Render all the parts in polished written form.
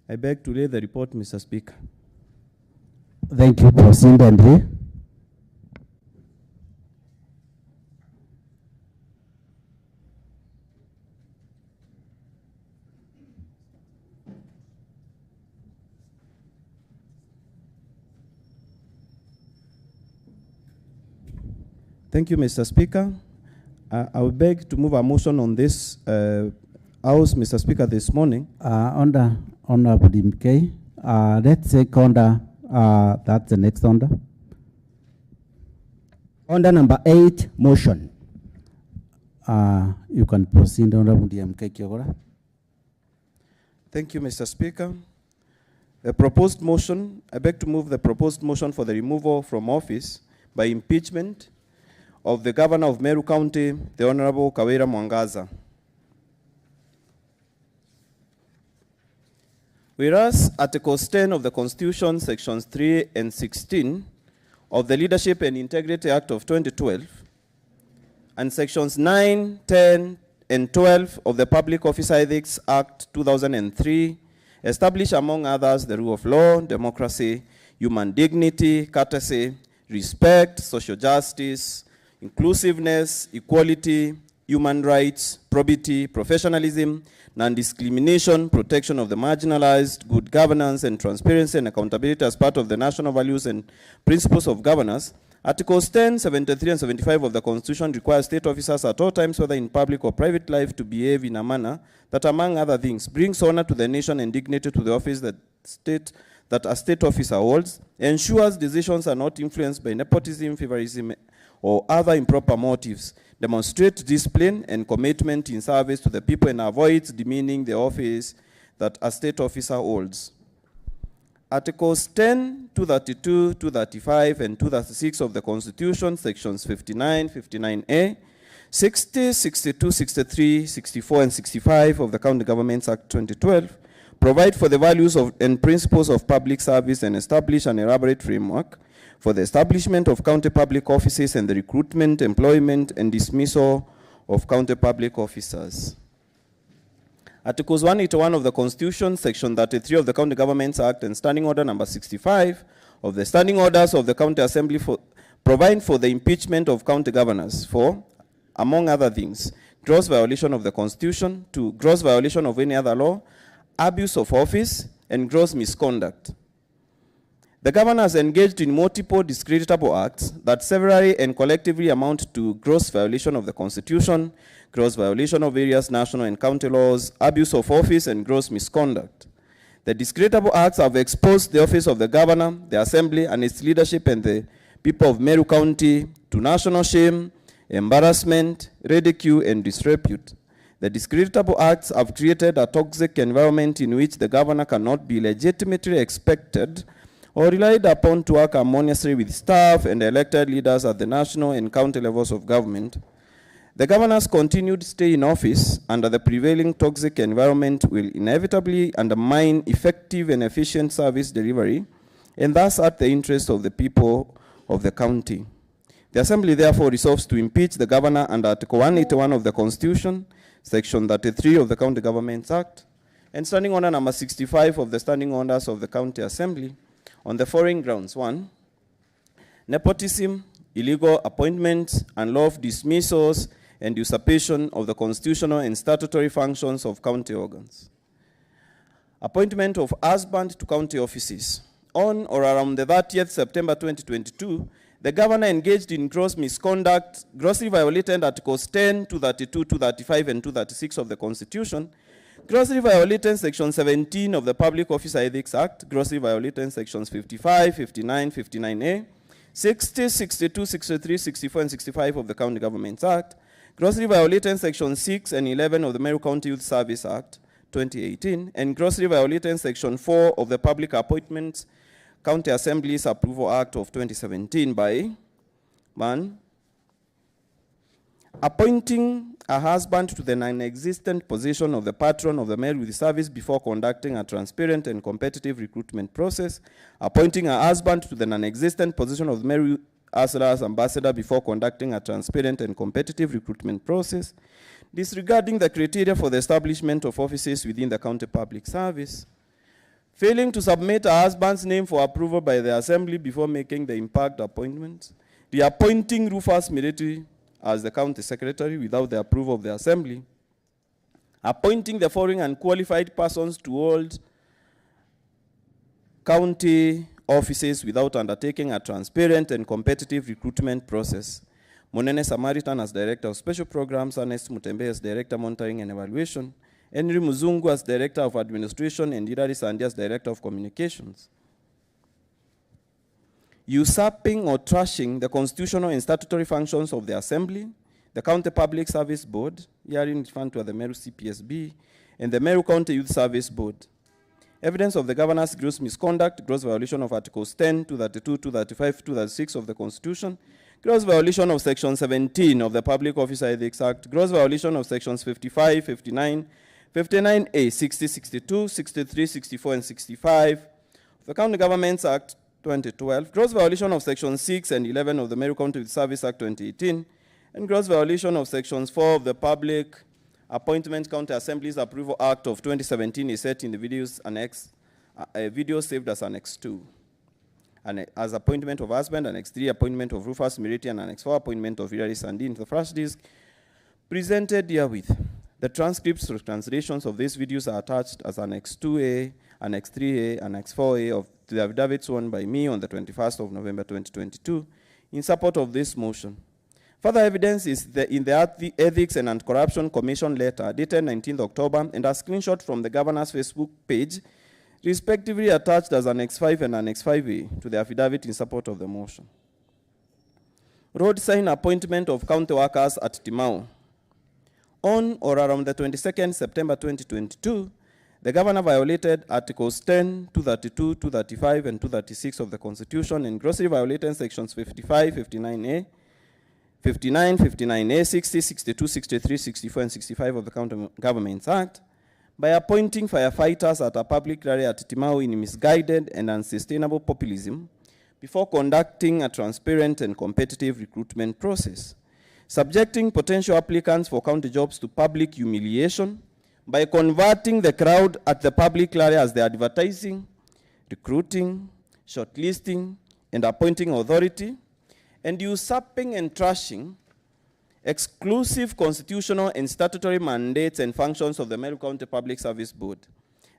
I beg to lay the report, Mr. Speaker. Thank you, President Andre. Thank you, Mr. Speaker. I would beg to move a motion on this House, Mr. Speaker, this morning. Honorable Mca, let's take order, that's the next order. Order number 8, motion. You can proceed, Honorable Mca Kwariria. Thank you, Mr. Speaker. The proposed motion, I beg to move the proposed motion for the removal from office by impeachment of the Governor of Meru County, the Honorable Kawira Muswanda. Whereas Article 10 of the Constitution, Sections 3 and 16 of the Leadership and Integrity Act of 2012, and Sections 9, 10, and 12 of the Public Officer Ethics Act 2003, establish, among others, the rule of law, democracy, human dignity, courtesy, respect, social justice, inclusiveness, equality, human rights, probity, professionalism, non-discrimination, protection of the marginalized, good governance, and transparency and accountability as part of the national values and principles of governance. Articles 10, 73, and 75 of the Constitution require state officers at all times, whether in public or private life, to behave in a manner that, among other things, brings honor to the nation and dignity to the office that a state officer holds, ensures decisions are not influenced by nepotism, favorism, or other improper motives, demonstrates discipline and commitment in service to the people, and avoids demeaning the office that a state officer holds. Articles 10, 232, 235, and 236 of the Constitution, sections 59, 59A, 60, 62, 63, 64, and 65 of the County Governments Act 2012, provide for the values and principles of public service and establish an elaborate framework for the establishment of county public offices and the recruitment, employment, and dismissal of county public officers. Articles 181 of the Constitution, Section 33 of the County Governments Act, and Standing Order number 65 of the Standing Orders of the County Assembly provide for the impeachment of county governors for, among other things, gross violation of the Constitution, 2, gross violation of any other law, abuse of office, and gross misconduct. The governor has engaged in multiple discreditable acts that severally and collectively amount to gross violation of the Constitution, gross violation of various national and county laws, abuse of office, and gross misconduct. The discreditable acts have exposed the office of the governor, the assembly, and its leadership and the people of Meru County to national shame, embarrassment, ridicule, and disrepute. The discreditable acts have created a toxic environment in which the governor cannot be legitimately expected or relied upon to work harmoniously with staff and elected leaders at the national and county levels of government. The governor's continued stay in office under the prevailing toxic environment will inevitably undermine effective and efficient service delivery, and thus at the interest of the people of the county. The Assembly therefore resolves to impeach the governor under Article 181 of the Constitution, Section 33 of the County Governments Act, and Standing Order number 65 of the Standing Orders of the County Assembly, on the following grounds. 1, nepotism, illegal appointments, unlawful dismissals, and usurpation of the constitutional and statutory functions of county organs. Appointment of husband to county offices. On or around the 30th September 2022, the governor engaged in gross misconduct, grossly violated Articles 10, 232, 235, and 236 of the Constitution, grossly violating Section 17 of the Public Officer Ethics Act, grossly violating Sections 55, 59, 59A, 60, 62, 63, 64, and 65 of the County Governments Act, grossly violating Section 6 and 11 of the Meru County Youth Service Act 2018, and grossly violating Section 4 of the Public Appointments County Assembly's Approval Act of 2017 by 1, appointing a husband to the non-existent position of the patron of the Meru Youth Service before conducting a transparent and competitive recruitment process, appointing a husband to the non-existent position of the Meru Hustlers Ambassador before conducting a transparent and competitive recruitment process, disregarding the criteria for the establishment of offices within the county public service, Failing to submit her husband's name for approval by the Assembly before making the impact appointment. Reappointing Rufus Mireti as the County Secretary without the approval of the Assembly. Appointing the foreign and qualified persons to hold county offices without undertaking a transparent and competitive recruitment process. Monene Samaritan as Director of Special Programs, Ernest Mutembe as Director Monitoring and Evaluation, Henry Muzungu as Director of Administration, and Irari Sandi as Director of Communications. Usurping or trashing the constitutional and statutory functions of the Assembly, the County Public Service Board, herein referred to as the Meru CPSB, and the Meru County Youth Service Board. Evidence of the governor's gross misconduct, gross violation of Articles 10, 232, 235, 236 of the Constitution, gross violation of Section 17 of the Public Officer Ethics Act, gross violation of Sections 55, 59, 59A, 60, 62, 63, 64, and 65 of the County Governments Act 2012, gross violation of Section 6 and 11 of the Meru County Youth Service Act 2018, and gross violation of Sections 4 of the Public Appointment County Assemblies Approval Act of 2017 is set in the videos annex, video saved as Annex 2. And as appointment of husband, Annex 3, appointment of Rufus Mireti, and Annex 4, appointment of Irari Sandi into the flash disk presented herewith. The transcripts or translations of these videos are attached as Annex 2A, Annex 3A, Annex 4A of the affidavit sworn by me on the 21st of November 2022 in support of this motion. Further evidence is in the Ethics and Anti-Corruption Commission letter dated 19th October and a screenshot from the governor's Facebook page, respectively attached as Annex 5 and Annex 5A to the affidavit in support of the motion. Road sign appointment of county workers at Timau. On or around the 22nd September 2022, the governor violated Articles 10, 232, 235, and 236 of the Constitution and grossly violated Sections 55, 59A, 59, 59A, 60, 62, 63, 64, and 65 of the County Governments Act by appointing firefighters at a public rally at Timau in misguided and unsustainable populism before conducting a transparent and competitive recruitment process, subjecting potential applicants for county jobs to public humiliation by converting the crowd at the public rally as the advertising, recruiting, shortlisting, and appointing authority, and usurping and trashing exclusive constitutional and statutory mandates and functions of the Meru County Public Service Board.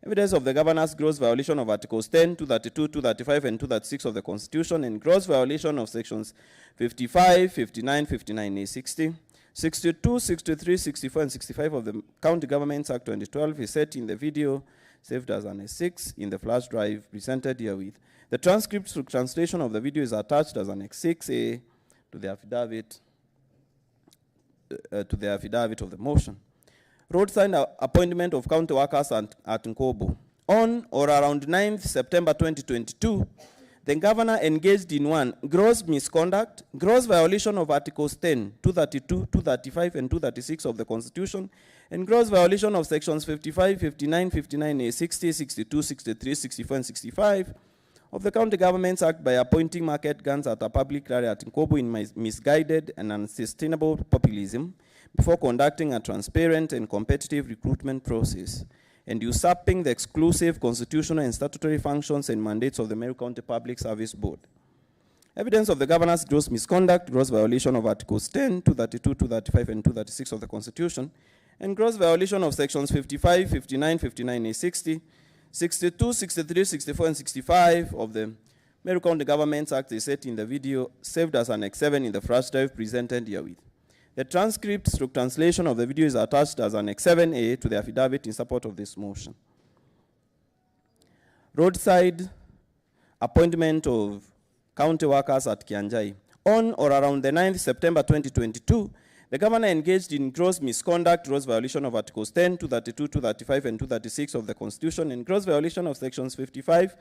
Evidence of the governor's gross violation of Articles 10, 232, 235, and 236 of the Constitution and gross violation of Sections 55, 59, 59A, 60, 62, 63, 64, and 65 of the County Governments Act 2012 is set in the video saved as Annex 6 in the flash drive presented herewith. The transcript through translation of the video is attached as Annex 6A to the affidavit of the motion. Road sign appointment of county workers at Nkobo. On or around 9th September 2022, the governor engaged in 1, gross misconduct, gross violation of Articles 10, 232, 235, and 236 of the Constitution, and gross violation of Sections 55, 59, 59A, 60, 62, 63, 64, and 65 of the County Governments Act by appointing market guns at a public rally at Nkobo in misguided and unsustainable populism before conducting a transparent and competitive recruitment process, and usurping the exclusive constitutional and statutory functions and mandates of the Meru County Public Service Board. Evidence of the governor's gross misconduct, gross violation of Articles 10, 232, 235, and 236 of the Constitution, and gross violation of Sections 55, 59, 59A, 60, 62, 63, 64, and 65 of the Meru County Governments Act is set in the video saved as Annex 7 in the flash drive presented herewith. The transcript through translation of the video is attached as Annex 7A to the affidavit in support of this motion. Roadside appointment of county workers at Kianjai. On or around the 9th September 2022, the governor engaged in gross misconduct, gross violation of Articles 10, 232, 235, and 236 of the Constitution, and gross violation of Sections 55,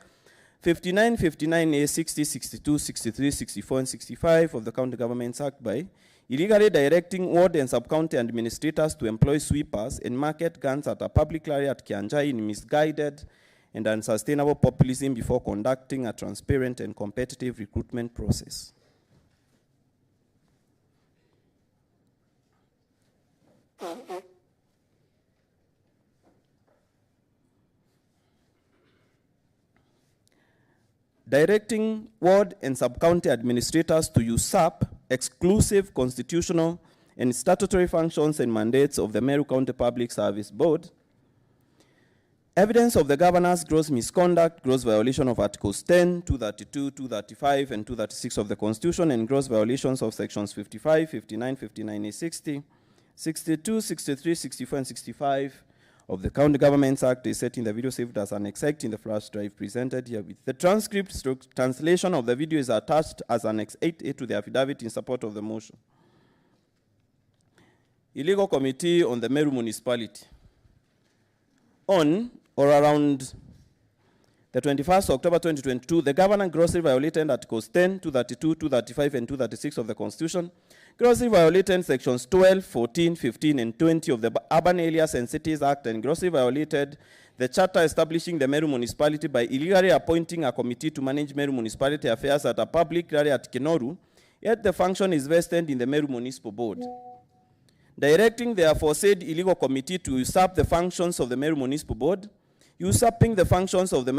59, 59A, 60, 62, 63, 64, and 65 of the County Governments Act by illegally directing ward and sub-county administrators to employ sweepers and market guns at a public area at Kianjai in misguided and unsustainable populism before conducting a transparent and competitive recruitment process. directing ward and sub-county administrators to usurp exclusive constitutional and statutory functions and mandates of the Meru County Public Service Board. Evidence of the governor's gross misconduct, gross violation of Articles 10, 232, 235, and 236 of the Constitution, and gross violations of Sections 55, 59, 59A, 60, 62, 63, 64, and 65 of the County Governments Act is set in the video saved as an excerpt in the flash drive presented here with. The transcript translation of the video is attached as Annex 8A to the affidavit in support of the motion. Illegal Committee on the Meru Municipality. On or around the 21st October 2022, the governor grossly violated Articles 10, 232, 235, and 236 of the Constitution, grossly violated Sections 12, 14, 15, and 20 of the Urban Areas and Cities Act, and grossly violated the charter establishing the Meru Municipality by illegally appointing a committee to manage Meru Municipality affairs at a public area at Kinoru, yet the function is vested in the Meru Municipal Board. Directing the aforesaid illegal committee to usurp the functions of the Meru Municipal Board, usurping the functions of the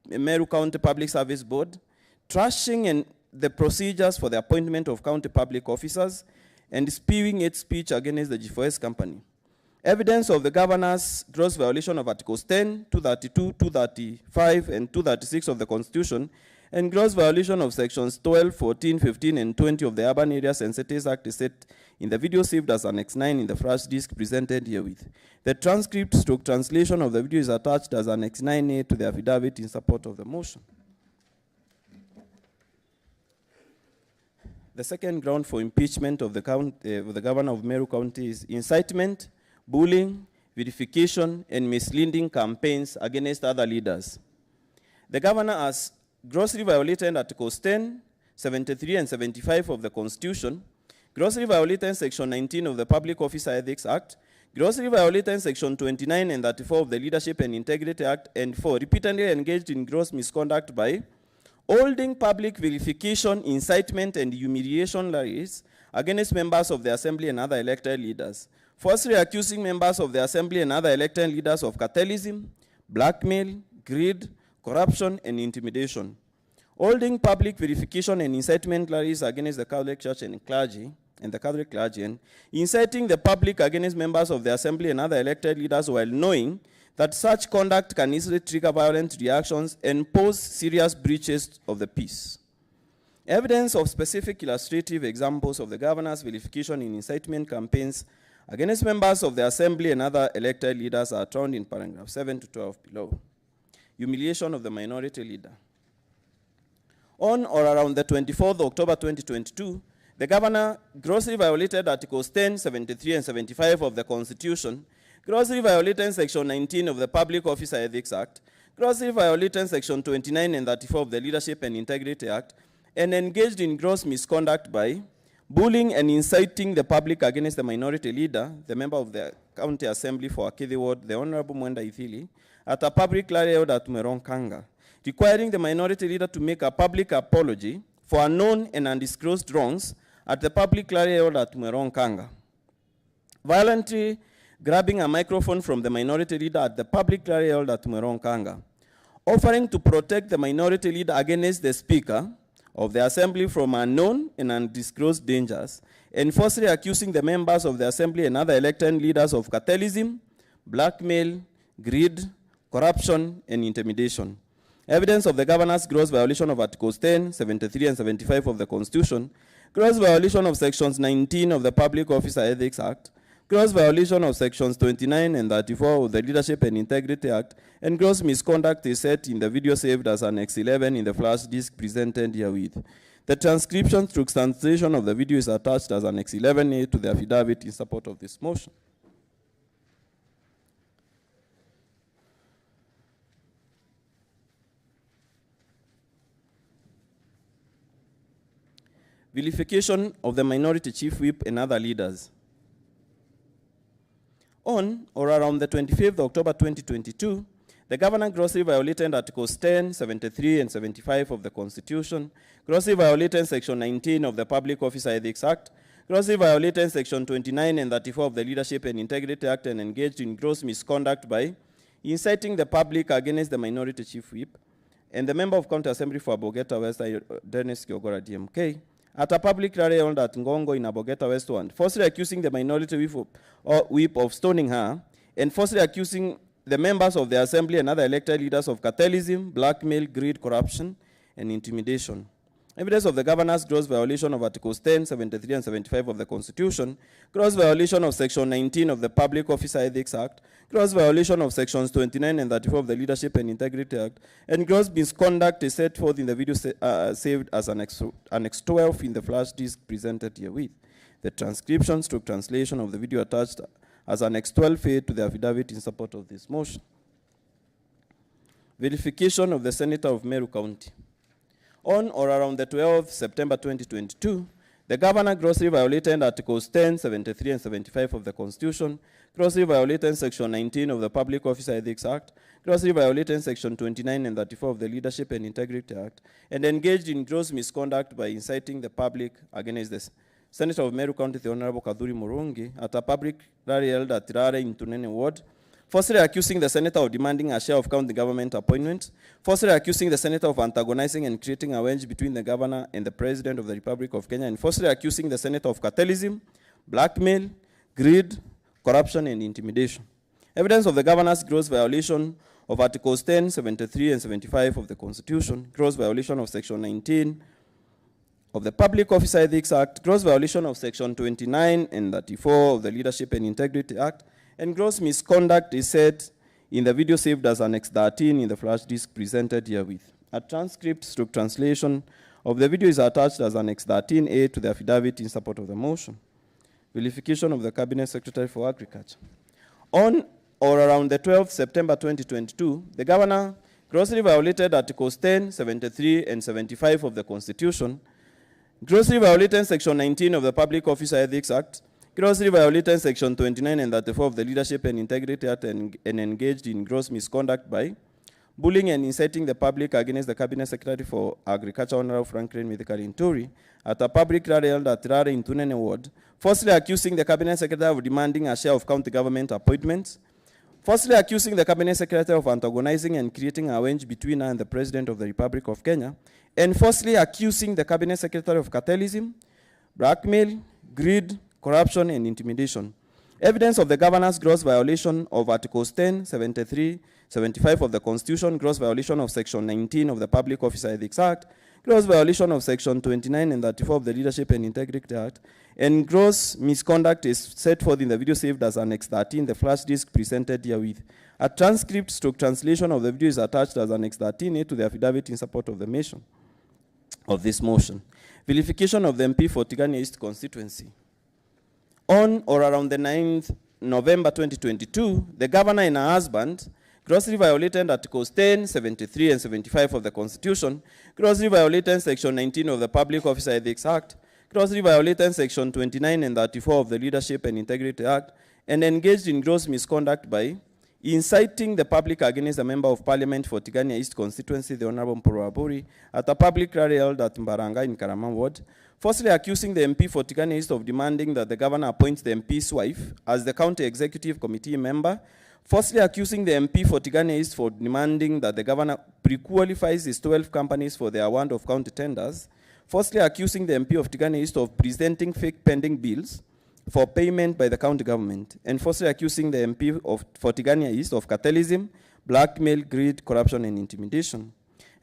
Meru County Public Service Board, trashing the procedures for the appointment of county public officers, and spewing its speech against the G4S company. Evidence of the governor's gross violation of Articles 10, 232, 235, and 236 of the Constitution, and gross violation of Sections 12, 14, 15, and 20 of the Urban Areas and Cities Act is set in the video saved as Annex 9 in the flash disk presented herewith. The transcript / translation of the video is attached as Annex 9A to the affidavit in support of the motion. The second ground for impeachment of the governor of Meru County is incitement, bullying, verification, and misleading campaigns against other leaders. The governor has grossly violated Articles 10, 73, and 75 of the Constitution, grossly violated Section 19 of the Public Officer Ethics Act, grossly violated Section 29 and 34 of the Leadership and Integrity Act, and 4, repeatedly engaged in gross misconduct by holding public verification, incitement, and humiliation rallies against members of the Assembly and other elected leaders, falsely accusing members of the Assembly and other elected leaders of cartelism, blackmail, greed, corruption, and intimidation, holding public verification and incitement rallies against the Catholic Church and clergy, and the Catholic clergy, and inciting the public against members of the Assembly and other elected leaders while knowing that such conduct can easily trigger violent reactions and pose serious breaches of the peace. Evidence of specific illustrative examples of the governor's verification and incitement campaigns against members of the Assembly and other elected leaders are found in paragraph 7 to 12 below. Humiliation of the minority leader. On or around the 24th of October 2022, the governor grossly violated Articles 10, 73, and 75 of the Constitution, grossly violated Section 19 of the Public Officer Ethics Act, grossly violated Section 29 and 34 of the Leadership and Integrity Act, and engaged in gross misconduct by bullying and inciting the public against the minority leader, the member of the County Assembly for Akithi Ward, the Honorable Mwenda Ithili, at a public rally held at Mumerong Kanga, requiring the minority leader to make a public apology for unknown and undisclosed wrongs at the public rally held at Mumerong Kanga. Violently grabbing a microphone from the minority leader at the public rally held at Mumerong Kanga, offering to protect the minority leader against the Speaker of the Assembly from unknown and undisclosed dangers, and falsely accusing the members of the Assembly and other elected leaders of cartelism, blackmail, greed, corruption, and intimidation. Evidence of the governor's gross violation of Articles 10, 73, and 75 of the Constitution, gross violation of Sections 19 of the Public Officer Ethics Act, gross violation of Sections 29 and 34 of the Leadership and Integrity Act, and gross misconduct is set in the video saved as Annex 11 in the flash disk presented herewith. The transcription / translation of the video is attached as Annex 11A to the affidavit in support of this motion. Vilification of the minority chief whip and other leaders. On or around the 25th of October 2022, the governor grossly violated Articles 10, 73, and 75 of the Constitution, grossly violated Section 19 of the Public Officer Ethics Act, grossly violated Section 29 and 34 of the Leadership and Integrity Act, and engaged in gross misconduct by inciting the public against the minority chief whip, and the member of County Assembly for Bogeta West, Dennis Kiogora DMK, at a public rally held at Ngongo in Bogeta West 1, falsely accusing the minority whip of stoning her, and falsely accusing the members of the assembly and other elected leaders of cartelism, blackmail, greed, corruption, and intimidation. Evidence of the governor's gross violation of Articles 10, 73, and 75 of the Constitution, gross violation of Section 19 of the Public Officer Ethics Act, gross violation of Sections 29 and 34 of the Leadership and Integrity Act, and gross misconduct is set forth in the video saved as Annex 12 in the flash disk presented herewith. The transcription / translation of the video attached as Annex 12A to the affidavit in support of this motion. Verification of the Senator of Meru County. On or around the 12th September 2022, the governor grossly violated Articles 10, 73, and 75 of the Constitution, grossly violated Section 19 of the Public Officer Ethics Act, grossly violated Section 29 and 34 of the Leadership and Integrity Act, and engaged in gross misconduct by inciting the public against the Senator of Meru County, the Honorable Kaduri Murungi, at a public rally held at Rare in Tunene Ward, falsely accusing the senator of demanding a share of county government appointments, falsely accusing the senator of antagonizing and creating a wedge between the governor and the president of the Republic of Kenya, and falsely accusing the senator of cartelism, blackmail, greed, corruption, and intimidation. Evidence of the governor's gross violation of Articles 10, 73, and 75 of the Constitution, gross violation of Section 19 of the Public Officer Ethics Act, gross violation of Section 29 and 34 of the Leadership and Integrity Act, and gross misconduct is set in the video saved as Annex 13 in the flash disk presented herewith. A transcript / translation of the video is attached as Annex 13A to the affidavit in support of the motion. Verification of the Cabinet Secretary for Agriculture. On or around the 12th September 2022, the governor grossly violated Articles 10, 73, and 75 of the Constitution, grossly violated Section 19 of the Public Officer Ethics Act, grossly violated Section 29 and 34 of the Leadership and Integrity Act, and engaged in gross misconduct by bullying and inciting the public against the Cabinet Secretary for Agriculture, Honorable Franklin Mithikari Nturi, at a public rally held at Rare in Tunene Ward, falsely accusing the Cabinet Secretary of demanding a share of county government appointments, falsely accusing the Cabinet Secretary of antagonizing and creating a wedge between her and the President of the Republic of Kenya, and falsely accusing the Cabinet Secretary of cartelism, blackmail, greed, corruption, and intimidation. Evidence of the governor's gross violation of Articles 10, 73, 75 of the Constitution, gross violation of Section 19 of the Public Officer Ethics Act, gross violation of Section 29 and 34 of the Leadership and Integrity Act, and gross misconduct is set forth in the video saved as Annex 13, the flash disk presented herewith. A transcript / translation of the video is attached as Annex 13A to the affidavit in support of the motion. This motion. Verification of the MP for Tigania East constituency. On or around the 9th November 2022, the governor and her husband grossly violated Articles 10, 73, and 75 of the Constitution, grossly violated Section 19 of the Public Officer Ethics Act, grossly violated Section 29 and 34 of the Leadership and Integrity Act, and engaged in gross misconduct by inciting the public against a member of Parliament for Tigania East constituency, the Honorable Mpuru Aburi, at a public rally held at Mbaranga in Karaman Ward, falsely accusing the MP for Tigania East of demanding that the governor appoints the MP's wife as the county executive committee member, falsely accusing the MP for Tigania East for demanding that the governor pre-qualifies his 12 companies for the award of county tenders, falsely accusing the MP of Tigania East of presenting fake pending bills for payment by the county government, and falsely accusing the MP for Tigania East of cartelism, blackmail, greed, corruption, and intimidation.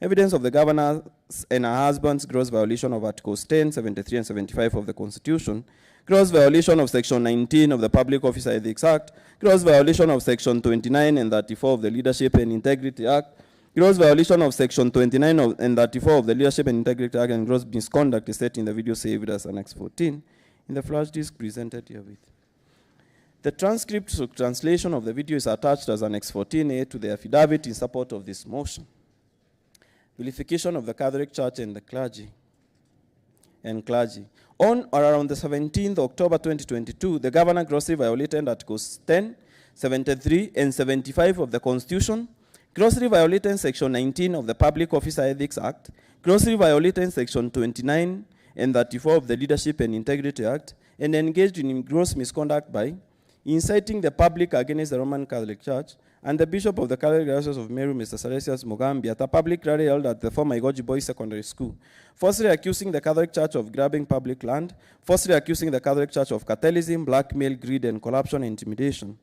Evidence of the governor's and her husband's gross violation of Articles 10, 73, and 75 of the Constitution, gross violation of Section 19 of the Public Officer Ethics Act, gross violation of Section 29 and 34 of the Leadership and Integrity Act, gross violation of Section 29 and 34 of the Leadership and Integrity Act, and gross misconduct is set in the video saved as Annex 14 in the flash disk presented herewith. The transcript / translation of the video is attached as Annex 14A to the affidavit in support of this motion. Vilification of the Catholic Church and the clergy. On or around the 17th October 2022, the governor grossly violated Articles 10, 73, and 75 of the Constitution, grossly violated Section 19 of the Public Officer Ethics Act, grossly violated Section 29 and 34 of the Leadership and Integrity Act, and engaged in gross misconduct by inciting the public against the Roman Catholic Church and the Bishop of the Catholic Diocese of Meru, Mr. Salesius Mugambi, at a public rally held at the former Igoji Boys Secondary School, falsely accusing the Catholic Church of grabbing public land, falsely accusing the Catholic Church of cartelism, blackmail, greed, and corruption and intimidation,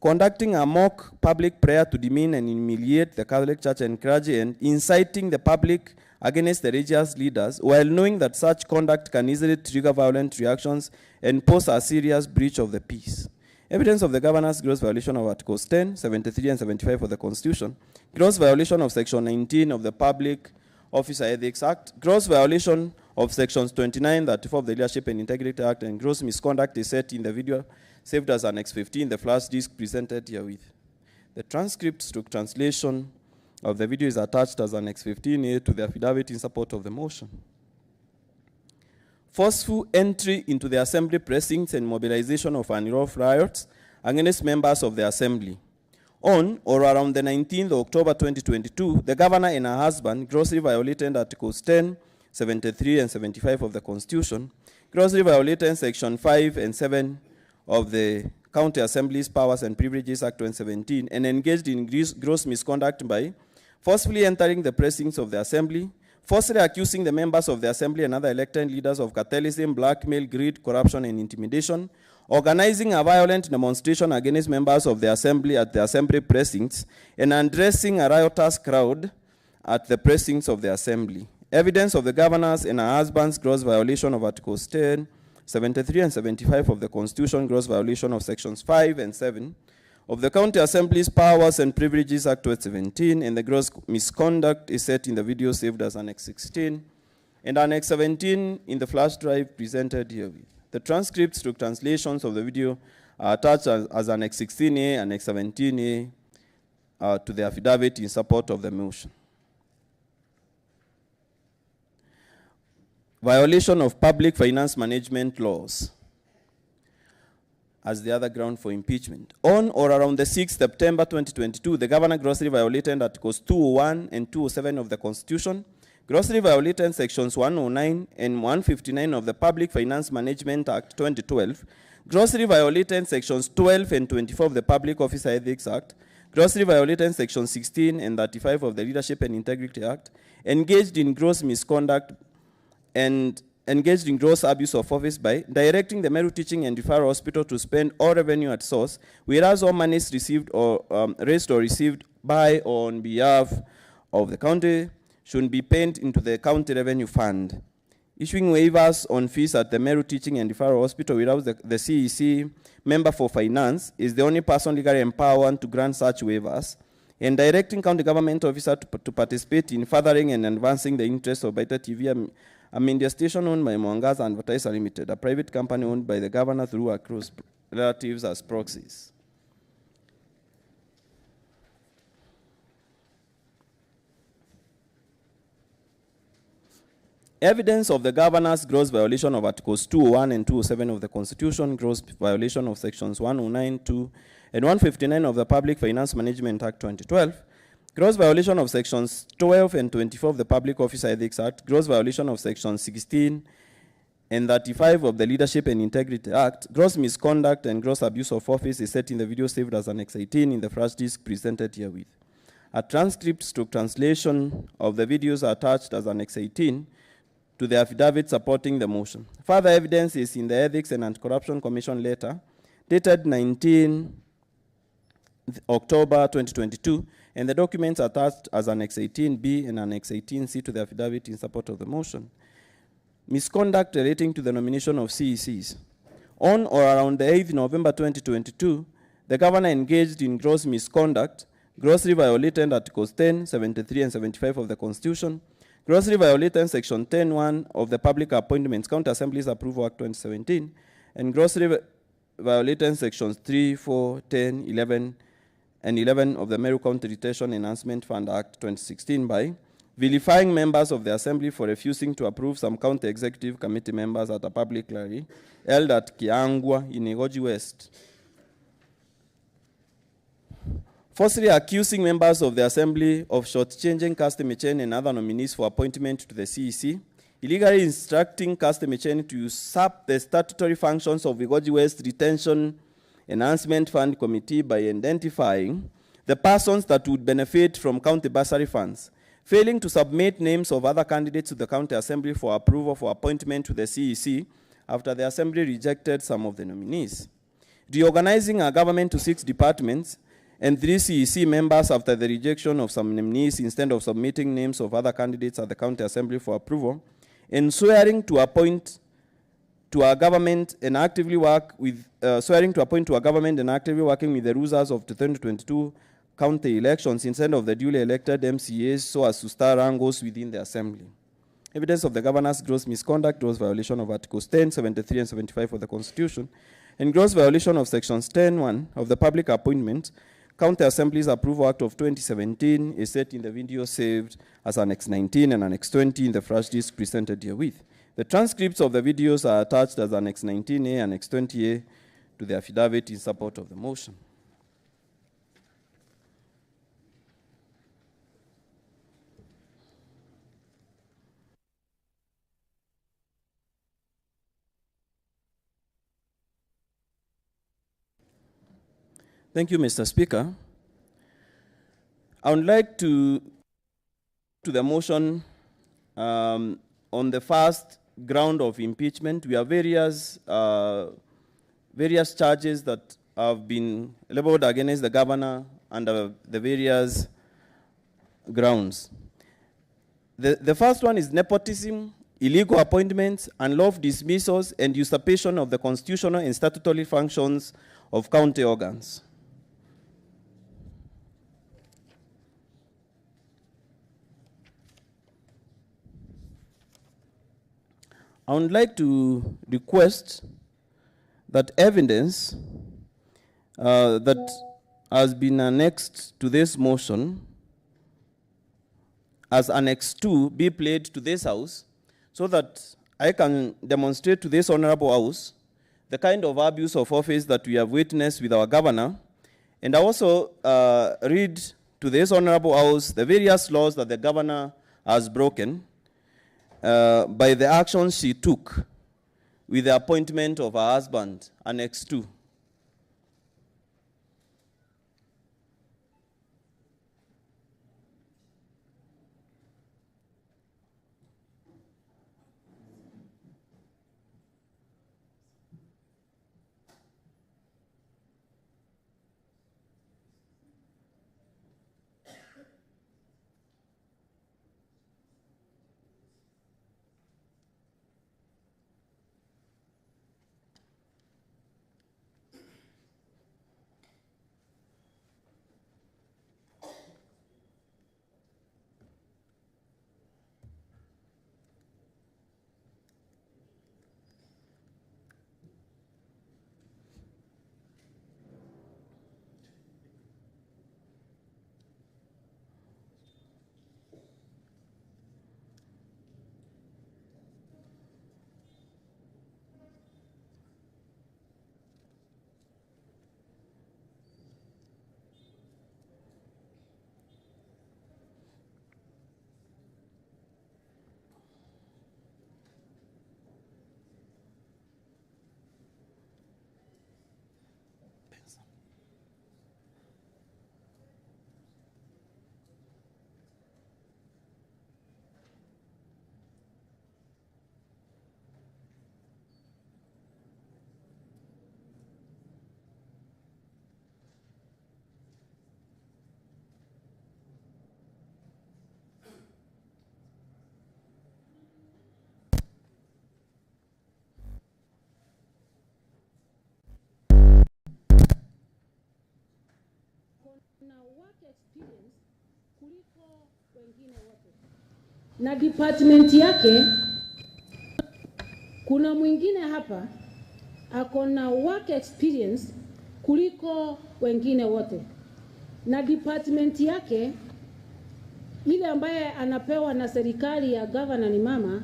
conducting a mock public prayer to demean and humiliate the Catholic Church and clergy, and inciting the public against the religious leaders, while knowing that such conduct can easily trigger violent reactions and pose a serious breach of the peace. Evidence of the governor's gross violation of Articles 10, 73, and 75 of the Constitution, gross violation of Section 19 of the Public Officer Ethics Act, gross violation of Sections 29, 34 of the Leadership and Integrity Act, and gross misconduct is set in the video saved as Annex 15, the flash disk presented herewith. The transcript / translation of the video is attached as Annex 15A to the affidavit in support of the motion. Forceful entry into the assembly precincts and mobilization of unlawful riots against members of the assembly. On or around the 19th of October 2022, the governor and her husband grossly violated Articles 10, 73, and 75 of the Constitution, grossly violated Section 5 and 7 of the County Assembly's Powers and Privileges Act 2017, and engaged in gross misconduct by forcefully entering the precincts of the assembly, falsely accusing the members of the assembly and other elected leaders of cartelism, blackmail, greed, corruption, and intimidation, organizing a violent demonstration against members of the assembly at the assembly precincts, and addressing a riotous crowd at the precincts of the assembly. Evidence of the governor's and her husband's gross violation of Articles 10, 73, and 75 of the Constitution, gross violation of Sections 5 and 7 of the County Assembly's Powers and Privileges Act 2017, and the gross misconduct is set in the video saved as Annex 16 and Annex 17 in the flash drive presented herewith. The transcripts / translations of the video are attached as Annex 16A, Annex 17A to the affidavit in support of the motion. Violation of public finance management laws as the other ground for impeachment. On or around the 6th September 2022, the governor grossly violated Articles 201 and 207 of the Constitution, grossly violated Sections 109 and 159 of the Public Finance Management Act 2012, grossly violated Sections 12 and 24 of the Public Officer Ethics Act, grossly violated Sections 16 and 35 of the Leadership and Integrity Act, engaged in gross misconduct and engaged in gross abuse of office by directing the Meru Teaching and Referral Hospital to spend all revenue at source, whereas all monies received or raised or received by or on behalf of the county should be paid into the county revenue fund. Issuing waivers on fees at the Meru Teaching and Referral Hospital without the CEC member for finance is the only person legally empowered to grant such waivers, and directing county government officer to participate in furthering and advancing the interests of Baita TV, a media station owned by Mwangaza Advertiser Limited, a private company owned by the governor through her close relatives as proxies. Evidence of the governor's gross violation of Articles 201 and 207 of the Constitution, gross violation of Sections 109, 2, and 159 of the Public Finance Management Act 2012, gross violation of Sections 12 and 24 of the Public Officer Ethics Act, gross violation of Sections 16 and 35 of the Leadership and Integrity Act, gross misconduct and gross abuse of office is set in the video saved as Annex 18 in the flash disk presented herewith. A transcript / translation of the videos are attached as Annex 18 to the affidavit supporting the motion. Further evidence is in the Ethics and Anti-Corruption Commission letter dated 19 October 2022, and the documents attached as Annex 18B and Annex 18C to the affidavit in support of the motion. Misconduct relating to the nomination of CECs. On or around the 8th November 2022, the governor engaged in gross misconduct, grossly violated Articles 10, 73, and 75 of the Constitution, grossly violated Section 10(1) of the Public Appointments County Assembly's Approval Act 2017, and grossly violated Sections 3, 4, 10, 11, and 11 of the Meru County Retention Enhancement Fund Act 2016 by vilifying members of the Assembly for refusing to approve some county executive committee members at a public rally held at Kiangwa in Igoji West. Falsely accusing members of the Assembly of shortchanging Custom Chain and other nominees for appointment to the CEC, illegally instructing Custom Chain to usurp the statutory functions of Igoji West Retention Enhancement Fund Committee by identifying the persons that would benefit from county bursary funds, failing to submit names of other candidates to the County Assembly for approval for appointment to the CEC after the Assembly rejected some of the nominees. Reorganizing our government to 6 departments and 3 CEC members after the rejection of some nominees instead of submitting names of other candidates at the County Assembly for approval, and swearing to appoint to our government and actively work with, swearing to appoint to our government and actively working with the rulers of the 2022 county elections instead of the duly elected MCAs so as to stir wrangles within the Assembly. Evidence of the governor's gross misconduct, gross violation of Articles 10, 73, and 75 of the Constitution, and gross violation of Sections 10(1) of the Public Appointments, County Assembly's Approval Act of 2017 is set in the video saved as Annex 19 and Annex 20 in the flash disk presented herewith. The transcripts of the videos are attached as Annex 19A, Annex 20A to the affidavit in support of the motion. Thank you, Mr. Speaker. I would like to the motion on the first ground of impeachment. We have various charges that have been leveled against the governor under the various grounds. The first one is nepotism, illegal appointments, unlawful dismissals, and usurpation of the constitutional and statutory functions of county organs. I would like to request that evidence that has been annexed to this motion as Annex 2 be played to this House so that I can demonstrate to this Honorable House the kind of abuse of office that we have witnessed with our governor, and I also read to this Honorable House the various laws that the governor has broken by the actions she took with the appointment of her husband, Annex 2. Na department yake kuna mwingine hapa ako na work experience kuliko wengine wote, na department yake ile ambaye anapewa na serikali ya governor ni mama,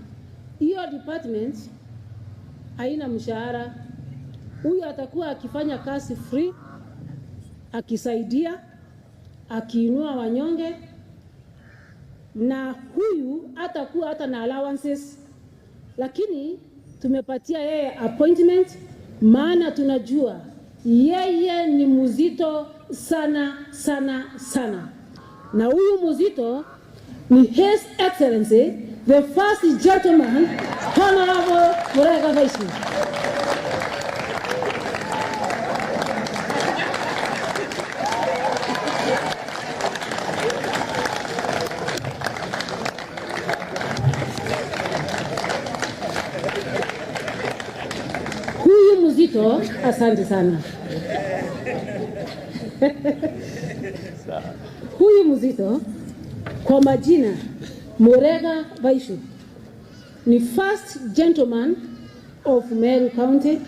hiyo department haina mshahara. Huyu atakuwa akifanya kazi free, akisaidia, akiinua wanyonge, na huyu atakuwa hata na allowances, lakini tumepatia yeye appointment, maana tunajua yeye ni mzito sana sana sana. Na huyu mzito ni His Excellency, the first gentleman, Honorable Kwariria Kairi. Huyu mzito, asante sana. Huyu mzito kwa majina Kwariria Kairi ni first gentleman of Meru County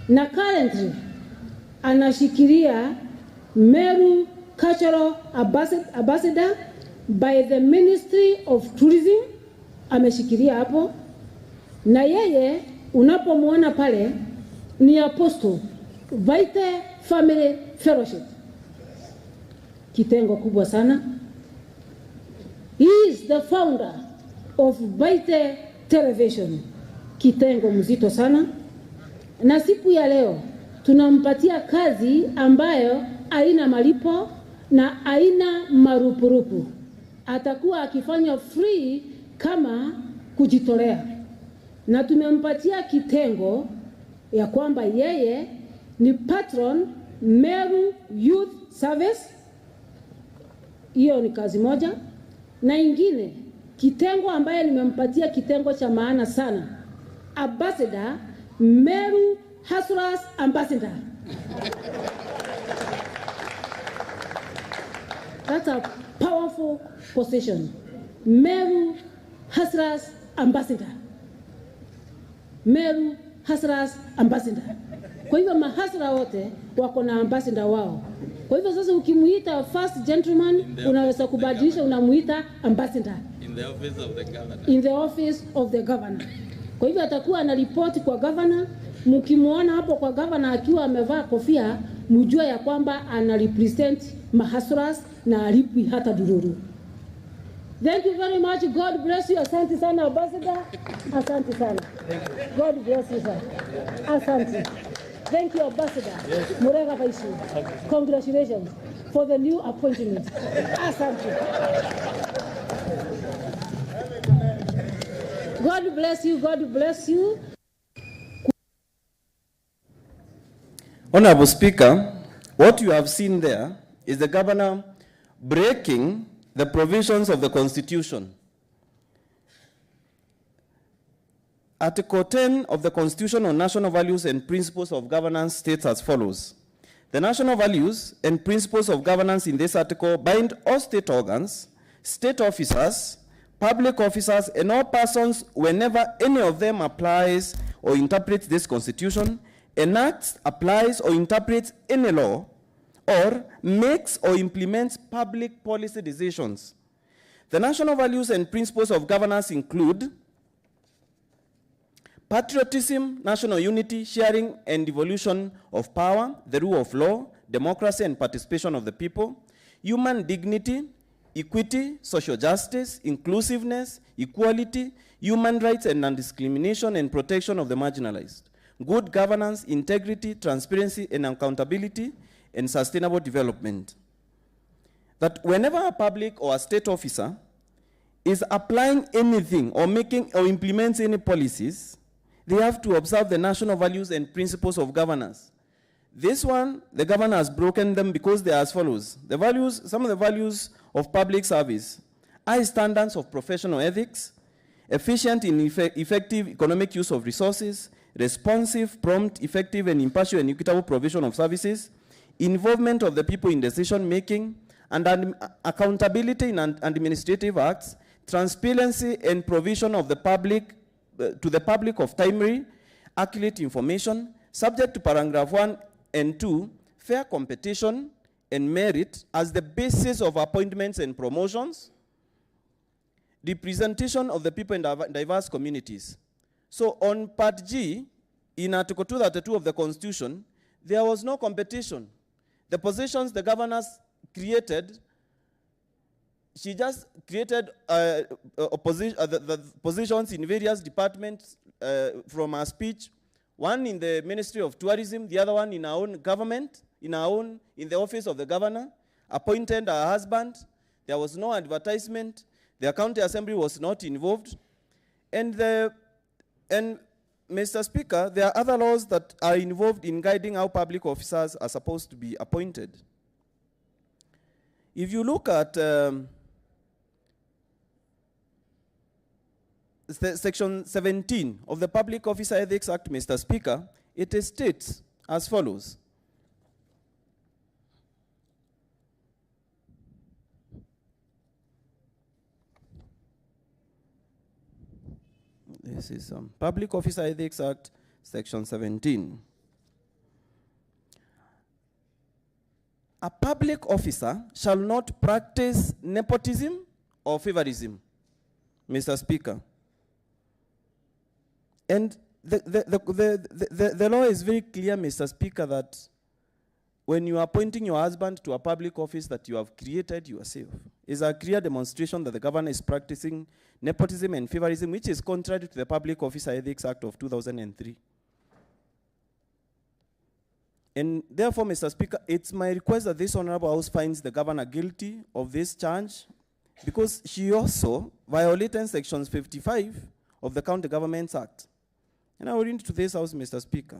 na currently anashikilia Meru Cultural Ambassador by the Ministry of Tourism, ameshikilia hapo. Na yeye unapomwona pale ni apostle Vaite Family Fellowship, kitengo kubwa sana. He is the founder of Vaite Television, kitengo mzito sana. Na siku ya leo tunampatia kazi ambayo haina malipo na haina marupurupu. Atakuwa akifanya free kama kujitolea. Na tumempatia kitengo ya kwamba yeye ni patron Meru Youth Service. Hiyo ni kazi moja. Na ingine kitengo ambaye nimempatia kitengo cha maana sana, Ambassador Meru Hustlers Ambassador. That's a powerful position. Meru Hustlers Ambassador. Meru Hustlers Ambassador. Kwa hivyo mahasla wote wako na ambassador wao. Kwa hivyo sasa ukimuita first gentleman unaweza kubadilisha unamuita ambassador. In the office of the governor. In the office of the governor. Kwa hivyo atakuwa ana report kwa governor. Mkimuona hapo kwa governor akiwa amevaa kofia, mjue ya kwamba ana represent mahaslas na alipwi hata dururu. Thank you very much. God bless you. Asante sana ambassador. Asante sana. God bless you, sir. Asante. Thank you, Ambassador. Kwariria Kairi. Congratulations for the new appointment. Asante. God bless you. God bless you. Honorable Speaker, what you have seen there is the governor breaking the provisions of the Constitution. Article 10 of the Constitution on National Values and Principles of Governance states as follows. The national values and principles of governance in this article bind all state organs, state officers, public officers, and all persons whenever any of them applies or interprets this Constitution, enacts, applies, or interprets any law, or makes or implements public policy decisions. The national values and principles of governance include patriotism, national unity, sharing and devolution of power, the rule of law, democracy and participation of the people, human dignity, equity, social justice, inclusiveness, equality, human rights and non-discrimination and protection of the marginalized, good governance, integrity, transparency and accountability, and sustainable development. That whenever a public or a state officer is applying anything or making or implements any policies, they have to observe the national values and principles of governance. This one, the governor has broken them because they are as follows. The values, some of the values of public service: high standards of professional ethics, efficient and effective economic use of resources, responsive, prompt, effective and impartial and equitable provision of services, involvement of the people in decision making, and accountability in administrative acts, transparency and provision of the public to the public of timely, accurate information, subject to paragraph 1 and 2, fair competition and merit as the basis of appointments and promotions, representation of the people in diverse communities. So on Part G, in Article 232 of the Constitution, there was no competition. The positions the governors created, she just created the positions in various departments from her speech One in the Ministry of Tourism, the other one in our own government, in the office of the governor, appointed her husband. There was no advertisement. The county assembly was not involved. And Mr. Speaker, there are other laws that are involved in guiding how public officers are supposed to be appointed. If you look at Section 17 of the Public Officer Ethics Act, Mr. Speaker, it states as follows. This is Public Officer Ethics Act, Section 17. A public officer shall not practice nepotism or favorism, Mr. Speaker. And the law is very clear, Mr. Speaker, that when you are appointing your husband to a public office that you have created yourself, is a clear demonstration that the governor is practicing nepotism and favorism, which is contrary to the Public Officer Ethics Act of 2003. And therefore, Mr. Speaker, it's my request that this Honorable House finds the governor guilty of this charge, because she also violated Sections 55 of the County Governments Act. And I will read to this House, Mr. Speaker,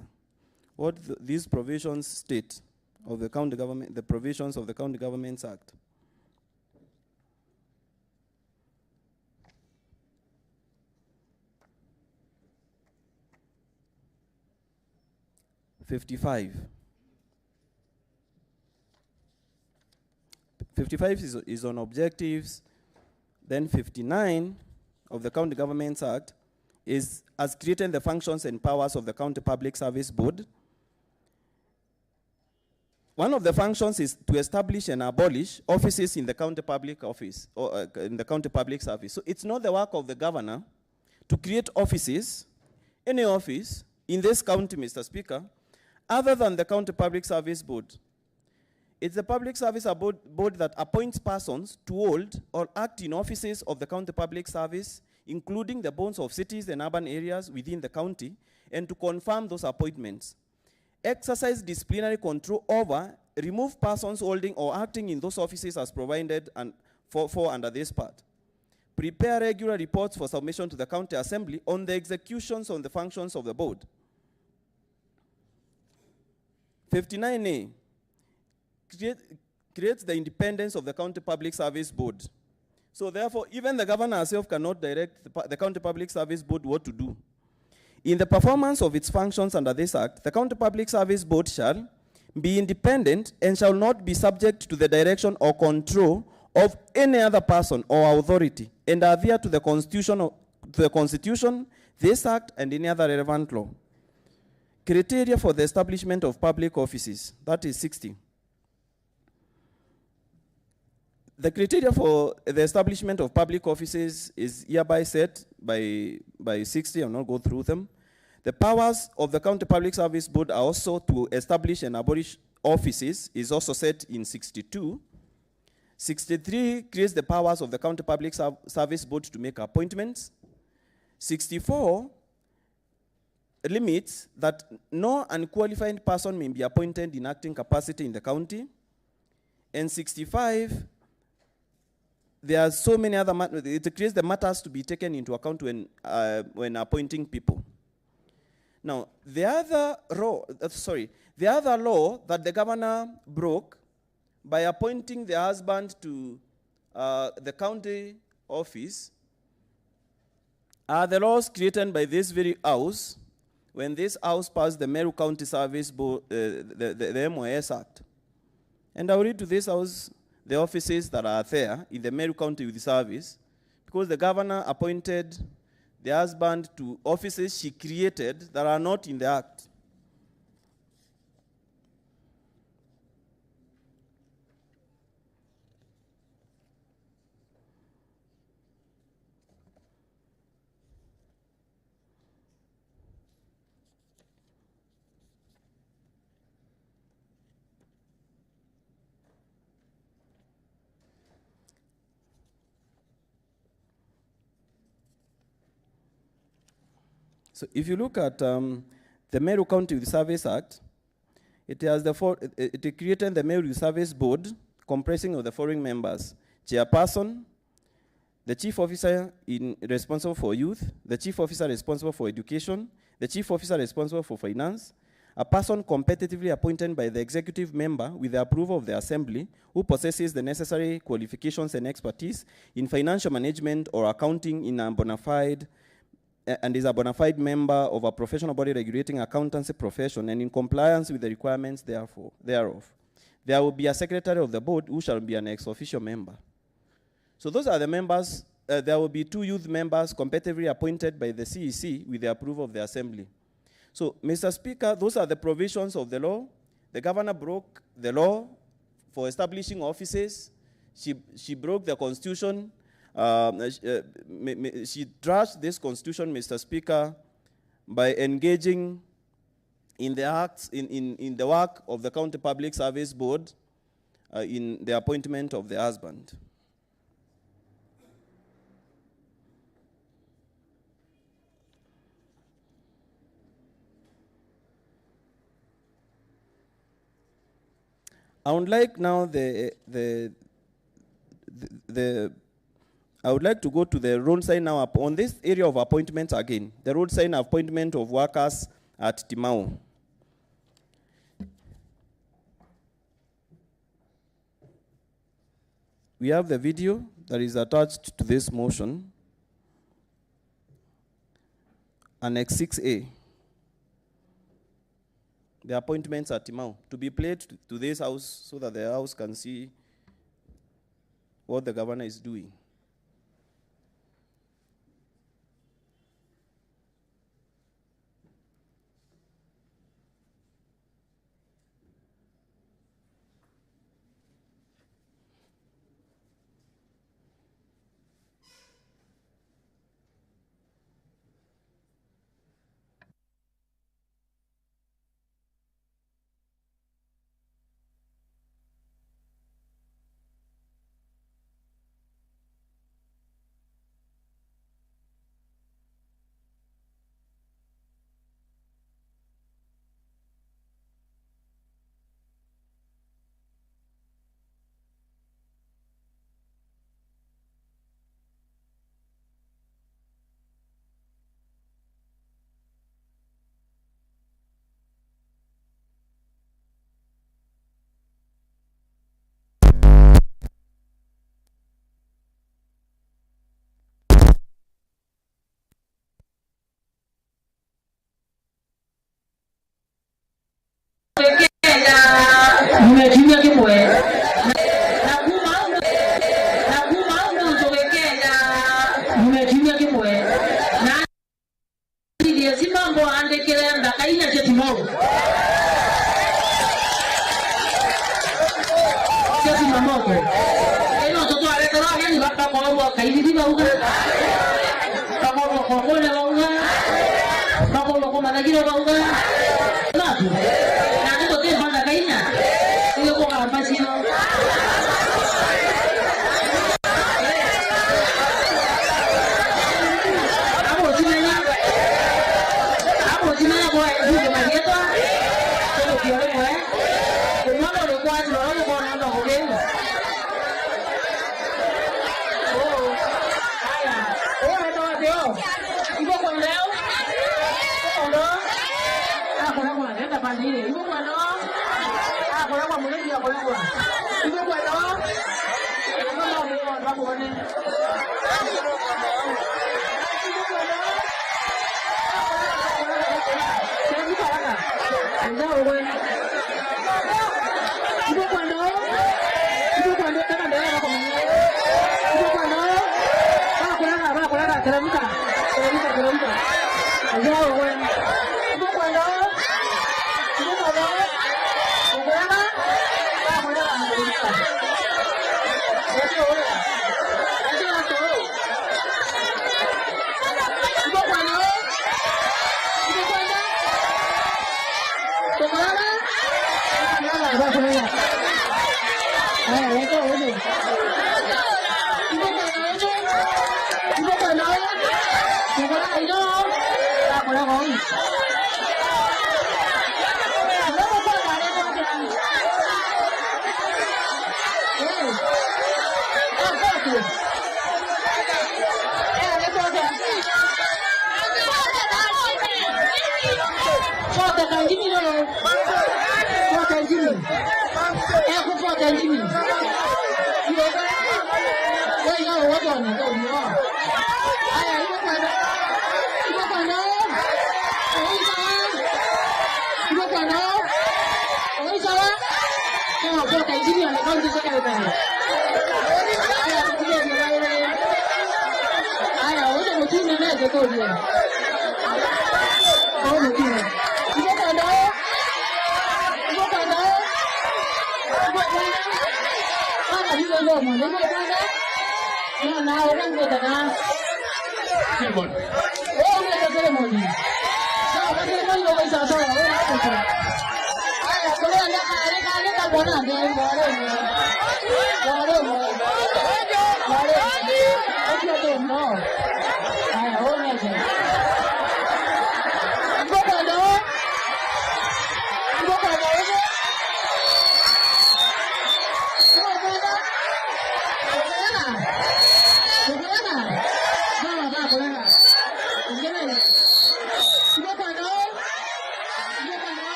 what these provisions state of the county government, the provisions of the County Governments Act. '55 is on objectives. Then 59 of the County Governments Act is as creating the functions and powers of the County Public Service Board. One of the functions is to establish and abolish offices in the county public office or in the county public service. So it's not the work of the governor to create offices, any office in this county, Mr. Speaker, other than the County Public Service Board. It's the Public Service Board that appoints persons to hold or act in offices of the county public service, including the boards of cities and urban areas within the county, and to confirm those appointments. Exercise disciplinary control over, remove persons holding or acting in those offices as provided and for under this part. Prepare regular reports for submission to the County Assembly on the executions on the functions of the board. 59A creates the independence of the County Public Service Board. So therefore, even the governor herself cannot direct the County Public Service Board what to do. In the performance of its functions under this Act, the County Public Service Board shall be independent and shall not be subject to the direction or control of any other person or authority, and adhere to the Constitution, this Act, and any other relevant law. Criteria for the establishment of public offices, that is 60. The criteria for the establishment of public offices is hereby set by 60. I'll not go through them. The powers of the County Public Service Board are also to establish and abolish offices, is also set in 62. 63 creates the powers of the County Public Service Board to make appointments. 64 limits that no unqualified person may be appointed in acting capacity in the county. And 65, there are so many other matters. It creates the matters to be taken into account when appointing people. Now, the other law that the governor broke by appointing the husband to the county office are the laws created by this very house when this house passed the Meru County Service Board, the MOS Act. And I'll read to this house the offices that are there in the Meru County Youth Service, because the governor appointed the husband to offices she created that are not in the Act. So if you look at the Meru County Youth Service Act, it created the Meru Youth Service Board comprising of the following members: chairperson, the chief officer responsible for youth, the chief officer responsible for education, the chief officer responsible for finance, a person competitively appointed by the executive member with the approval of the assembly who possesses the necessary qualifications and expertise in financial management or accounting in a bona fide and is a bona fide member of a professional body regulating accountancy profession and in compliance with the requirements thereof. There will be a secretary of the board who shall be an ex-officio member. So those are the members. There will be 2 youth members competitively appointed by the CEC with the approval of the assembly. So, Mr. Speaker, those are the provisions of the law. The governor broke the law for establishing offices. She broke the constitution. She trashed this constitution, Mr. Speaker, by engaging in the acts, in the work of the County Public Service Board in the appointment of the husband. I would like now I would like to go to the road sign now on this area of appointments again. The road sign appointment of workers at Timau. We have the video that is attached to this motion. Annex 6A. The appointments at Timau to be played to this house so that the house can see what the governor is doing.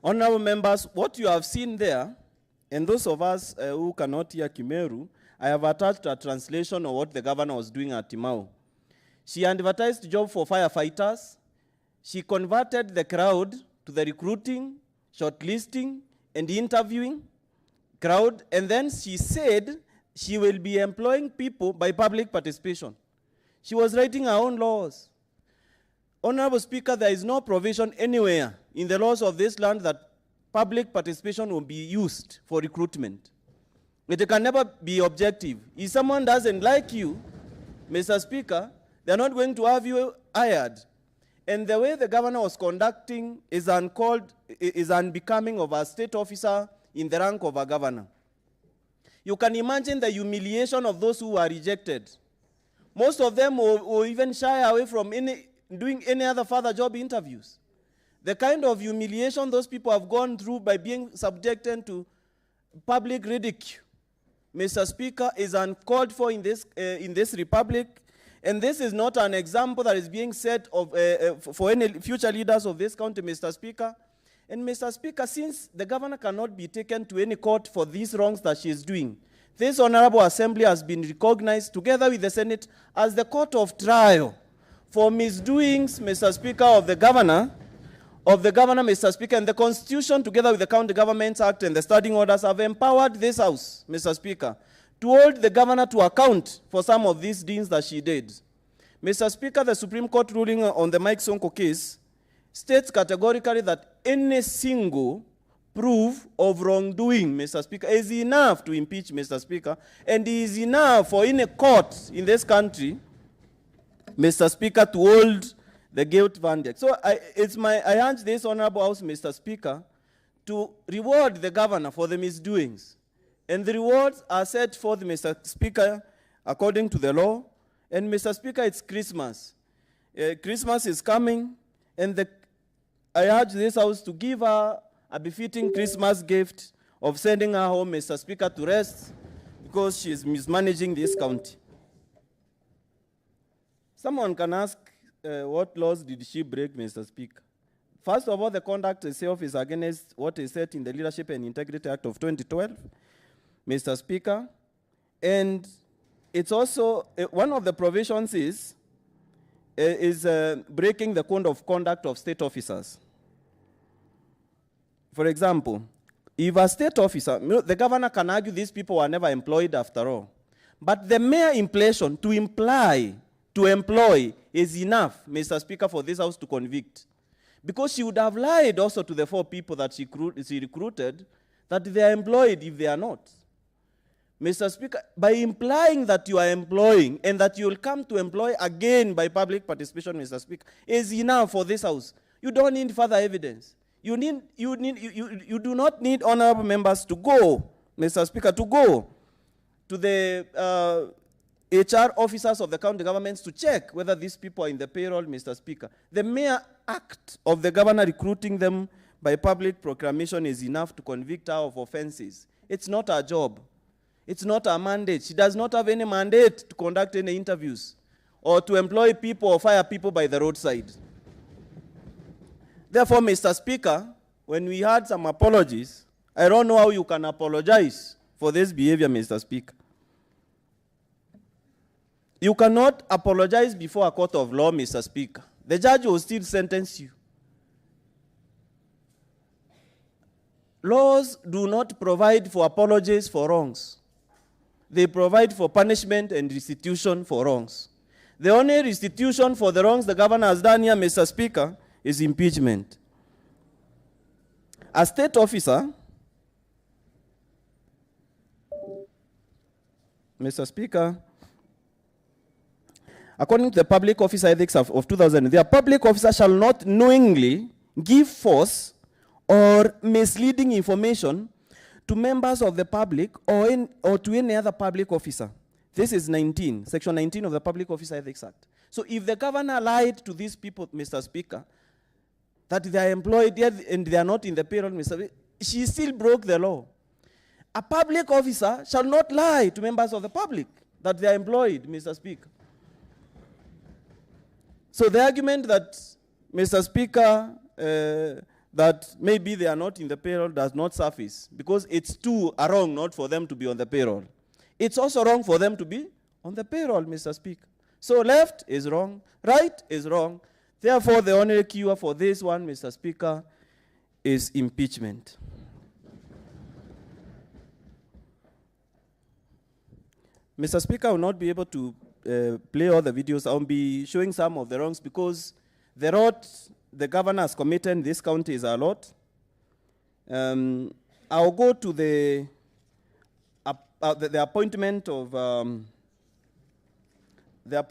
Honorable members, what you have seen there, and those of us who cannot hear Kimeru, I have attached a translation of what the governor was doing at Timau. She advertised job for firefighters. She converted the crowd to the recruiting, shortlisting, and interviewing crowd. And then she said she will be employing people by public participation. She was writing her own laws. Honorable Speaker, there is no provision anywhere in the laws of this land that public participation will be used for recruitment. It can never be objective. If someone doesn't like you, Mr. Speaker, they're not going to have you hired. And the way the governor was conducting is unbecoming of a state officer in the rank of a governor. You can imagine the humiliation of those who were rejected. Most of them will even shy away from doing any other further job interviews. The kind of humiliation those people have gone through by being subjected to public ridicule, Mr. Speaker, is uncalled for in this republic. And this is not an example that is being set for any future leaders of this county, Mr. Speaker. And Mr. Speaker, since the governor cannot be taken to any court for these wrongs that she is doing, this Honorable Assembly has been recognized together with the Senate as the court of trial for misdoings, Mr. Speaker, of the governor, Mr. Speaker, and the Constitution together with the County Governments Act and the standing orders have empowered this House, Mr. Speaker, to hold the governor to account for some of these deeds that she did. Mr. Speaker, the Supreme Court ruling on the Mike Sonko case states categorically that any single proof of wrongdoing, Mr. Speaker, is enough to impeach, Mr. Speaker, and is enough for any court in this country, Mr. Speaker, to hold the guilt verdict. So I urge this Honorable House, Mr. Speaker, to reward the governor for the misdoings. And the rewards are set forth, Mr. Speaker, according to the law. And Mr. Speaker, it's Christmas. Christmas is coming, and I urge this House to give her a befitting Christmas gift of sending her home, Mr. Speaker, to rest, because she is mismanaging this county. Someone can ask, what laws did she break, Mr. Speaker? First of all, the conduct itself is against what is set in the Leadership and Integrity Act of 2012, Mr. Speaker. And it's also, one of the provisions is breaking the code of conduct of state officers. For example, if a state officer, the governor can argue these people were never employed after all. But the mere implication to employ is enough, Mr. Speaker, for this House to convict. Because she would have lied also to the 4 people that she recruited that they are employed if they are not. Mr. Speaker, by implying that you are employing and that you will come to employ again by public participation, Mr. Speaker, is enough for this House. You don't need further evidence. You do not need honorable members to go, Mr. Speaker, to go to the HR officers of the county governments to check whether these people are in the payroll, Mr. Speaker. The mere act of the governor recruiting them by public proclamation is enough to convict her of offenses. It's not her job. It's not her mandate. She does not have any mandate to conduct any interviews or to employ people or fire people by the roadside. Therefore, Mr. Speaker, when we had some apologies, I don't know how you can apologize for this behavior, Mr. Speaker. You cannot apologize before a court of law, Mr. Speaker. The judge will still sentence you. Laws do not provide for apologies for wrongs. They provide for punishment and restitution for wrongs. The only restitution for the wrongs the governor has done here, Mr. Speaker, is impeachment. A state officer, Mr. Speaker, according to the Public Officer Ethics of 2000, the public officer shall not knowingly give false or misleading information to members of the public or to any other public officer. This is Section 19 of the Public Officer Ethics Act. So if the governor lied to these people, Mr. Speaker, that they are employed and they are not in the payroll, Mr. Speaker, she still broke the law. A public officer shall not lie to members of the public that they are employed, Mr. Speaker. So the argument that, Mr. Speaker, that maybe they are not in the payroll does not surface, because it's too wrong not for them to be on the payroll. It's also wrong for them to be on the payroll, Mr. Speaker. So left is wrong, right is wrong. Therefore, the only cure for this one, Mr. Speaker, is impeachment. Mr. Speaker, I will not be able to play all the videos. I'll be showing some of the wrongs because the rot the governor has committed in this county is a lot. I'll go to the appointment of there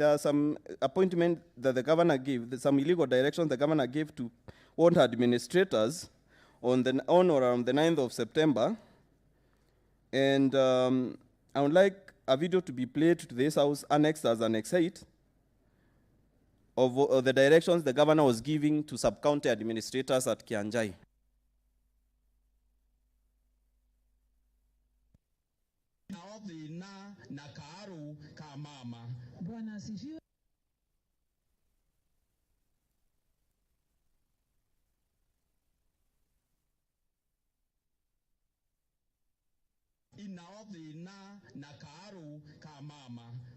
are some appointment that the governor gave, some illegal directions the governor gave to own administrators on or around the 9th of September. And I would like a video to be played to this House annexed as Annex 8 of the directions the governor was giving to sub-county administrators at Kianjai.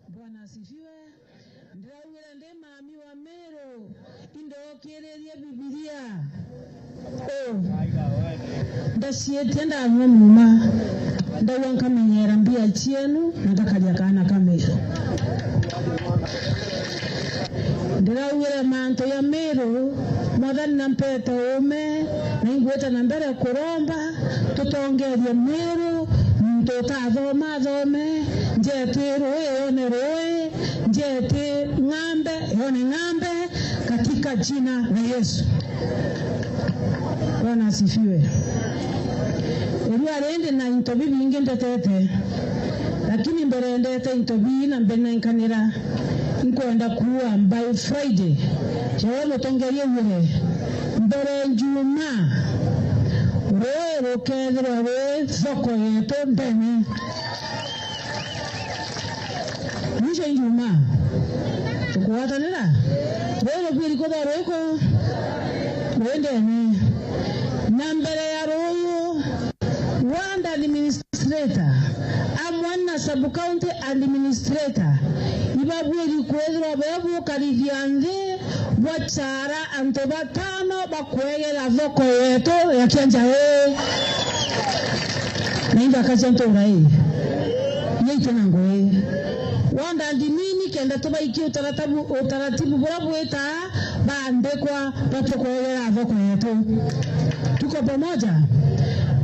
Bwana asifiwe. Ndawira nde mami wa mero indo kiereria Biblia. Ndasiete ndanywa muma ndawanka menyera mbia chienu ndakalia kana kamero. Ndawira manto ya mero mwadhani nampeta ome naingweta na mbere kuromba tutongeria mero mtota dhoma dhome njete roe one roe njete ng'ambe one ng'ambe katika jina la Yesu. Bwana asifiwe. Elia rende na intobi bingi ndetete lakini mbere ndete intobi na mbena nkanira nkwenda kuwa by Friday jewe mutongerie wile mbere njuma roe rokedro roe soko yeto mbene nisha njuma tukuwata nila roe rokwiri koda roeko roendene nambere ya royo wanda administrator amwana sub-county administrator ibabwiri kwedro bebu karidiande wachara antobatano bakwegera voko yeto ya Kianja naimba kachanto urai yeite nangoe wanda ndimini tukenda tubaiki utaratibu bora bweta baandikwa batukwegera thoko yetu. Tuko pamoja.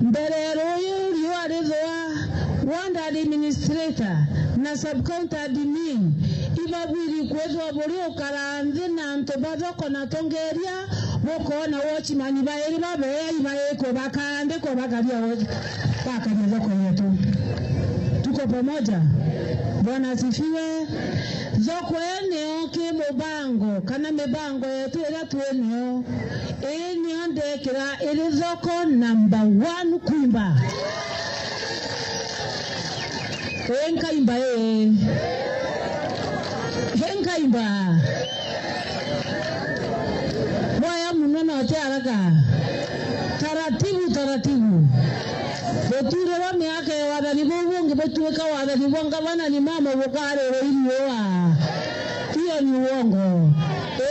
Mbere royo liyo alizoa wanda administrator na subcounty admin ibabiri kwezwa bori ukaranze na ntobadoko na tongeria boko na watchman baeri babeya ibaeko bakande ko bakalia bakalia zoko yetu. Tuko pamoja. Bwana asifiwe. Zoko eneo kimubango kana mibango yetu ila tueneo eneo ndekira ili zoko number 1 kuimba. Henkaimba henkaimba waya munono otearaga taratibu beture wa miaka ya wadani bonge betuweka wadani bonga bana ni mama bokare roiwa hiyo ni uongo.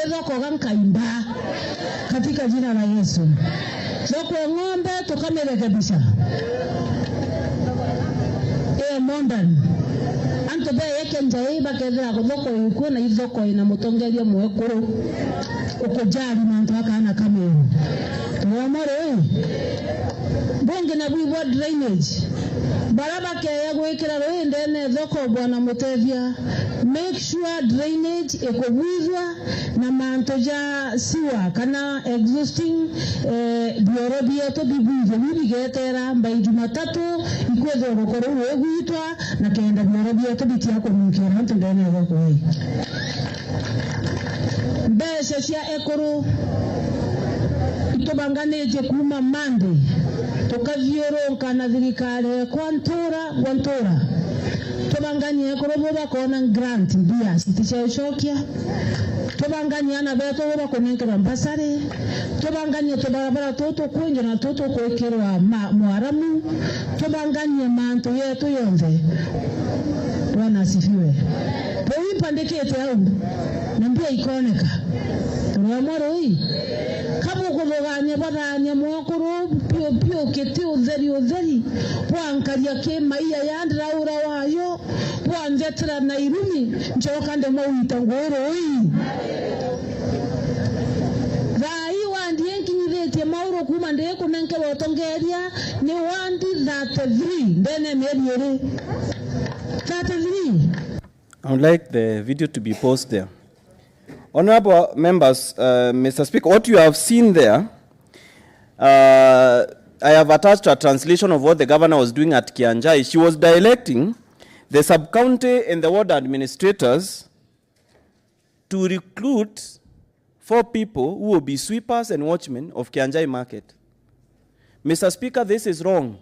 Ezo kwa kaimba katika jina la Yesu. Zoko ng'ombe tukamerekebisha mondan anto be yake njai bakedra ko zoko iko na izoko ina mutongeria mwekuru ukojali manto akana kamero tuamore bonge na bwiwa drainage baraba ke yagwekera roende ne zoko bwana mutevia. Make sure drainage ekobwizwa na manto ja siwa kana existing biorobia to bibwize bibigetera mbai Jumatatu ikwezo rokoro wegwitwa na kenda biorobia to bitia ko mukira hanto ndene zoko hii mbese sia ekoro itobanganeje kuma mande tukavyoronka na thirikari kwantora tubanganye kuroboba kona grant bia siticheshokia tubanganye na beto boba konenkera mbasare tubanganye tubarabara toto kwenje na toto kwekerwa mwaramu tubanganye manto yetu yonze. Bwana asifiwe. Poipandekete au nambia ikoneka tuamoro hii kama kuvoganya badanya mwokoro pio kete uzeri wankalia ke maiya yandra ura wayo wanzetra na irumi nchoka ndemo uitangoro hii rai wandie kinirete mauro kuma ndeko nanke wotongeria ni wandi 33 ndene mediere 33. I would like the video to be posted there. Honorable members, Mr. Speaker, what you have seen there, I have attached a translation of what the governor was doing at Kianjai. She was directing the sub-county and the ward administrators to recruit 4 people who will be sweepers and watchmen of Kianjai market. Mr. Speaker, this is wrong.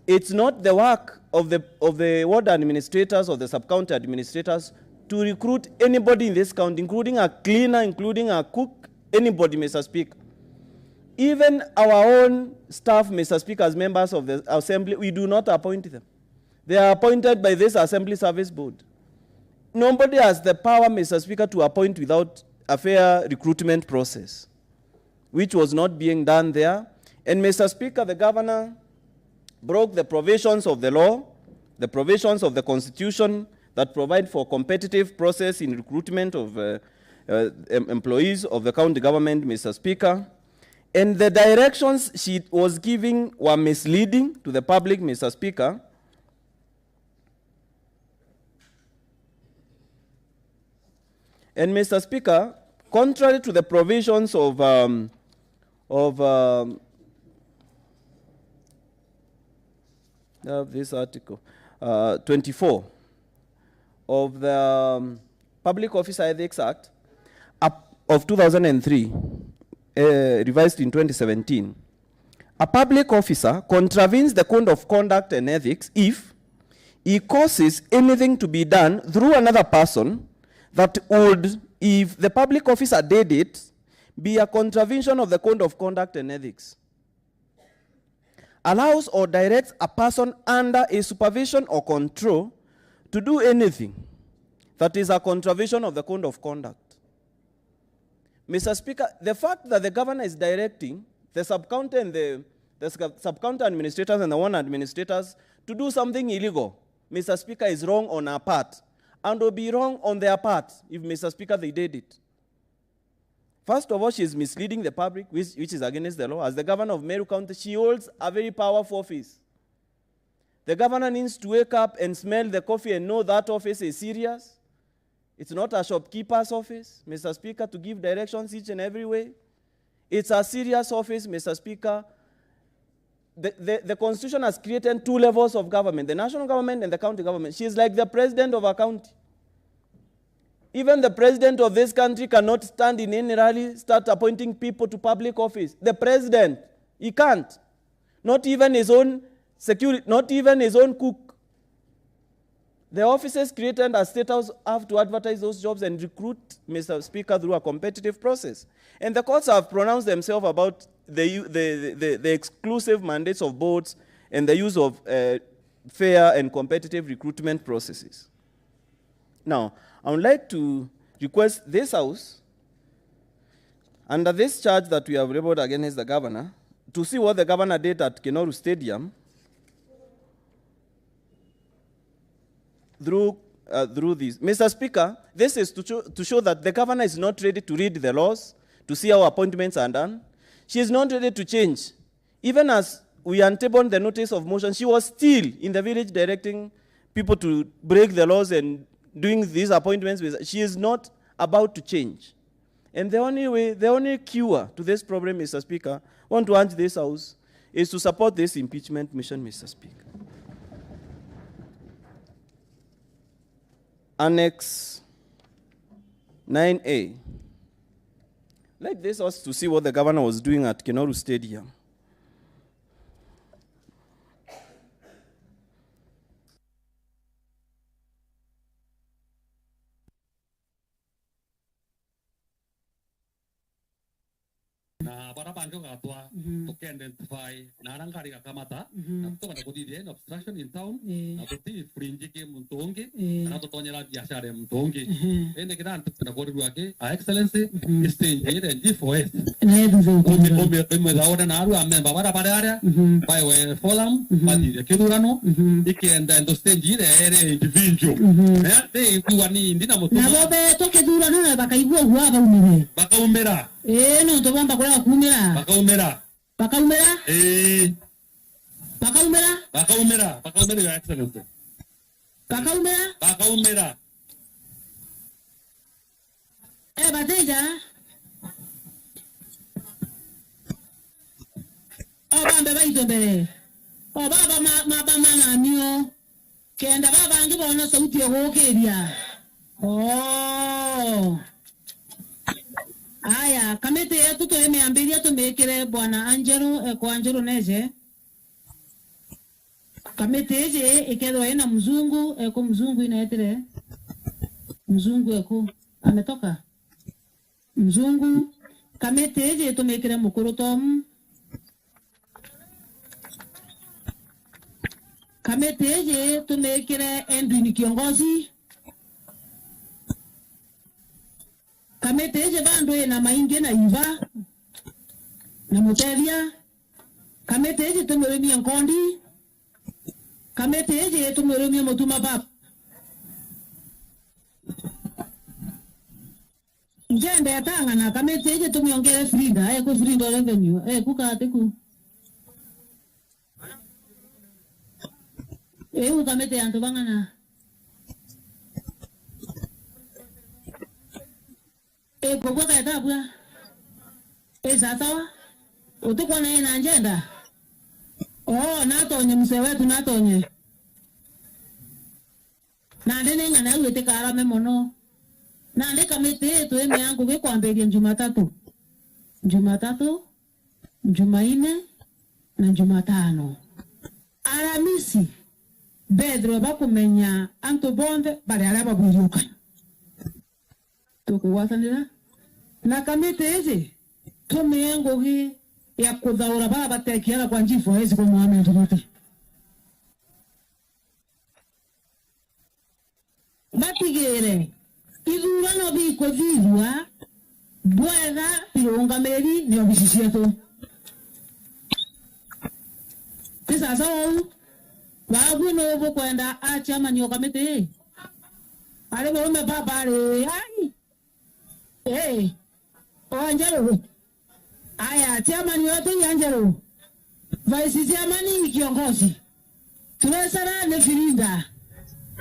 It's not the work of the ward administrators or the sub-county administrators to recruit anybody in this county, including a cleaner, including a cook, anybody, Mr. Speaker. Even our own staff, Mr. Speaker, as members of the assembly, we do not appoint them. They are appointed by this assembly service board. Nobody has the power, Mr. Speaker, to appoint without a fair recruitment process, which was not being done there. And Mr. Speaker, the governor broke the provisions of the law, the provisions of the Constitution that provide for competitive process in recruitment of employees of the county government, Mr. Speaker. And the directions she was giving were misleading to the public, Mr. Speaker. And Mr. Speaker, contrary to the provisions of this article 24 of the Public Officer Ethics Act of 2003, revised in 2017, a public officer contravenes the code of conduct and ethics if he causes anything to be done through another person that would, if the public officer did it, be a contravention of the code of conduct and ethics. Allows or directs a person under a supervision or control to do anything that is a contravention of the code of conduct. Mr. Speaker, the fact that the governor is directing the sub-county and the sub-county administrators and the one administrators to do something illegal, Mr. Speaker, is wrong on our part. and will be wrong on their part if, Mr. Speaker, they did it. First of all, she is misleading the public, which is against the law. As the governor of Meru County, she holds a very powerful office. The governor needs to wake up and smell the coffee and know that office is serious. It's not a shopkeeper's office, Mr. Speaker, to give directions each and every way. It's a serious office, Mr. Speaker. The Constitution has created 2 levels of government, the national government and the county government. She is like the president of a county. Even the president of this country cannot stand in any rally, start appointing people to public office. The president, he can't. Not even his own security, not even his own cook. The offices created as State House have to advertise those jobs and recruit, Mr. Speaker, through a competitive process. And the courts have pronounced themselves about the exclusive mandates of boards and the use of fair and competitive recruitment processes. Now, I would like to request this House, under this charge that we have rebelled against the governor, to see what the governor did at Kenoru Stadium through this. Mr. Speaker, this is to show that the governor is not ready to read the laws, to see how appointments are done. She is not ready to change. Even as we untabled the notice of motion, she was still in the village directing people to break the laws and doing these appointments. She is not about to change. And the only cure to this problem, Mr. Speaker, I want to urge this House, is to support this impeachment mission, Mr. Speaker. Annex 9A. Like this House to see what the governor was doing at Kenoru Stadium. Na barapan ko katwa to identify na rangkari ka kamata na to kada kodi de obstruction in town na to ti fringe ke muntonge na to tonya la biasa de muntonge ende kita antuk na kodi ruake a excellency stage de G4S na edu o me da ora na aru amen babara para area by we folam pati de kedurano ikenda ndo stage de ere individual te kuani ndina moto na bobe to kedurano na bakaigua huwa ba umera no to bamba kwa kumera. Bakaumera. Bakaumera? Bakaumera? Bakaumera. Bakaumera, Your Excellency. Bakaumera? Bakaumera. Bateja. Bamba baito bere. Baba mama mio. Kenda baba ngi bona sauti ya hokeria. Aya, kamete yetu tumeambiria tumekere bwana Angelo kwa Angelo Neze. Kamete yeje ikedwa ina mzungu eko mzungu inaetere. Mzungu eko ametoka. Mzungu kamete yeje tumekere mukuru tom. Kamete yeje tumekere Andrew ni kiongozi. Kameteje bando na mainge na iva na motelia. Kameteje tumeremia Nkondi. Kameteje tumeremia Motuma Bab. Njende yatanga na kameteje tumeongea Frida ko Frida revenue kuka teku. Ukamete yanto bangana. Kwa katabwa sasa utukwa na ina agenda natonye mse wetu natonye na ndene ngana wete karame mono na ndeka mete yetu eme yangu ke kwamberia Jumatatu Jumaine na Jumatano Alhamisi Pedro bakumenya anto bonde bali alaba buruka tukuwasanira na kamete hizi tumiengo hii ya kudhaura baba tekiana kwa G4S kwa Muhammad wote batigere idurano biko dhilwa bwega ilonga meri ni obisisi to sasa sawa wabu no kwenda achama ni kamete Ale mume baba ale ai. Angelo. Aya chama ni yote Angelo. Vice chairman kiongozi. Tunasara ne filinda.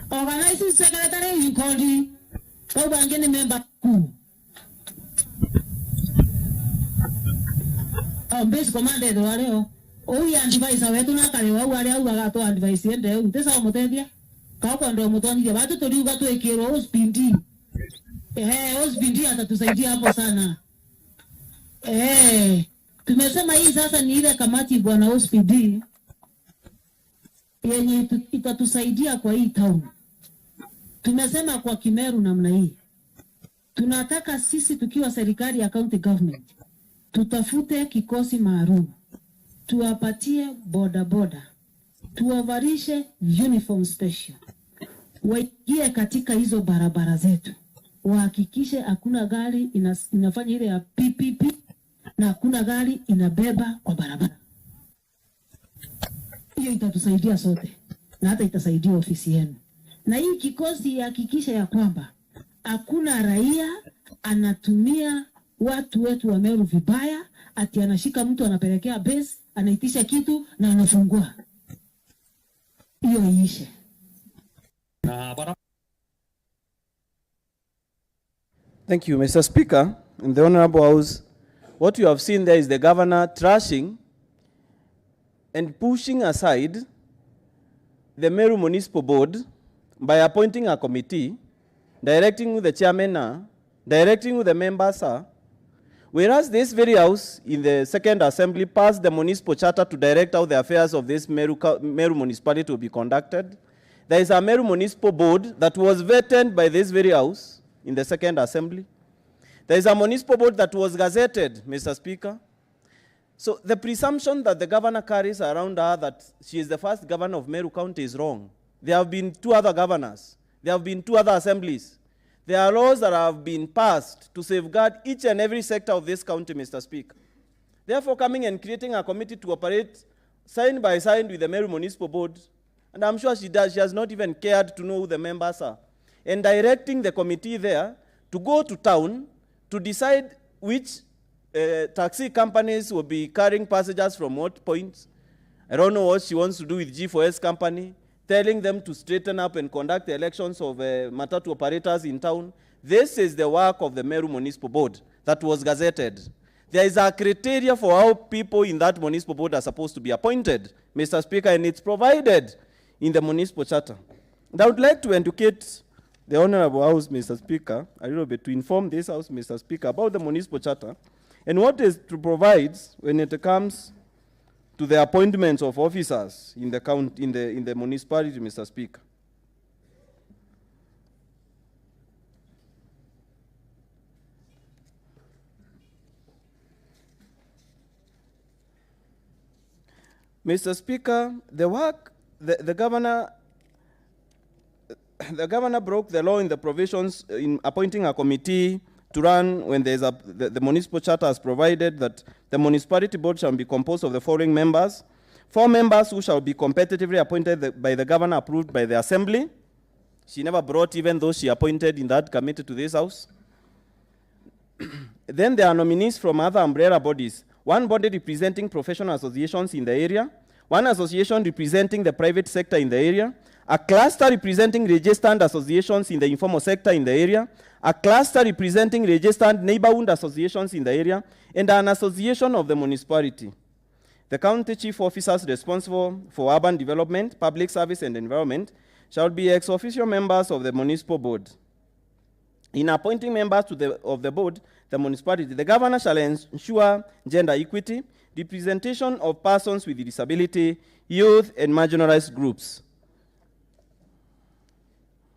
Organizing secretary Nkodi. Kwa bangene member kuu. Base commander waleo. Oyi advice wetu nakale wale au agato advice ende utesa omutedia. Kwa ndo mutoni watu tuliuga tu ekero hospindi. Hospindi atatusaidia hapo sana. Tumesema hii sasa ni ile kamati bwana hospindi yenye itatusaidia kwa hii town. Tumesema kwa Kimeru namna hii. Tunataka sisi tukiwa serikali ya county government tutafute kikosi maalum. Tuwapatie boda boda. Tuwavarishe uniform special. Waingie katika hizo barabara zetu. Wahakikishe hakuna gari inafanya ile ya PPP na hakuna gari inabeba kwa barabara. Hiyo itatusaidia sote na hata itasaidia ofisi yenu. Na hii kikosi hakikisha ya kwamba hakuna raia anatumia watu wetu wa Meru vibaya, ati anashika mtu anapelekea base, anaitisha kitu na anafungua. Hiyo iishe. Thank you, Mr. Speaker. In the Honorable House, what you have seen there is the governor trashing and pushing aside the Meru Municipal Board by appointing a committee, directing the chairman, directing the members, whereas this very house in the second assembly passed the municipal charter to direct how the affairs of this Meru municipality will be conducted. There is a Meru Municipal Board that was vetted by this very house in the second assembly. There is a municipal board that was gazetted, Mr. Speaker. So the presumption that the governor carries around her that she is the first governor of Meru County is wrong. There have been 2 other governors. There have been 2 other assemblies. There are laws that have been passed to safeguard each and every sector of this county, Mr. Speaker. Therefore, coming and creating a committee to operate side by side with the Meru Municipal Board, and I'm sure she does, she has not even cared to know who the members are, and directing the committee there to go to town to decide which taxi companies will be carrying passengers from what points. I don't know what she wants to do with G4S company, telling them to straighten up and conduct the elections of matatu operators in town. This is the work of the Meru Municipal Board that was gazetted. There is a criteria for how people in that municipal board are supposed to be appointed, Mr. Speaker, and it's provided in the municipal charter. And I would like to educate the Honorable House, Mr. Speaker, a little bit to inform this House, Mr. Speaker, about the municipal charter and what it provides when it comes to the appointments of officers in the county, in the municipality, Mr. Speaker. Mr. Speaker, the governor broke the law in the provisions in appointing a committee to run when there is the municipal charter has provided that the municipality board shall be composed of the following members. 4 members who shall be competitively appointed by the governor, approved by the assembly. She never brought even those she appointed in that committee to this house. Then there are nominees from other umbrella bodies. 1 body representing professional associations in the area, 1 association representing the private sector in the area, a cluster representing registered associations in the informal sector in the area, a cluster representing registered neighborhood associations in the area, and an association of the municipality. The county chief officers responsible for urban development, public service, and environment shall be ex officio members of the municipal board. In appointing members of the board, the municipality, the governor shall ensure gender equity, representation of persons with disability, youth, and marginalized groups.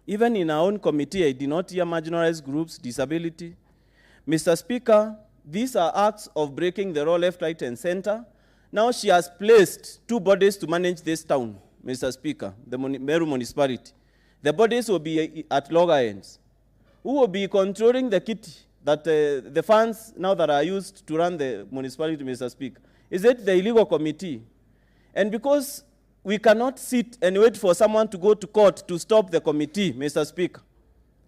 Even in our own committee, I did not hear marginalized groups, disability. Mr. Speaker, these are acts of breaking the law left, right, and center. Now she has placed 2 bodies to manage this town, Mr. Speaker, the Meru municipality. The bodies will be at loggerheads. Who will be controlling the kitty, that the funds now that are used to run the municipality, Mr. Speaker? Is it the illegal committee? And because we cannot sit and wait for someone to go to court to stop the committee, Mr. Speaker,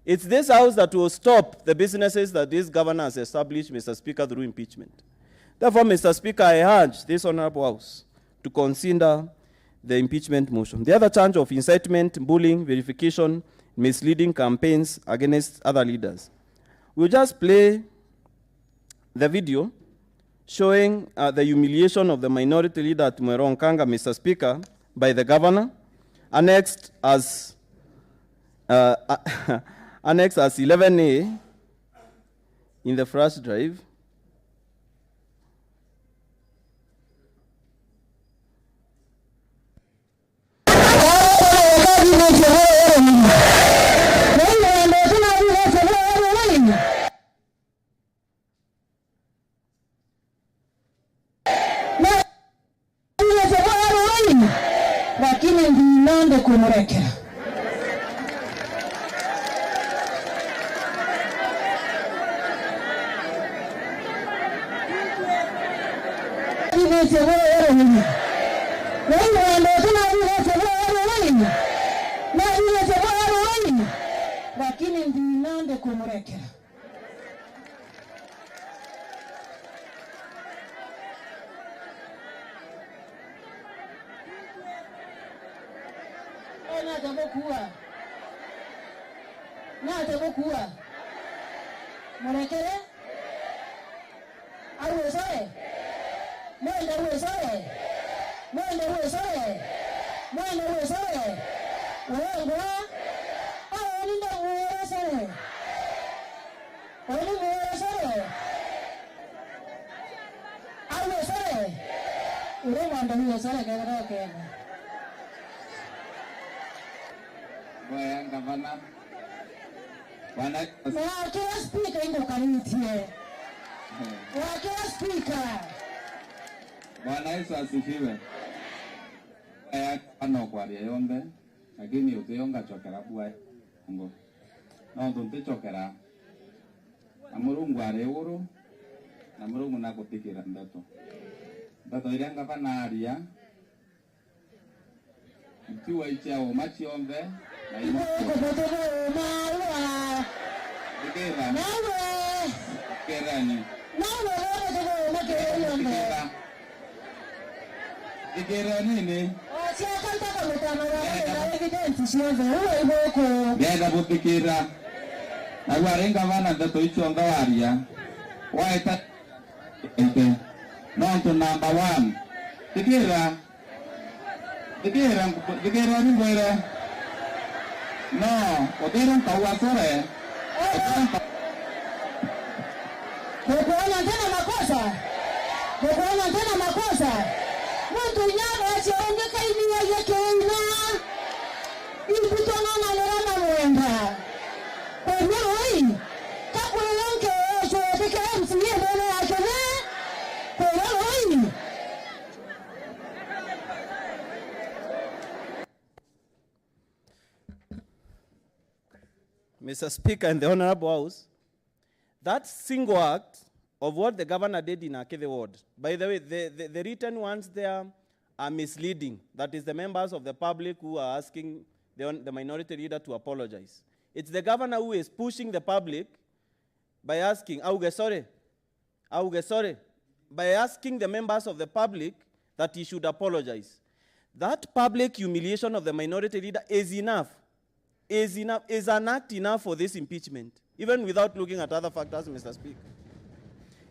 It's this House that will stop the businesses that this governor has established, Mr. Speaker, through impeachment. Therefore, Mr. Speaker, I urge this Honorable House to consider the impeachment motion. The other charge of incitement, bullying, verification, misleading campaigns against other leaders. We'll just play the video showing the humiliation of the minority leader at Mweronkanga, Mr. Speaker, by the governor, annexed as 11A in the flash drive. Lakini ndinande kumurekera. Lakini ndinande kumurekera. Natabokuwa murekere awesore mwenda awesore mwenda awesore mwenda awesore wengwa awoni ndo awesore woni awesore awesore ure mwenda awesore kera kera Baya gavana wakira speaker ingo kanitie wakira speaker Bwana Yesu asifiwe. Ano kwaria yombe lakini uteyonga chokera bwa ngo no ndunte chokera amurungu are uru na murungu nakutikira ndato ile gavana aria mtiwa ichao machiombe na imo Dikira. Dikira ni. Dikira nini? Genda butikira. Nagwarenga vana ndato ichonga waria. Waita. Nonto number 1. Dikira. Dikira ni ngwere. No, odero kawasore. Kukuona tena makosa. Kukuona tena makosa. Mtu nyama achiongeka ini yake ina. Ilipitona na lera mwenda. Kwa hii kabla yanke sio pekee msiye mbele yake na. Kwa hii Mr. Speaker and the Honorable House, that single act of what the governor did in Akede Ward, by the way, the written ones there are misleading. That is the members of the public who are asking the minority leader to apologize. It's the governor who is pushing the public by asking, sorry, by asking the members of the public that he should apologize. That public humiliation of the minority leader is enough. Is an act enough for this impeachment, even without looking at other factors, Mr. Speaker.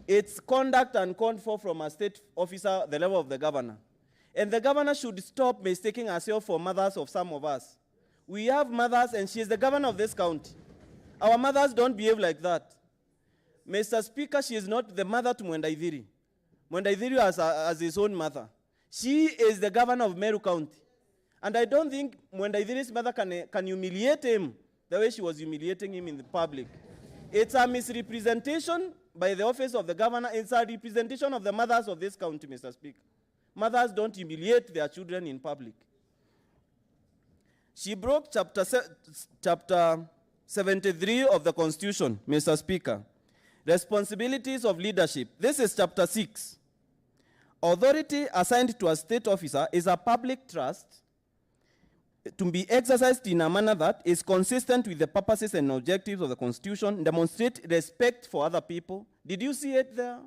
It's conduct uncalled for from a state officer at the level of the governor. And the governor should stop mistaking herself for mothers of some of us. We have mothers, and she is the governor of this county. Our mothers don't behave like that. Mr. Speaker, she is not the mother to Mwenda Ithiri. Mwenda Ithiri as his own mother. She is the governor of Meru County. And I don't think Mwenda Ithiri's mother can humiliate him the way she was humiliating him in the public. It's a misrepresentation by the office of the governor. It's a representation of the mothers of this county, Mr. Speaker. Mothers don't humiliate their children in public. She broke chapter 73 of the Constitution, Mr. Speaker. Responsibilities of leadership. This is chapter 6. Authority assigned to a state officer is a public trust to be exercised in a manner that is consistent with the purposes and objectives of the Constitution, demonstrate respect for other people. Did you see it there?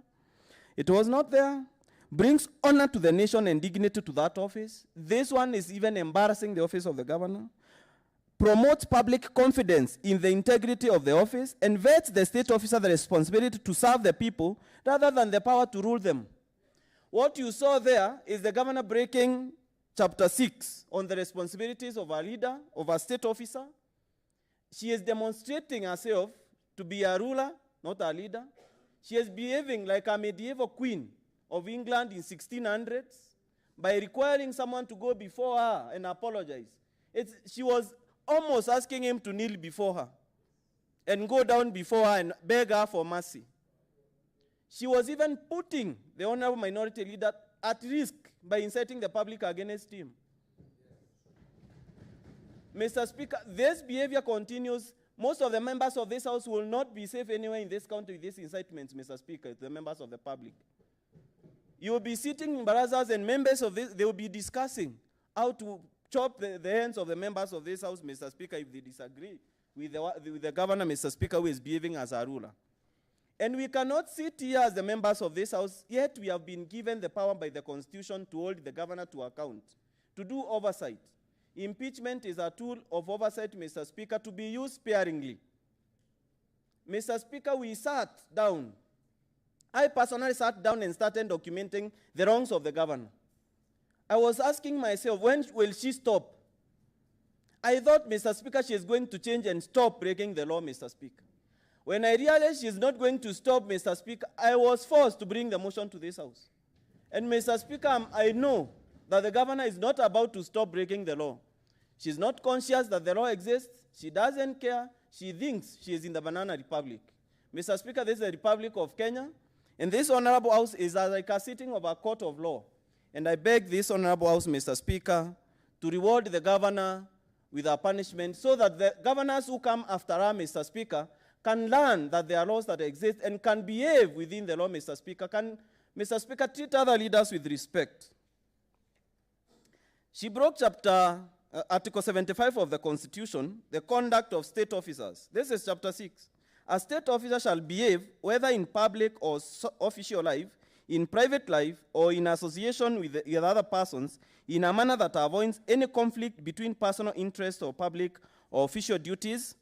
It was not there. Brings honor to the nation and dignity to that office. This one is even embarrassing the office of the governor. Promotes public confidence in the integrity of the office and vets the state officer the responsibility to serve the people rather than the power to rule them. What you saw there is the governor breaking chapter 6 on the responsibilities of a leader, of a state officer. She is demonstrating herself to be a ruler, not a leader. She is behaving like a medieval queen of England in 1600s by requiring someone to go before her and apologize. She was almost asking him to kneel before her and go down before her and beg her for mercy. She was even putting the honorable minority leader at risk by inciting the public against him. Mr. Speaker, this behavior continues. Most of the members of this House will not be safe anywhere in this country with these incitements, Mr. Speaker, the members of the public. You will be sitting in barazas and members of this, they will be discussing how to chop the hands of the members of this House, Mr. Speaker, if they disagree with the governor, Mr. Speaker, who is behaving as a ruler. And we cannot sit here as the members of this House, yet we have been given the power by the Constitution to hold the governor to account, to do oversight. Impeachment is a tool of oversight, Mr. Speaker, to be used sparingly. Mr. Speaker, we sat down. I personally sat down and started documenting the wrongs of the governor. I was asking myself, when will she stop? I thought, Mr. Speaker, she is going to change and stop breaking the law, Mr. Speaker. When I realized she is not going to stop, Mr. Speaker, I was forced to bring the motion to this House. And Mr. Speaker, I know that the governor is not about to stop breaking the law. She's not conscious that the law exists. She doesn't care. She thinks she is in the banana republic. Mr. Speaker, this is the Republic of Kenya, and this honorable House is like a sitting of a court of law. And I beg this honorable House, Mr. Speaker, to reward the governor with a punishment so that the governors who come after her, Mr. Speaker, can learn that there are laws that exist and can behave within the law, Mr. Speaker. Can, Mr. Speaker, treat other leaders with respect. She broke Article 75 of the Constitution, the conduct of state officers. This is chapter 6. A state officer shall behave, whether in public or official life, in private life, or in association with other persons, in a manner that avoids any conflict between personal interests or public or official duties,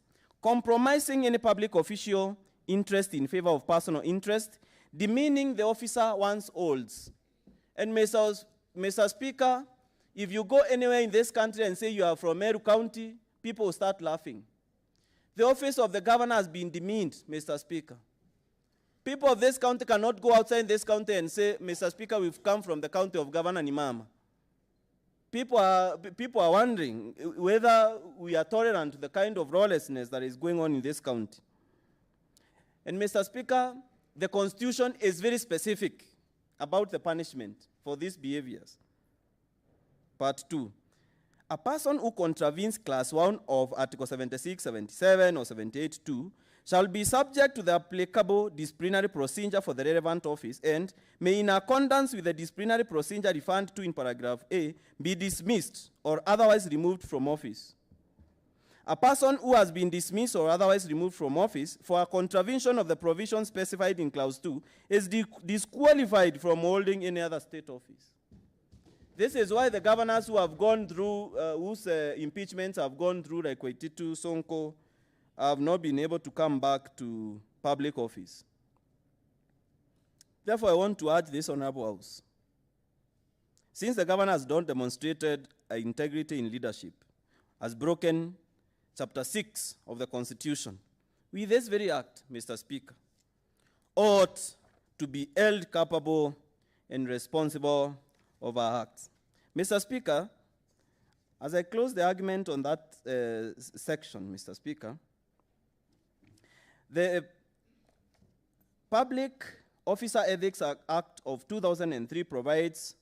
compromising any public official interest in favor of personal interest, demeaning the officer once holds. And Mr. Speaker, if you go anywhere in this country and say you are from Meru County, people will start laughing. The office of the governor has been demeaned, Mr. Speaker. People of this county cannot go outside this county and say, Mr. Speaker, we've come from the county of Governor Nimama. People are wondering whether we are tolerant to the kind of lawlessness that is going on in this county. And Mr. Speaker, the Constitution is very specific about the punishment for these behaviors. Part 2. A person who contravenes Class 1 of Article 76, 77, or 78(2) shall be subject to the applicable disciplinary procedure for the relevant office and may, in accordance with the disciplinary procedure referred to in paragraph A, be dismissed or otherwise removed from office. A person who has been dismissed or otherwise removed from office for a contravention of the provisions specified in Clause 2 is disqualified from holding any other state office. This is why the governors who have gone through, whose impeachments have gone through, like Waititu, Sonko, have not been able to come back to public office. Therefore, I want to urge this honorable House. Since the governor has not demonstrated integrity in leadership, has broken Chapter 6 of the Constitution, with this very act, Mr. Speaker, ought to be held culpable and responsible of our acts. Mr. Speaker, as I close the argument on that section, Mr. Speaker, the Public Officer Ethics Act of 2003 provides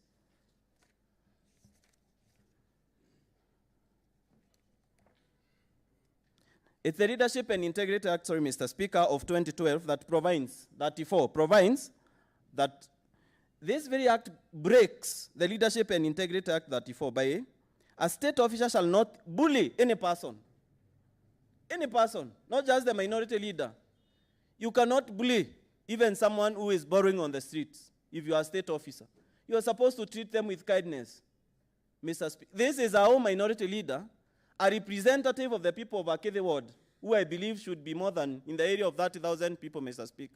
it's the Leadership and Integrity Act, sorry, Mr. Speaker, of 2012 that provides that this very act breaks the Leadership and Integrity Act 34 by A state officer shall not bully any person. Any person, not just the minority leader. You cannot bully even someone who is borrowing on the streets if you are a state officer. You are supposed to treat them with kindness. Mr. Speaker, this is our own minority leader, a representative of the people of Akede Ward, who I believe should be more than in the area of 30,000 people, Mr. Speaker.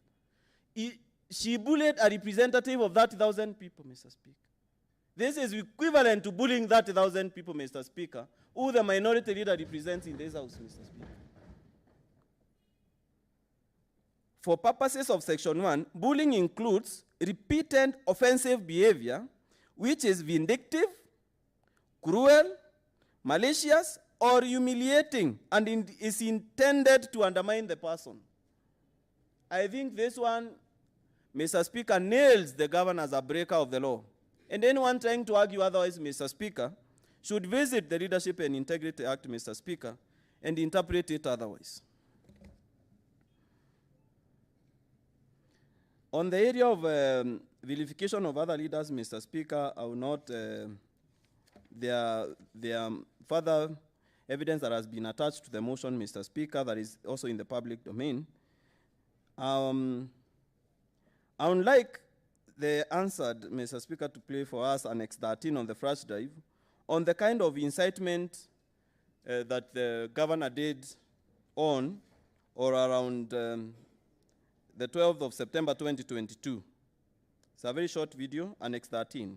She bullied a representative of 30,000 people, Mr. Speaker. This is equivalent to bullying 30,000 people, Mr. Speaker, who the minority leader represents in this House, Mr. Speaker. For purposes of Section 1, bullying includes repeated offensive behavior, which is vindictive, cruel, malicious, or humiliating, and is intended to undermine the person. I think this one, Mr. Speaker, nails the governor as a breaker of the law. And anyone trying to argue otherwise, Mr. Speaker, should visit the Leadership and Integrity Act, Mr. Speaker, and interpret it otherwise. On the area of vilification of other leaders, Mr. Speaker, I will not, there are further evidence that has been attached to the motion, Mr. Speaker, that is also in the public domain. I would like the answered, Mr. Speaker, to play for us Annex 13 on the flash drive on the kind of incitement that the governor did on or around the 12th of September 2022. It's a very short video, Annex 13.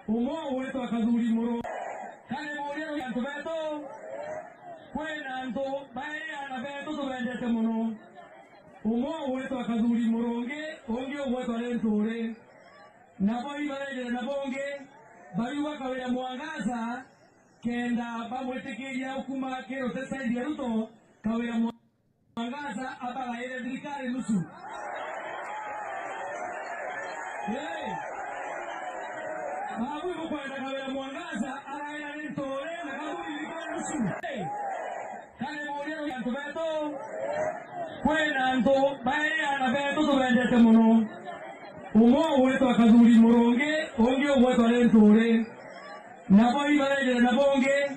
Umo wetu akazuri muro kane morero yantu beto kwena nto baya na beto to bendete muno umo wetu akazuri muronge onge wetu alentore nabo ibale na bonge baliwa Kawira Muswanda kenda bamwetekeria ukuma kero tesaidi ya Ruto Kawira Muswanda abala ile dirikari nusu Babu kukwenda Kawira Muswanda araina nitore na kaburi dirikari nusu kane morero yantu beto kwena nto baya na beto to bendete muno umo wetu akazuri muronge onge wetu alentore nabo ibale na bonge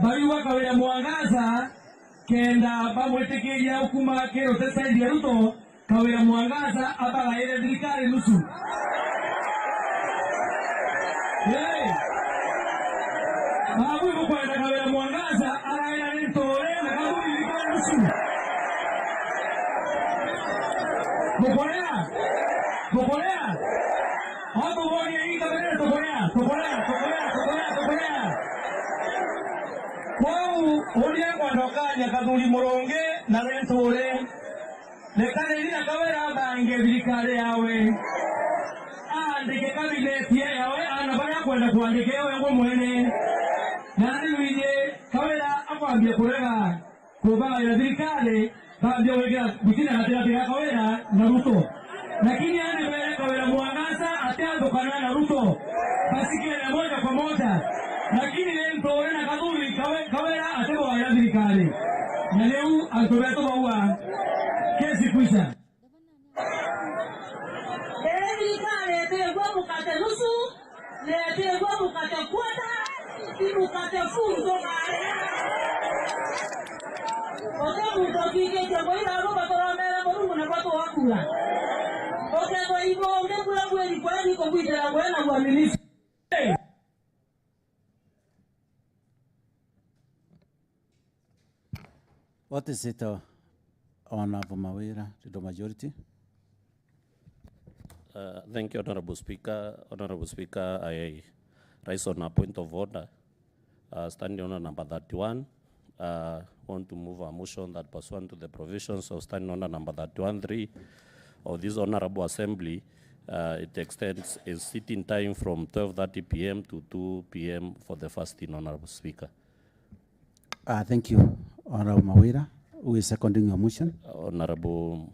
baliwa Kawira Muswanda kenda bamwetekeria ukuma kero tesaidi ya Ruto Kawira Muswanda abala ile dirikari nusu Babu kukwenda Kawira Muswanda araina nitore na kaburi dirikari nusu Bokolea Hapo bwana hii kabisa tokolea Kwao olia kwa ndokanya kaduri muronge na rentore lekane ina Kawira bange birikare yawe andike kabineti yawe anabaya kwenda kuandike yawe ngo mwene nani wije Kawira akwambia kurega kuba ya birikare baadhi wengine bikina hata Kawira na Ruto lakini ane mbele Kawira Muswanda ataondokana na Ruto basi kile moja kwa moja lakini leo ntore na kaduri Kawira atebo ya dirikali na leo alitobeto baua kesi kwisha dirikali atebo mukate nusu le atebo mukate kwata mukate fundo Oke muto kike jambo ila roba toramela morungu na pato wakula Oke kwa hivyo onge kula kweli kwa hivyo kumbite la kwena uaminifu What is it, Honorable Mawira, to the majority? Thank you, Honorable Speaker. Honorable Speaker, I rise on a point of order. Standing on number 31, want to move a motion that pursuant to the provisions of standing order number 31.3 of this Honorable Assembly, it extends a sitting time from 12:30 p.m. to 2 p.m. for the fasting, Honorable Speaker. Thank you, Honorable Mawira. Who is seconding your motion? Honorable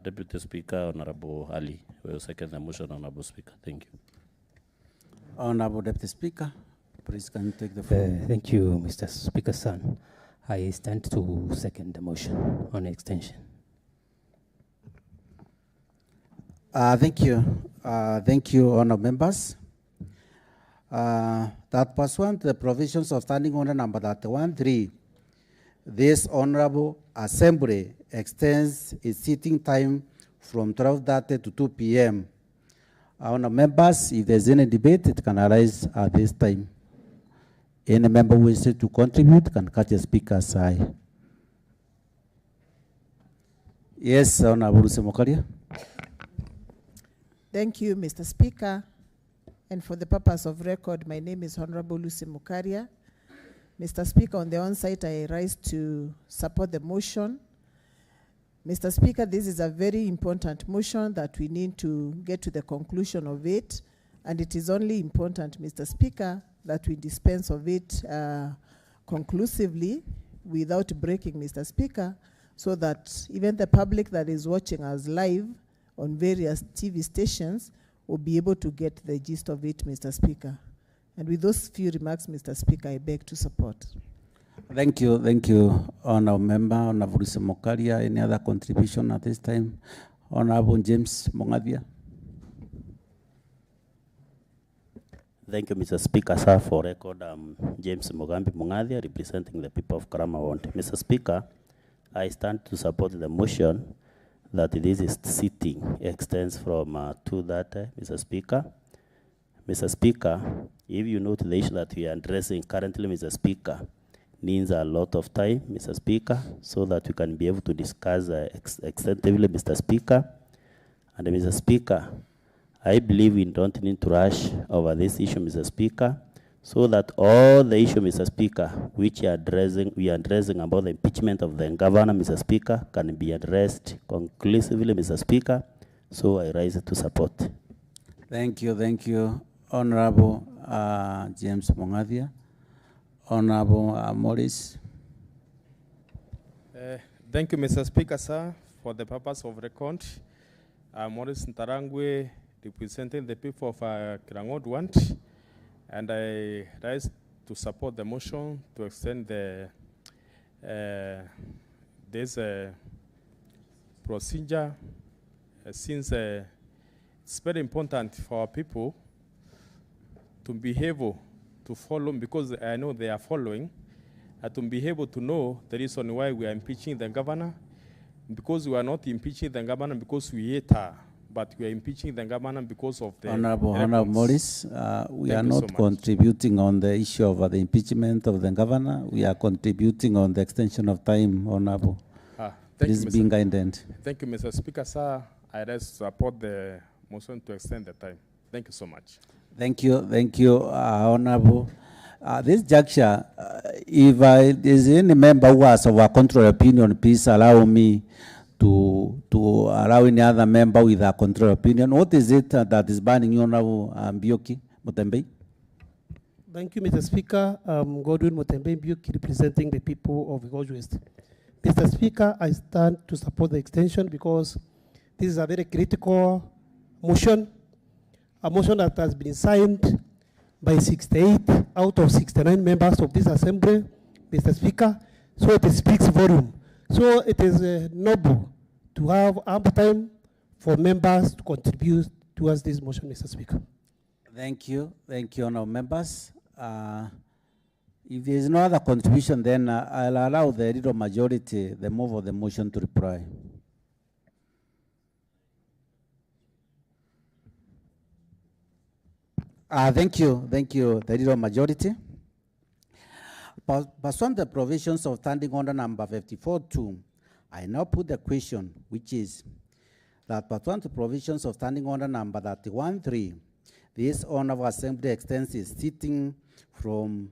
Deputy Speaker, Honorable Ali, will second the motion, Honorable Speaker. Thank you. Honorable Deputy Speaker, please can you take the floor? Thank you, Mr. Speaker, son. I stand to second the motion on extension. Thank you. Thank you, honourable members. That pursuant to the provisions of Standing Order number 31-3, this Honourable Assembly extends its sitting time from 12:30 to 2 p.m. Honourable members, if there's any debate, it can arise at this time. Any member who wishes to contribute can catch a speaker's eye. Yes, Honourable Mukaria. Thank you, Mr. Speaker. And for the purpose of record, my name is Honorable Lucy Mukaria. Mr. Speaker, on the on-site, I rise to support the motion. Mr. Speaker, this is a very important motion that we need to get to the conclusion of it. And it is only important, Mr. Speaker, that we dispense of it conclusively without breaking, Mr. Speaker, so that even the public that is watching us live on various TV stations will be able to get the gist of it, Mr. Speaker. And with those few remarks, Mr. Speaker, I beg to support. Thank you, Honourable Member, Honourable Mukaria. Any other contribution at this time? Honourable James Mongadia. Thank you, Mr. Speaker, sir. For record, James Mogambi Mungadia, representing the people of Karamawant. Mr. Speaker, I stand to support the motion that this is sitting extends from 2:30, Mr. Speaker. Mr. Speaker, if you note the issue that we are addressing currently, Mr. Speaker, needs a lot of time, Mr. Speaker, so that we can be able to discuss extensively, Mr. Speaker. And Mr. Speaker, I believe we don't need to rush over this issue, Mr. Speaker, so that all the issue, Mr. Speaker, which we are addressing about the impeachment of the governor, Mr. Speaker, can be addressed conclusively, Mr. Speaker. So I rise to support. Thank you, Honourable James Mongadia. Honourable Morris. Thank you, Mr. Speaker, sir. For the purpose of record, Morris Ntarangwe, representing the people of Kirangwa, and I rise to support the motion to extend the this procedure since it's very important for our people to be able to follow, because I know they are following, to be able to know the reason why we are impeaching the governor, because we are not impeaching the governor because we hate her, but we are impeaching the governor because of the Honourable Morris, we are not so contributing on the issue of the impeachment of the governor. We are contributing on the extension of time, Honourable. Please be guided. Thank you, Mr. Speaker, sir. I rise to support the motion to extend the time. Thank you so much. Thank you, Honourable. This juncture, if there's any member who has a contrary opinion, please allow me to allow any other member with a contrary opinion. What is it that is banning you, Honourable Mbioki Mutembe? Thank you, Mr. Speaker. Godwin Mutembe Mbioki, representing the people of Gorge West. Mr. Speaker, I stand to support the extension because this is a very critical motion, a motion that has been signed by 68 out of 69 members of this assembly, Mr. Speaker. So it speaks volume. So it is noble to have ample time for members to contribute towards this motion, Mr. Speaker. Thank you, honourable members. If there is no other contribution, then I'll allow the leader majority the move of the motion to reply. Thank you, the leader majority. Pursuant to the provisions of Standing Order number 54-2, I now put the question, which is that pursuant to provisions of Standing Order number 31-3, this Honourable Assembly extends its sitting from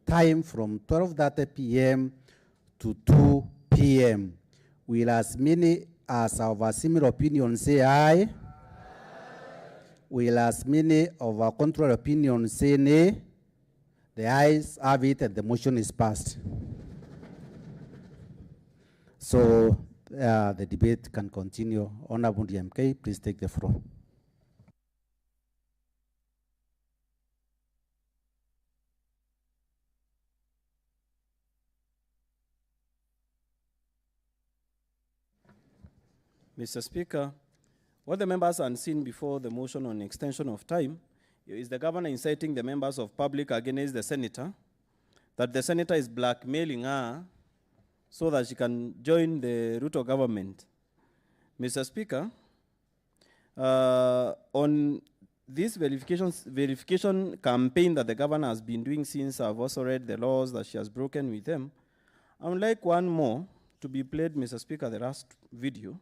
12:30 p.m. to 2 p.m. Will as many as of a similar opinion say aye? Will as many of our contrary opinion say nay? The ayes have it and the motion is passed. So the debate can continue. Honorable MK, please take the floor. Mr. Speaker, what the members unseen before the motion on extension of time is the governor inciting the members of public against the senator, that the senator is blackmailing her so that she can join the Ruto government. Mr. Speaker, on this verification campaign that the governor has been doing since I've also read the laws that she has broken with them, I would like one more to be played, Mr. Speaker, the last video,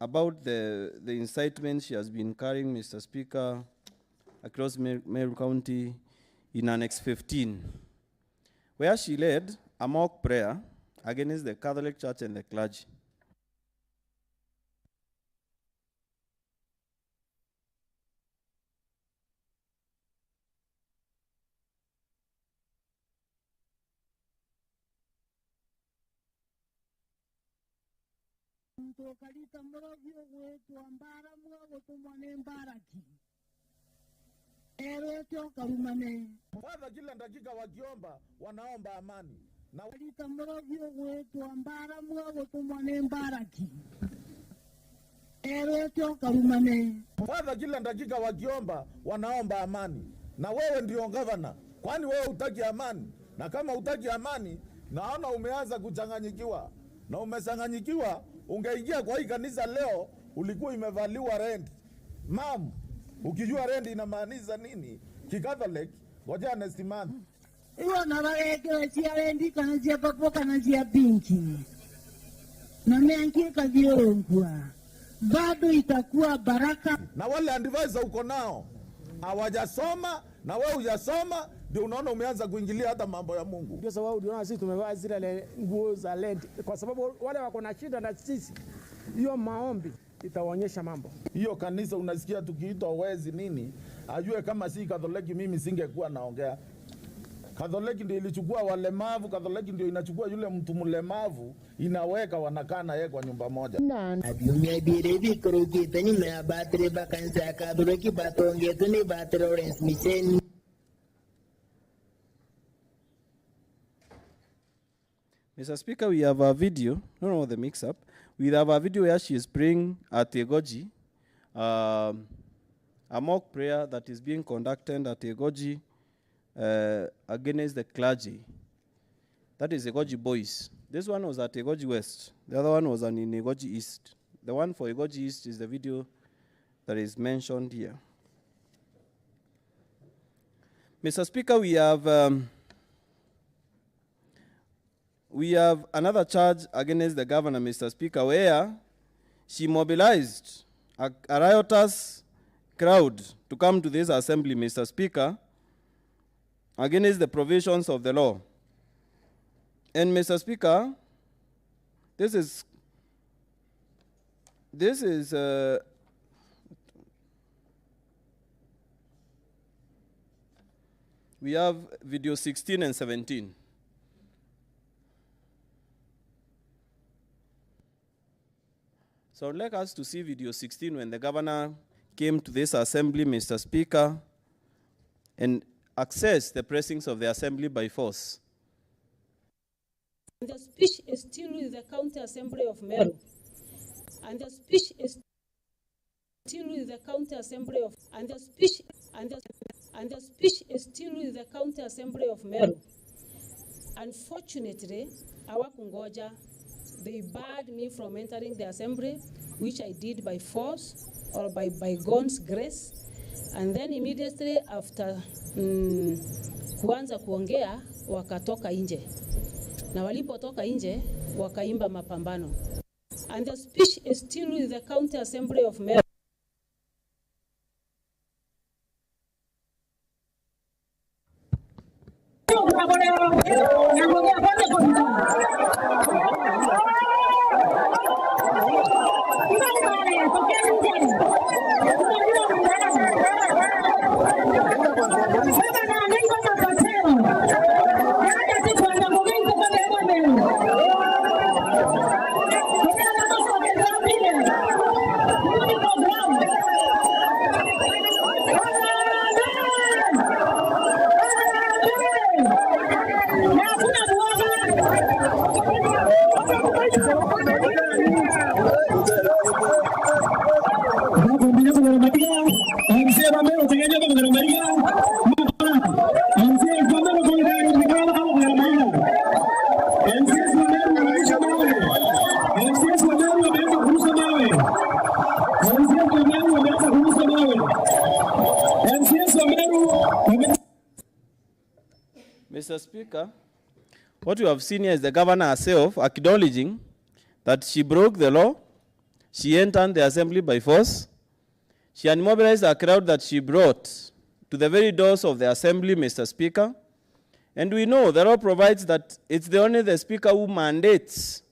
about the incitement she has been carrying, Mr. Speaker, across Meru County in Annex 15, where she led a mock prayer against the Catholic Church and the clergy. Kwanza kila dakika wakiomba wanaomba amani. Na kwanza kila dakika wakiomba wanaomba amani. Na wewe ndio gavana. Kwani wewe hutaki amani? Na kama hutaki amani, naona umeanza kuchanganyikiwa. Na umechanganyikiwa, ungeingia kwa hii kanisa leo, ulikuwa imevaliwa rent. Mam, ukijua rent inamaanisha nini? Kikatholik, ngoja next month. Iwa na wale chia rendi kana chia papo kana chia pinki. Na mengi kaziongwa. Bado itakuwa baraka. Na wale advisor uko nao hawajasoma na wewe hujasoma, ndio unaona umeanza kuingilia hata mambo ya Mungu. Ndio sababu unaona sisi tumevaa zile nguo za lent, kwa sababu wale wako na shida na sisi, hiyo maombi itaonyesha mambo. Hiyo kanisa unasikia tukiitwa wezi nini, ajue kama si Katholiki mimi singekuwa naongea. Katholiki ndio ilichukua walemavu, Katholiki ndio inachukua yule mtu mlemavu, inaweka wanakaa na yeye kwa nyumba moja. Abiumia birevi kuruki tani mea batire bakansa Katholiki batonge tuni batire Orange Mission. Mr. Speaker, we have a video, no, the mix-up. We have a video where she is praying at Egoji, a mock prayer that is being conducted at Egoji against the clergy. That is Egoji Boys. This one was at Egoji West. The other one was in Egoji East. The one for Egoji East is the video that is mentioned here. Mr. Speaker, we have another charge against the governor, Mr. Speaker, where she mobilized a riotous crowd to come to this assembly, Mr. Speaker, against the provisions of the law. And Mr. Speaker, we have video 16 and 17. So I'd like us to see video 16 when the governor came to this assembly, Mr. Speaker, and accessed the pressings of the assembly by force. And the speech is still with the County Assembly of Meru. And the speech is still with the County Assembly of the speech is still with the County Assembly of Meru. Unfortunately, our Kungoja, they barred me from entering the assembly, which I did by force or by God's grace. And then immediately after kuanza kuongea, wakatoka nje. Na walipotoka nje, wakaimba mapambano. And the speech is still with the County Assembly of Meru. Mr. Speaker, what you have seen here is the governor herself acknowledging that she broke the law, she entered the assembly by force, she immobilized a crowd that she brought to the very doors of the assembly, Mr. Speaker. And we know the law provides that it's only the speaker who mandates,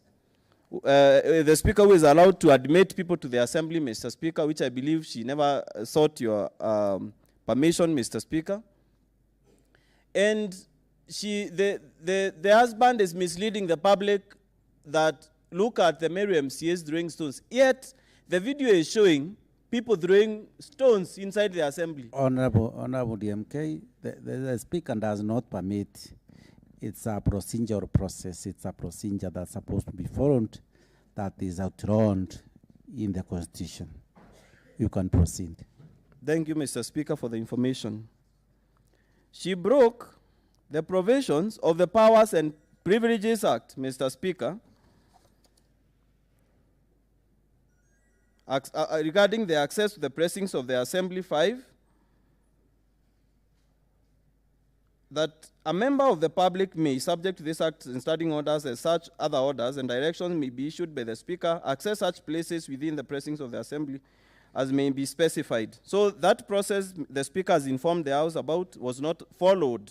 the speaker who is allowed to admit people to the assembly, Mr. Speaker, which I believe she never sought your permission, Mr. Speaker. And the husband is misleading the public that look at the Mary MCAs throwing stones. Yet the video is showing people throwing stones inside the assembly. Honorable DMK, the speaker does not permit. It's a procedural process. It's a procedure that's supposed to be followed that is outlined in the Constitution. You can proceed. Thank you, Mr. Speaker, for the information. She broke the provisions of the Powers and Privileges Act, Mr. Speaker, regarding the access to the precincts of the Assembly 5, that a member of the public may, subject to this act and standing orders as such other orders and directions may be issued by the Speaker, access such places within the precincts of the Assembly as may be specified. So that process the Speaker has informed the House about was not followed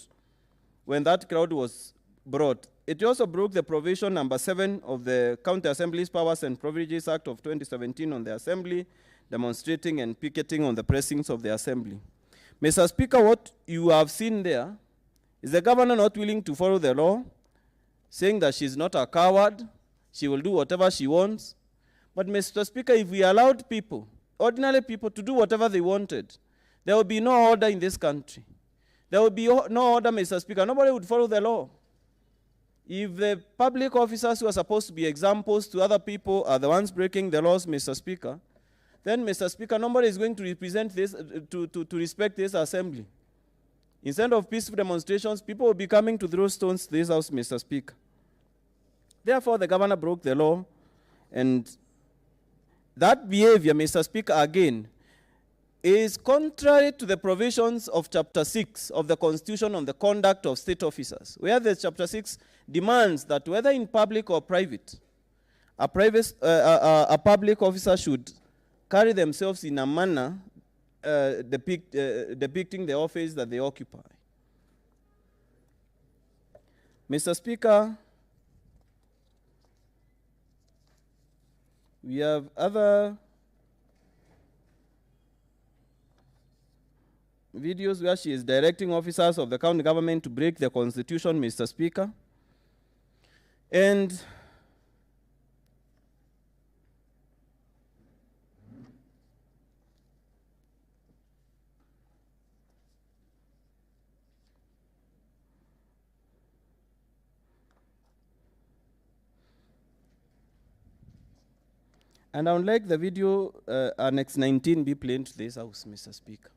when that crowd was brought. It also broke the provision number 7 of the County Assembly's Powers and Privileges Act of 2017 on the Assembly, demonstrating and picketing on the precincts of the Assembly. Mr. Speaker, what you have seen there is the governor not willing to follow the law, saying that she's not a coward, she will do whatever she wants. But Mr. Speaker, if we allowed people, ordinary people, to do whatever they wanted, there would be no order in this country. There would be no order, Mr. Speaker. Nobody would follow the law. If the public officers who are supposed to be examples to other people are the ones breaking the laws, Mr. Speaker, then, Mr. Speaker, nobody is going to represent this, to respect this assembly. Instead of peaceful demonstrations, people will be coming to throw stones to this house, Mr. Speaker. Therefore, the governor broke the law, and that behavior, Mr. Speaker, again, is contrary to the provisions of Chapter 6 of the Constitution on the conduct of state officers, where the Chapter 6 demands that whether in public or private, a public officer should carry themselves in a manner depicting the office that they occupy. Mr. Speaker, we have other videos where she is directing officers of the county government to break the Constitution, Mr. Speaker. And I would like the video Annex 19 be played to this house, Mr. Speaker.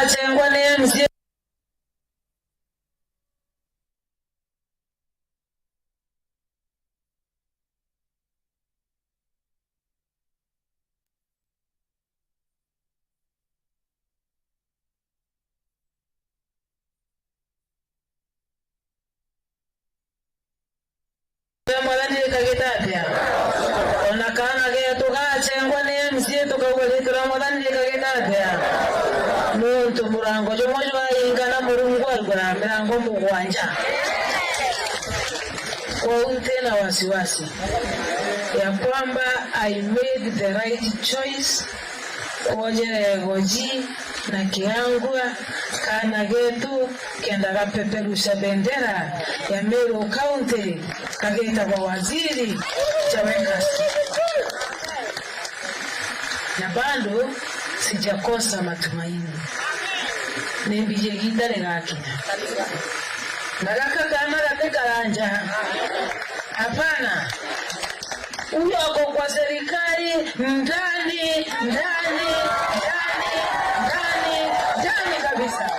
tukachengwa ni MCA mwadhani kagetatia onakana ke tukachengwa ni MCA tukawelekera mwadhani kagetatia muntu murango jomojo ingana murungu algora mirango mugwanja kwa utena wasiwasi ya kwamba I made the right choice kojere goji na kiangua kana getu kenda kapeperusha bendera ya Meru County kageta kwa waziri chaweka na bado sijakosa matumaini nembije gitare gakina nagaka kana gatekaranja hapana uko kwa serikali ndani kabisa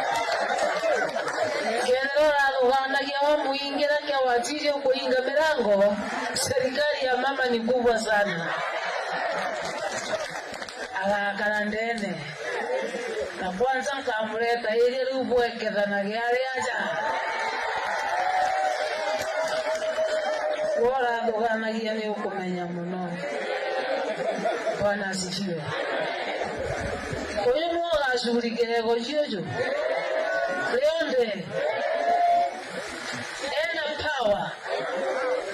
kenora Rwanda ya muingira kwa waziri kuinga milango serikali ya mama ni kubwa sana akakarandene na kwanza mkamleta ili rubwekeza na gari aja wala ndoganagia ni ukumenya muno Bwana asifiwe oyo mwoga shughulikie gojojo leonde ena power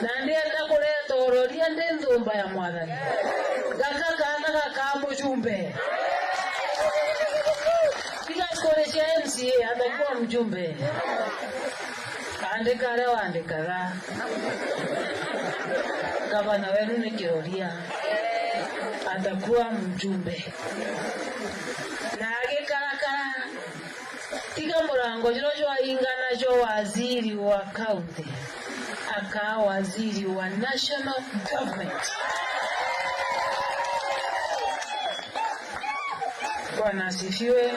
na ndiye ndakuleta ororia ndenzumba ya mwathani gakakana gakambo jumbe kikoresha MCA atakuwa mjumbe andika leo andika gavana wenu ni Kiroria atakuwa mjumbe na agekarakara tiga murango Jwa ingana jo waziri wa county aka waziri wa national government. Bwana asifiwe.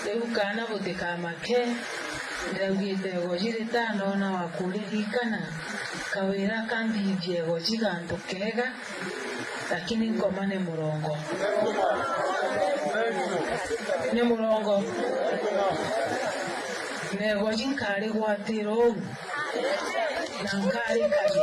Leo kana buteka make ndagite gojire tano na wakuririkana Kawira kambivye gojiga ndokega lakini ngoma ne murongo ne gojinkari gwatiro na nkari kaje.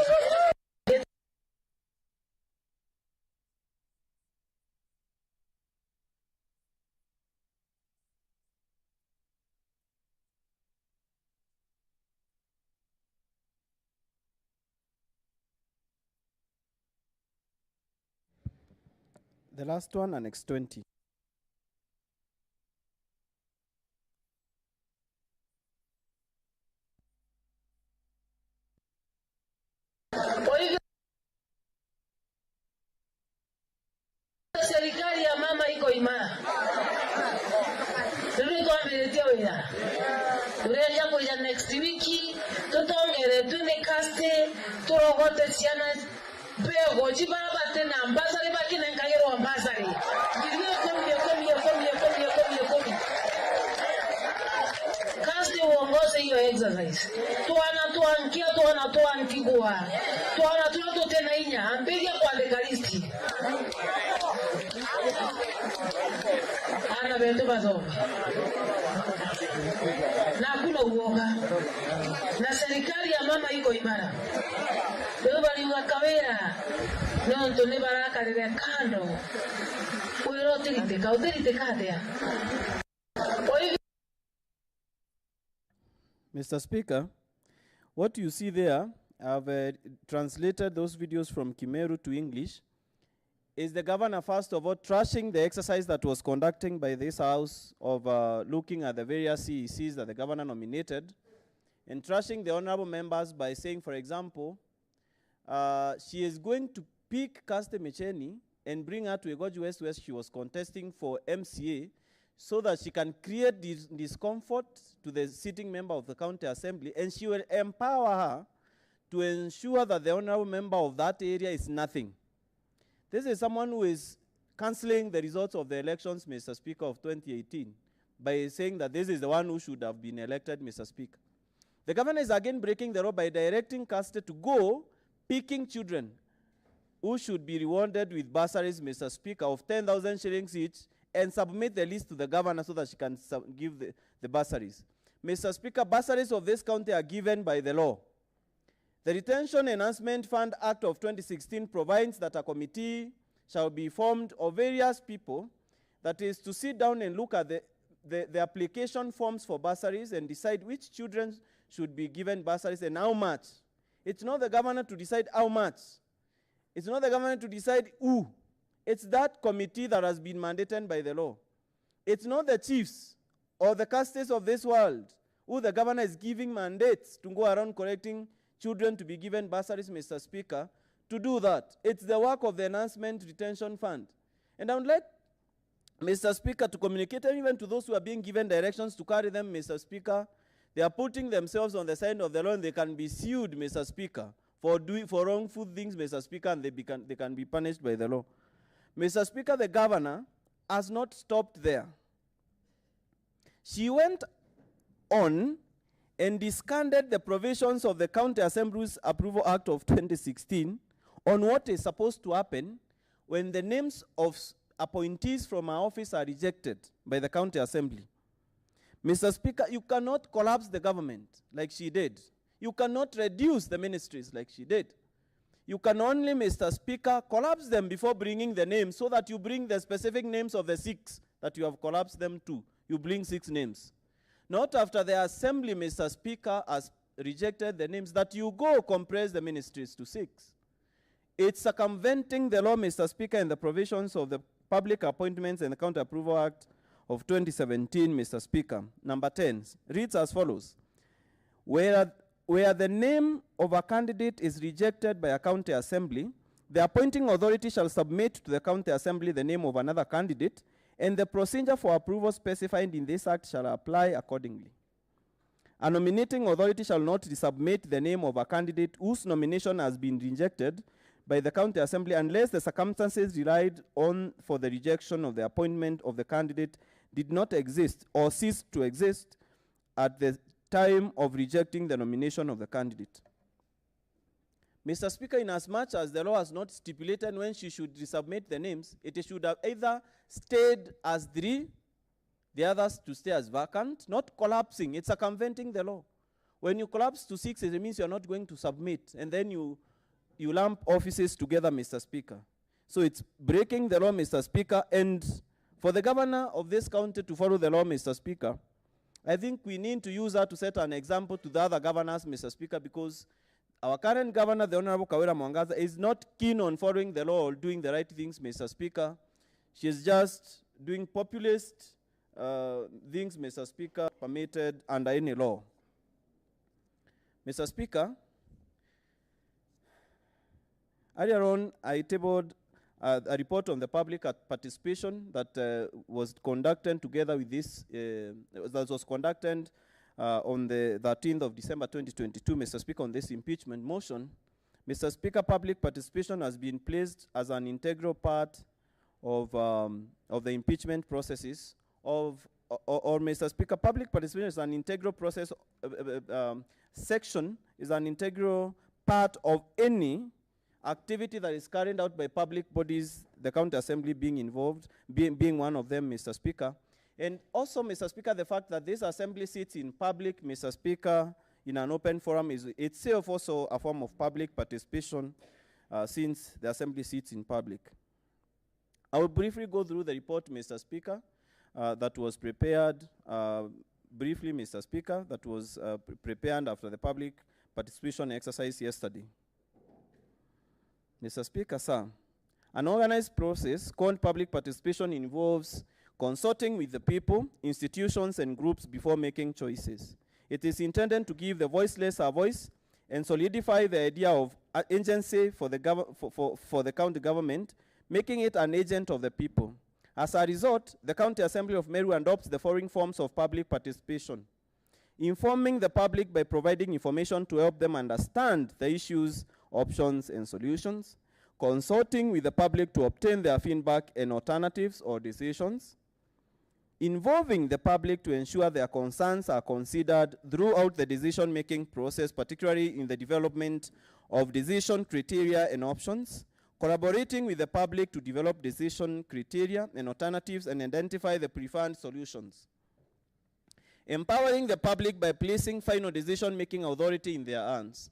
The last one, Annex 20. Serikali ya mama iko imara. Tulikwambia wira. Tureja kuja next week tutongere tunikaste turogote siana bego jibaba tena ambasari bakina ngayero ambasari. Ndiyo komi. Kaste uongoze hiyo exercise. Tuana tuankigua. Tuana tena inya ambege kwa legalisti. Ana beto bazo. Na kuna uoga. Na serikali ya mama iko imara. Leo bali Kawira nonto ne baraka le kando. Uiro tirite dia. Mr. Speaker, what you see there, I've translated those videos from Kimeru to English, is the governor first of all trashing the exercise that was conducting by this house of looking at the various CECs that the governor nominated, and trashing the honorable members by saying, for example, she is going to pick Caste Mecheni and bring her to Egoji West where she was contesting for MCA so that she can create discomfort to the sitting member of the county assembly, and she will empower her to ensure that the honorable member of that area is nothing. This is someone who is cancelling the results of the elections, Mr. Speaker, of 2018, by saying that this is the one who should have been elected, Mr. Speaker. The governor is again breaking the law by directing caste to go picking children who should be rewarded with bursaries, Mr. Speaker, of 10,000 shillings each, and submit the list to the governor so that she can give the bursaries. Mr. Speaker, bursaries of this county are given by the law. The Retention Enhancement Fund Act of 2016 provides that a committee shall be formed of various people, that is to sit down and look at the application forms for bursaries and decide which children should be given bursaries and how much. It's not the governor to decide how much. It's not the governor to decide who. It's that committee that has been mandated by the law. It's not the chiefs or the castes of this world who the governor is giving mandates to go around collecting children to be given bursaries, Mr. Speaker, to do that. It's the work of the Enhancement Retention Fund. And I would like, Mr. Speaker, to communicate even to those who are being given directions to carry them, Mr. Speaker. They are putting themselves on the side of the law and they can be sued, Mr. Speaker, for wrongful things, Mr. Speaker, and they can be punished by the law. Mr. Speaker, the governor has not stopped there. She went on and discarded the provisions of the County Assembly's Approval Act of 2016 on what is supposed to happen when the names of appointees from our office are rejected by the County Assembly. Mr. Speaker, you cannot collapse the government like she did. You cannot reduce the ministries like she did. You can only, Mr. Speaker, collapse them before bringing the names so that you bring the specific names of the 6 that you have collapsed them to. You bring 6 names. Not after the assembly, Mr. Speaker, has rejected the names that you go compress the ministries to 6. It's circumventing the law, Mr. Speaker, and the provisions of the Public Appointments and the County Approval Act of 2017, Mr. Speaker. Number 10 reads as follows. Where the name of a candidate is rejected by a county assembly, the appointing authority shall submit to the county assembly the name of another candidate, and the procedure for approval specified in this act shall apply accordingly. A nominating authority shall not resubmit the name of a candidate whose nomination has been rejected by the county assembly unless the circumstances relied on for the rejection of the appointment of the candidate did not exist or cease to exist at the time of rejecting the nomination of the candidate. Mr. Speaker, inasmuch as the law has not stipulated when she should resubmit the names, it should have either stayed as 3, the others to stay as vacant, not collapsing. It's circumventing the law. When you collapse to 6, it means you're not going to submit, and then you lump offices together, Mr. Speaker. So it's breaking the law, Mr. Speaker, and for the governor of this county to follow the law, Mr. Speaker, I think we need to use her to set an example to the other governors, Mr. Speaker, because our current governor, the Honorable Kawira Muswanda, is not keen on following the law or doing the right things, Mr. Speaker. She is just doing populist things, Mr. Speaker, permitted under any law. Mr. Speaker, earlier on, I tabled a report on the public participation that was conducted together with this, that was conducted on the 13th of December 2022, Mr. Speaker, on this impeachment motion. Mr. Speaker, public participation has been placed as an integral part of the impeachment processes or Mr. Speaker, public participation is an integral process, section is an integral part of any activity that is carried out by public bodies, the county assembly being involved, being one of them, Mr. Speaker. And also, Mr. Speaker, the fact that this assembly sits in public, Mr. Speaker, in an open forum is itself also a form of public participation since the assembly sits in public. I will briefly go through the report, Mr. Speaker, that was prepared, briefly, Mr. Speaker, that was prepared after the public participation exercise yesterday. Mr. Speaker, sir, an organized process called public participation involves consulting with the people, institutions, and groups before making choices. It is intended to give the voiceless a voice and solidify the idea of agency for the county government, making it an agent of the people. As a result, the County Assembly of Meru adopts the following forms of public participation: informing the public by providing information to help them understand the issues, options, and solutions; consulting with the public to obtain their feedback and alternatives or decisions; involving the public to ensure their concerns are considered throughout the decision-making process, particularly in the development of decision criteria and options, collaborating with the public to develop decision criteria and alternatives and identify the preferred solutions, empowering the public by placing final decision-making authority in their hands.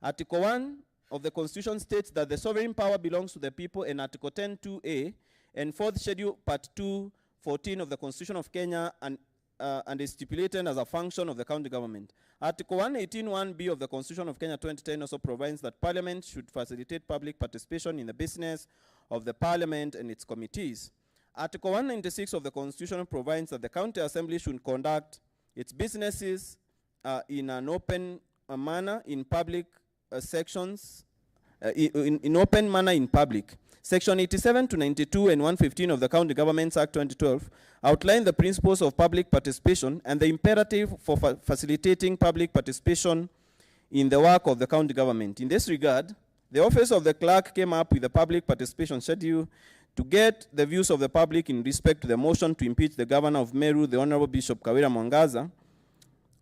Article 1 of the Constitution states that the sovereign power belongs to the people, and Article 10(2)(a) and 4th Schedule Part 2(14) of the Constitution of Kenya and is stipulated as a function of the county government. Article 118(1)(b) of the Constitution of Kenya 2010 also provides that Parliament should facilitate public participation in the business of the Parliament and its committees. Article 196 of the Constitution provides that the County Assembly should conduct its businesses in an open manner in public sections, in open manner in public. Section 87 to 92 and 115 of the County Governments Act 2012 outline the principles of public participation and the imperative for facilitating public participation in the work of the county government. In this regard, the Office of the Clerk came up with a public participation schedule to get the views of the public in respect to the motion to impeach the Governor of Meru, the Honorable Bishop Kawira Muswanda,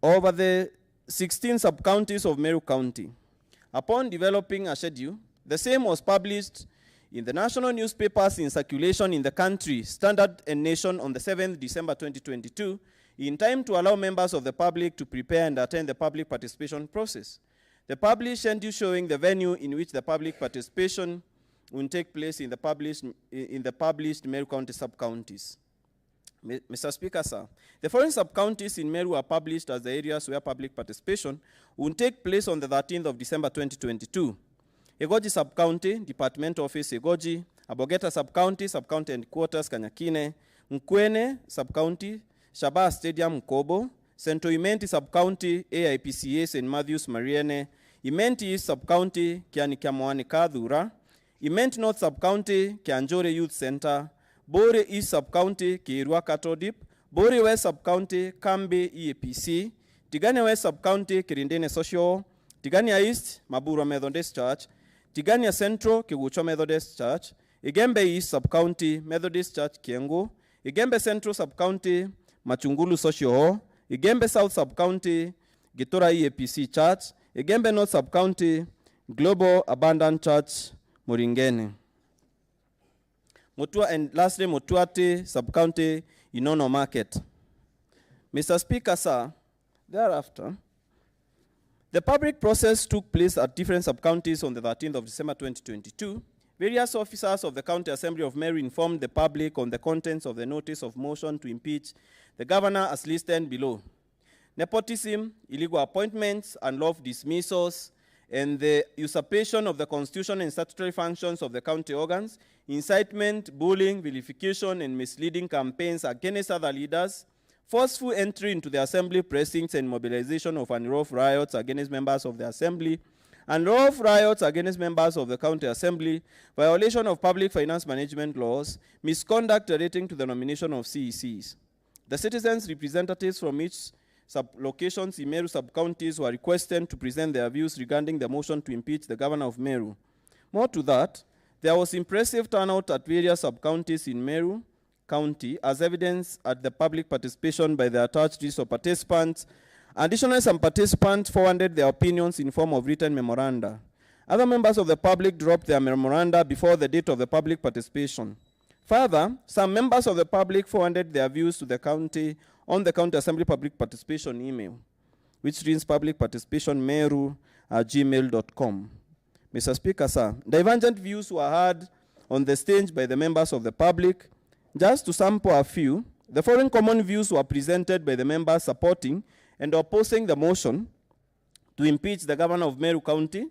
over the 16 sub-counties of Meru County. Upon developing a schedule, the same was published in the national newspapers in circulation in the country, Standard and Nation, on the 7th December 2022, in time to allow members of the public to prepare and attend the public participation process. The published schedule showing the venue in which the public participation will take place in the published Meru County sub-counties. Mr. Speaker, sir, the foreign sub-counties in Meru are published as the areas where public participation will take place on the 13th of December 2022. Egoji Sub-County, Department Office Egoji, Abogeta Sub-County, Sub-County Headquarters Kanyakine, Mkwene Sub-County, Shabaa Stadium Mkobo, Central Imenti Sub-County, AIPCA St. Matthews Mariene, Imenti East Sub-County, Kianikamwani Kadhura, Imenti North Sub-County, Kianjore Youth Center, Bore East Sub-County, Kirwa Katodip, Bore West Sub-County, Kambe EAPC, Tigania West Sub-County, Kirindene Social, Tigania East, Mabura Methodist Church, Tigania Central, Kigucho Methodist Church, Igembe East Sub-County, Methodist Church, Kiengo, Igembe Central Sub-County, Machungulu Social Hall, Igembe South Sub-County, Gitora EAPC Church, Igembe North Sub-County, Global Abundant Church, Muringene. And lastly, Mutuate Sub-County, Inono Market. Mr. Speaker, sir, thereafter, the public process took place at different sub-counties on the 13th of December 2022. Various officers of the County Assembly of Meru informed the public on the contents of the notice of motion to impeach the governor as listed below. Nepotism, illegal appointments, unlawful dismissals, and the usurpation of the constitution and statutory functions of the county organs, incitement, bullying, vilification, and misleading campaigns against other leaders, forceful entry into the assembly precincts and mobilization of unlawful riots against members of the assembly, unlawful riots against members of the county assembly, violation of public finance management laws, misconduct relating to the nomination of CECs. The citizens' representatives from each sub-locations in Meru sub-counties were requested to present their views regarding the motion to impeach the governor of Meru. More to that, there was impressive turnout at various sub-counties in Meru County as evidence at the public participation by the attached list of participants. Additionally, some participants forwarded their opinions in form of written memoranda. Other members of the public dropped their memoranda before the date of the public participation. Further, some members of the public forwarded their views to the county on the County Assembly public participation email, which reads publicparticipationmeru@gmail.com. Mr. Speaker, sir, divergent views were heard on the stage by the members of the public. Just to sample a few, the following common views were presented by the members supporting and opposing the motion to impeach the governor of Meru County.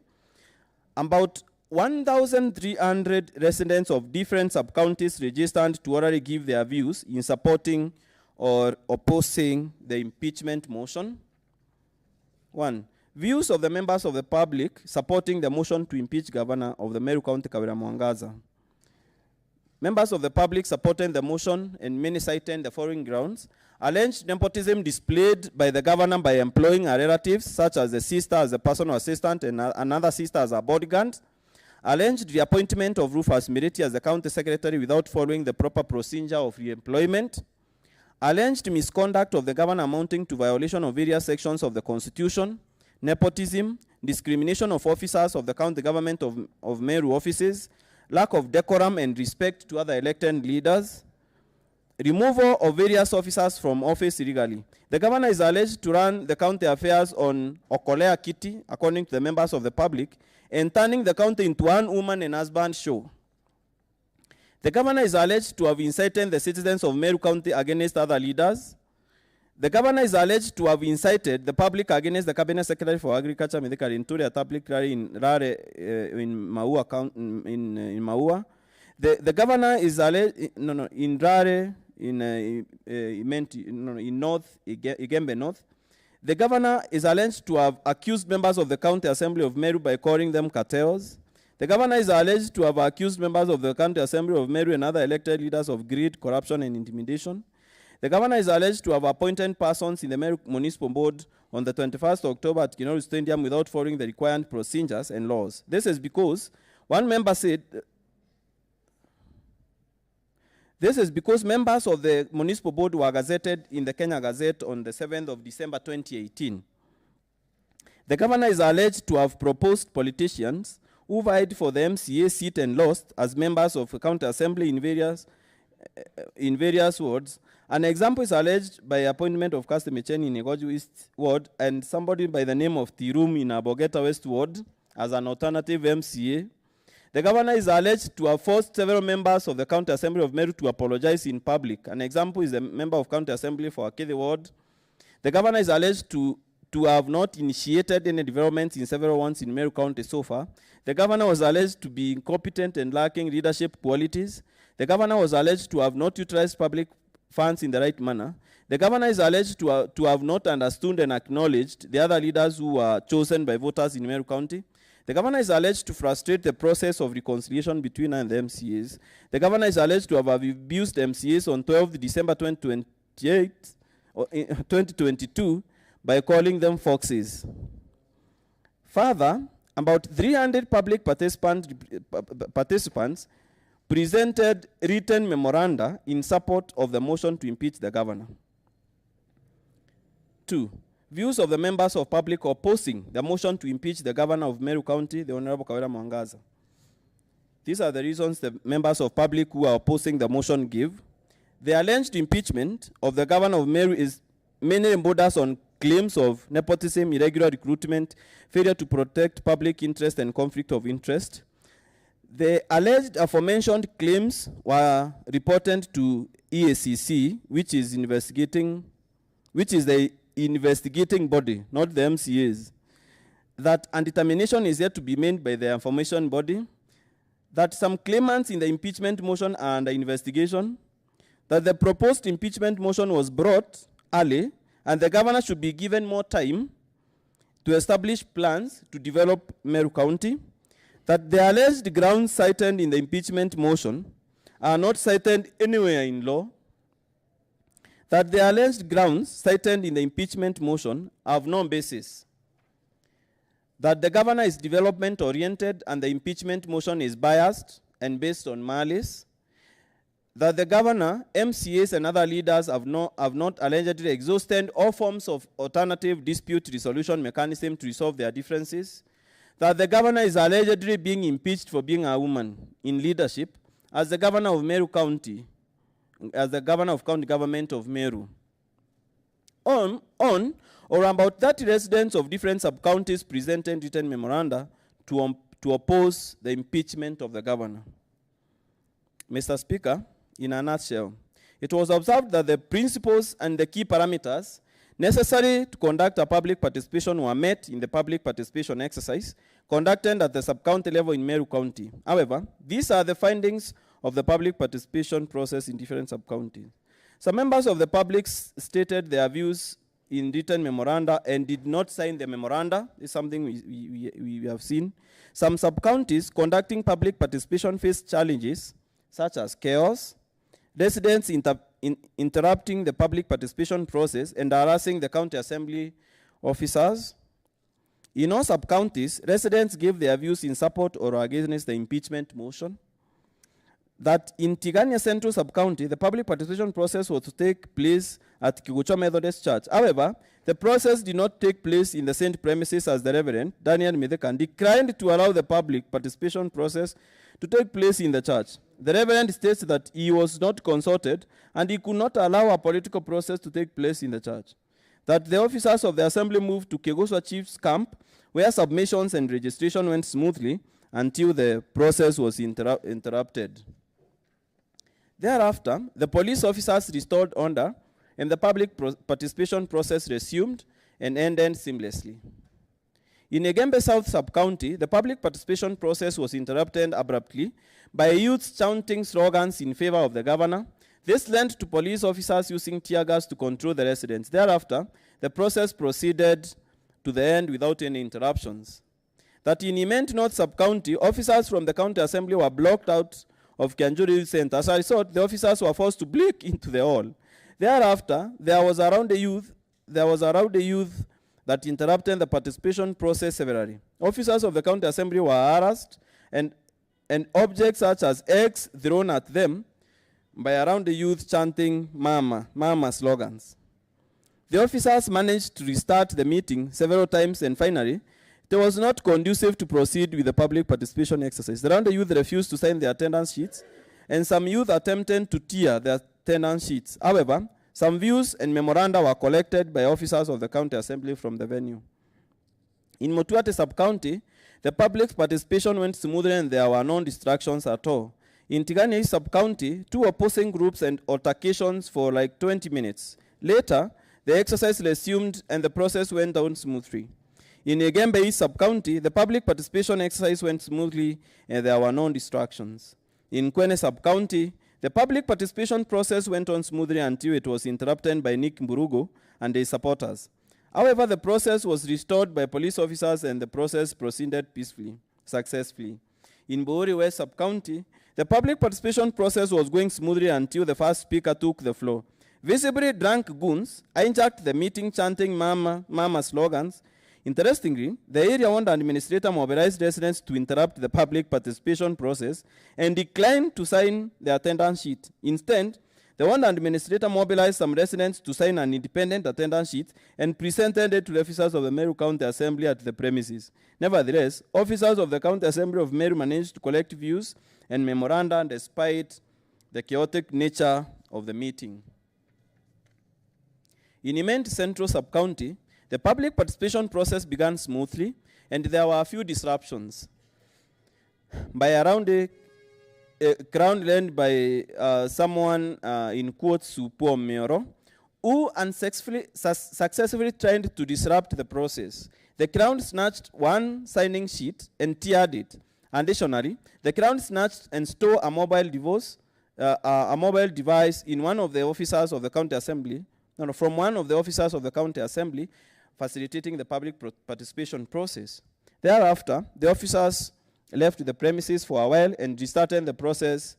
About 1,300 residents of different sub-counties registered to orally give their views in supporting or opposing the impeachment motion. 1. Views of the members of the public supporting the motion to impeach governor of the Meru County, Kawira Muswanda. Members of the public supported the motion and many cited the following grounds: alleged nepotism displayed by the governor by employing her relatives, such as the sister as a personal assistant and another sister as a bodyguard; alleged the appointment of Rufus Miriti as the county secretary without following the proper procedure of re-employment; alleged misconduct of the governor amounting to violation of various sections of the Constitution, nepotism, discrimination of officers of the county government of Meru offices, lack of decorum and respect to other elected leaders, removal of various officers from office illegally. The governor is alleged to run the county affairs on Okolea Kitty, according to the members of the public, and turning the county into one woman and husband show. The governor is alleged to have incited the citizens of Meru County against other leaders. The governor is alleged to have incited the public against the Cabinet Secretary for Agriculture, Medicare, Interior, Public in Rare, in Maua, in Maua. The governor is alleged, in Rare, in North, Igembe North. The governor is alleged to have accused members of the County Assembly of Meru by calling them cartels. The governor is alleged to have accused members of the County Assembly of Meru and other elected leaders of greed, corruption, and intimidation. The governor is alleged to have appointed persons in the Meru Municipal Board on the 21st of October at Kinoru Stadium without following the required procedures and laws. This is because members of the Municipal Board were gazetted in the Kenya Gazette on the 7th of December 2018. The governor is alleged to have proposed politicians who vied for the MCA seat and lost as members of the County Assembly in various wards. An example is alleged by appointment of Caste Mecheni in Igoju East Ward and somebody by the name of Tirum in Abogeta West Ward as an alternative MCA. The governor is alleged to have forced several members of the County Assembly of Meru to apologize in public. An example is the member of County Assembly for Akede Ward. The governor is alleged to have not initiated any developments in several ones in Meru County so far. The governor was alleged to be incompetent and lacking leadership qualities. The governor was alleged to have not utilized public funds in the right manner. The governor is alleged to have not understood and acknowledged the other leaders who were chosen by voters in Meru County. The governor is alleged to frustrate the process of reconciliation between and the MCAs. The governor is alleged to have abused MCAs on 12 December 2022 by calling them foxes. Further, about 300 public participants presented written memoranda in support of the motion to impeach the governor. 2. Views of the members of public opposing the motion to impeach the governor of Meru County, the Honorable Kawira Muswanda. These are the reasons the members of public who are opposing the motion give. The alleged impeachment of the governor of Meru is mainly embodies on claims of nepotism, irregular recruitment, failure to protect public interest, and conflict of interest. The alleged aforementioned claims were reported to EACC, which is the investigating body, not the MCAs. That a determination is yet to be made by the information body. That some claimants in the impeachment motion are under investigation. That the proposed impeachment motion was brought early, and the governor should be given more time to establish plans to develop Meru County. That the alleged grounds cited in the impeachment motion are not cited anywhere in law. That the alleged grounds cited in the impeachment motion have no basis. That the governor is development-oriented and the impeachment motion is biased and based on malice. That the governor, MCAs, and other leaders have not allegedly exhausted all forms of alternative dispute resolution mechanism to resolve their differences. That the governor is allegedly being impeached for being a woman in leadership as the governor of Meru County, as the governor of county government of Meru. On or about 30 residents of different sub-counties presented written memoranda to oppose the impeachment of the governor. Mr. Speaker, in a nutshell, it was observed that the principles and the key parameters necessary to conduct a public participation were met in the public participation exercise conducted at the sub-county level in Meru County. However, these are the findings of the public participation process in different sub-counties. Some members of the public stated their views in written memoranda and did not sign the memoranda. It's something we have seen. Some sub-counties conducting public participation faced challenges such as chaos, residents interrupting the public participation process and harassing the county assembly officers. In all sub-counties, residents gave their views in support or against the impeachment motion. that in Tigania Central Sub-County, the public participation process was to take place at Kigucho Methodist Church. However, the process did not take place in the same premises as the Reverend Daniel Midekan declined to allow the public participation process to take place in the church. The Reverend states that he was not consulted and he could not allow a political process to take place in the church. That the officers of the assembly moved to Kegoswa Chief's camp, where submissions and registration went smoothly until the process was interrupted. Thereafter, the police officers restored order and the public participation process resumed and ended seamlessly. In Egembe South Sub-County, the public participation process was interrupted abruptly by youths chanting slogans in favor of the governor. This led to police officers using tear gas to control the residents. Thereafter, the process proceeded to the end without any interruptions. That in Imenti North Sub-County, officers from the county assembly were blocked out of Kianjuri Center. As a result, the officers were forced to break into the hall. Thereafter, there was around the youth that interrupted the participation process severally. Officers of the county assembly were harassed and objects such as eggs thrown at them by around the youth chanting "Mama, Mama" slogans. The officers managed to restart the meeting several times, and finally, it was not conducive to proceed with the public participation exercise. Around the youth refused to sign their attendance sheets, and some youth attempted to tear their attendance sheets. However, some views and memoranda were collected by officers of the county assembly from the venue. In Motuate Sub-County, the public participation went smoothly and there were no distractions at all. In Tigania Sub-County, two opposing groups and altercations for like 20 minutes. Later, the exercise resumed and the process went down smoothly. In Egembe East Sub-County, the public participation exercise went smoothly and there were no distractions. In Kwene Sub-County, the public participation process went on smoothly until it was interrupted by Nick Mburugo and his supporters. However, the process was restored by police officers and the process proceeded peacefully, successfully. In Bohori West Sub-County, the public participation process was going smoothly until the first speaker took the floor. Visibly drunk goons hijacked the meeting chanting "Mama, Mama" slogans. Interestingly, the area ward administrator mobilized residents to interrupt the public participation process and declined to sign the attendance sheet. Instead, the ward administrator mobilized some residents to sign an independent attendance sheet and presented it to the officers of the Meru County Assembly at the premises. Nevertheless, officers of the County Assembly of Meru managed to collect views and memoranda despite the chaotic nature of the meeting. In Imenti Central Sub-County, the public participation process began smoothly, and there were a few disruptions. By around a crowd led by someone in quotes Supo Meoro, who successfully tried to disrupt the process. The crowd snatched one signing sheet and teared it. Additionally, the crowd snatched and stole a mobile device in one of the officers of the county assembly, from one of the officers of the county assembly, facilitating the public participation process. Thereafter, the officers left the premises for a while and restarted the process,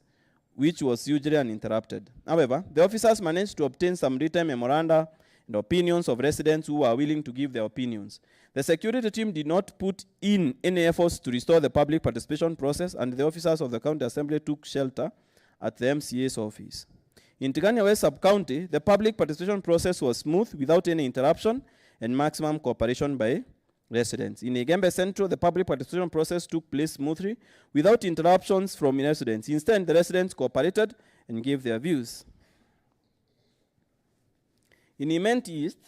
which was usually uninterrupted. However, the officers managed to obtain some written memoranda and opinions of residents who were willing to give their opinions. The security team did not put in any efforts to restore the public participation process, and the officers of the county assembly took shelter at the MCA's office. In Tigania West Sub-County, the public participation process was smooth without any interruption and maximum cooperation by residents. In Egembe Central, the public participation process took place smoothly without interruptions from residents. Instead, the residents cooperated and gave their views. In Imenti East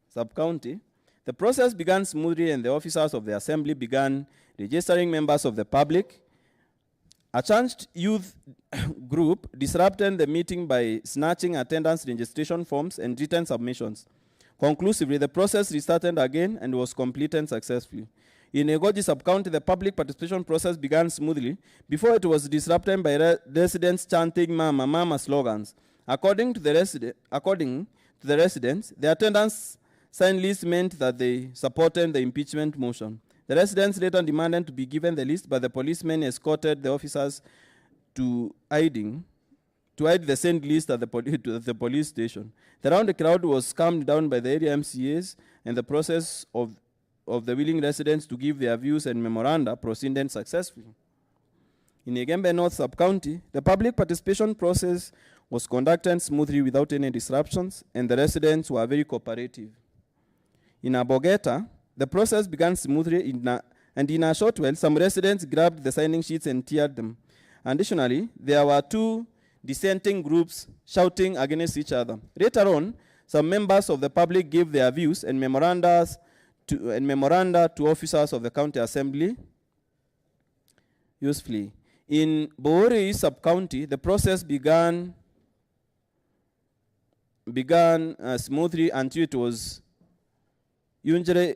Sub-County, the process began smoothly and the officers of the assembly began registering members of the public. A changed youth group disrupted the meeting by snatching attendance registration forms and written submissions. Conclusively, the process restarted again and was completed successfully. In Egoji Sub-County, the public participation process began smoothly before it was disrupted by residents chanting "Mama, Mama" slogans. According to the residents, the attendance sign list meant that they supported the impeachment motion. The residents later demanded to be given the list, but the policemen escorted the officers to hide the same list at the police station. The round crowd was calmed down by the area MCAs, and the process of the willing residents to give their views and memoranda proceeded successfully. In Igembe North Sub-County, the public participation process was conducted smoothly without any disruptions, and the residents were very cooperative. In Abogeta, the process began smoothly, and in a short while, some residents grabbed the signing sheets and teared them. Additionally, there were two dissenting groups shouting against each other. Later on, some members of the public gave their views and memoranda to officers of the county assembly usefully. In Bohori sub-county, the process began smoothly until it was injury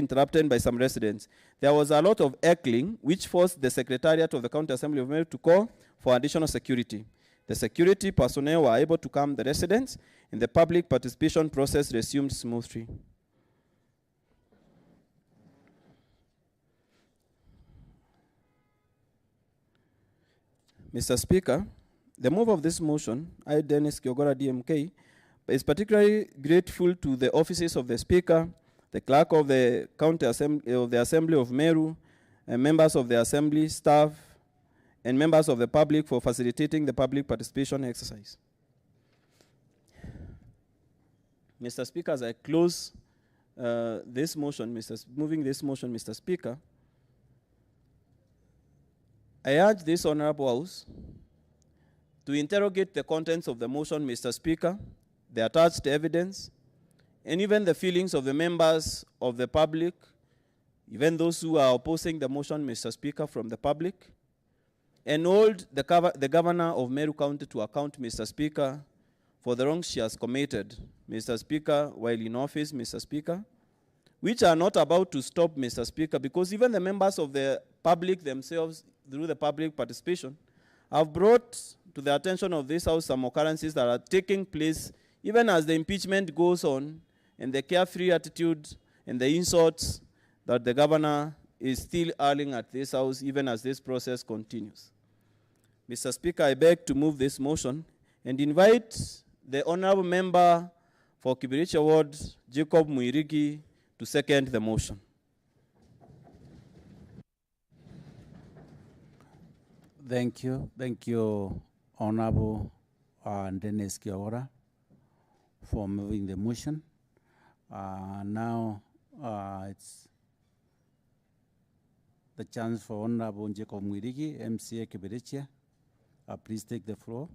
interrupted by some residents. There was a lot of heckling, which forced the Secretariat of the County Assembly of Meru to call for additional security. The security personnel were able to calm the residents, and the public participation process resumed smoothly. Mr. Speaker, the move of this motion, I, Dennis Kiogora, DMK, is particularly grateful to the offices of the Speaker, the Clerk of the County Assembly of Meru, and members of the Assembly, staff, and members of the public for facilitating the public participation exercise. Mr. Speaker, as I close this motion, moving this motion, Mr. Speaker, I urge this Honorable House to interrogate the contents of the motion, Mr. Speaker, the attached evidence, and even the feelings of the members of the public, even those who are opposing the motion, Mr. Speaker, from the public, and hold the governor of Meru County to account, Mr. Speaker, for the wrongs she has committed, Mr. Speaker, while in office, Mr. Speaker, which are not about to stop, Mr. Speaker, because even the members of the public themselves, through the public participation, have brought to the attention of this House some occurrences that are taking place even as the impeachment goes on, and the carefree attitude and the insults that the governor is still hurling at this House even as this process continues. Mr. Speaker, I beg to move this motion and invite the Honorable Member for Kibirichi Ward, Jacob Muirigi, to second the motion. Thank you, Honorable Dennis Kiogora, for moving the motion. Now it's the chance for Honorable Jacob Muirigi, MCA Kibirichi. Please take the floor.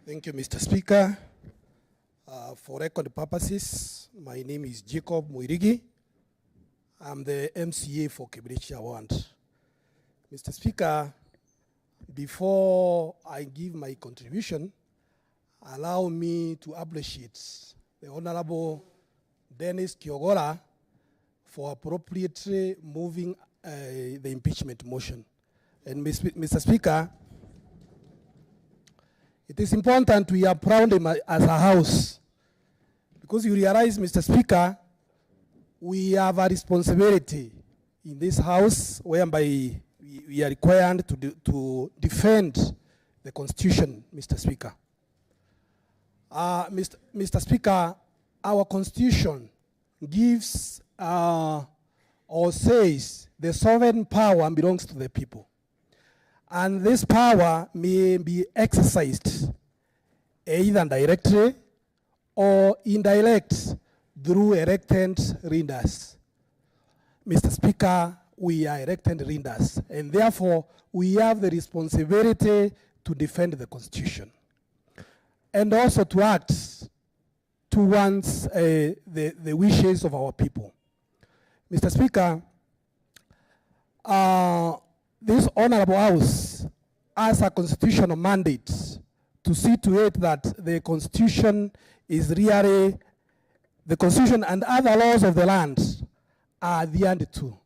Thank you, Mr. Speaker. For record purposes, my name is Jacob Muirigi. I'm the MCA for Kibirichi Ward. Mr. Speaker, before I give my contribution, allow me to appreciate the Honorable Dennis Kiogora for appropriately moving the impeachment motion. And Mr. Speaker, it is important we are proud as a House, because you realize, Mr. Speaker, we have a responsibility in this House whereby we are required to defend the Constitution, Mr. Speaker. Mr. Speaker, our Constitution gives or says the sovereign power belongs to the people. And this power may be exercised either directly or indirect through elected leaders. Mr. Speaker, we are elected leaders, and therefore we have the responsibility to defend the Constitution and also to act towards the wishes of our people. Mr. Speaker, this Honorable House has a constitutional mandate to see to it that the Constitution is really, the Constitution and other laws of the land are adhered to.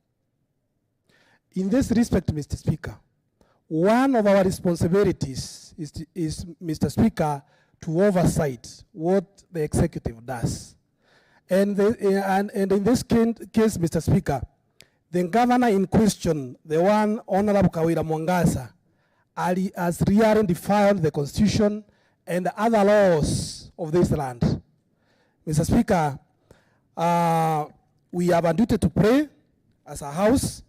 In this respect, Mr. Speaker, one of our responsibilities is, Mr. Speaker, to oversight what the executive does. And in this case, Mr. Speaker, the governor in question, the one Honorable Kawira Muswanda, has really defied the Constitution and other laws of this land. Mr. Speaker, we have a duty to pray as a house,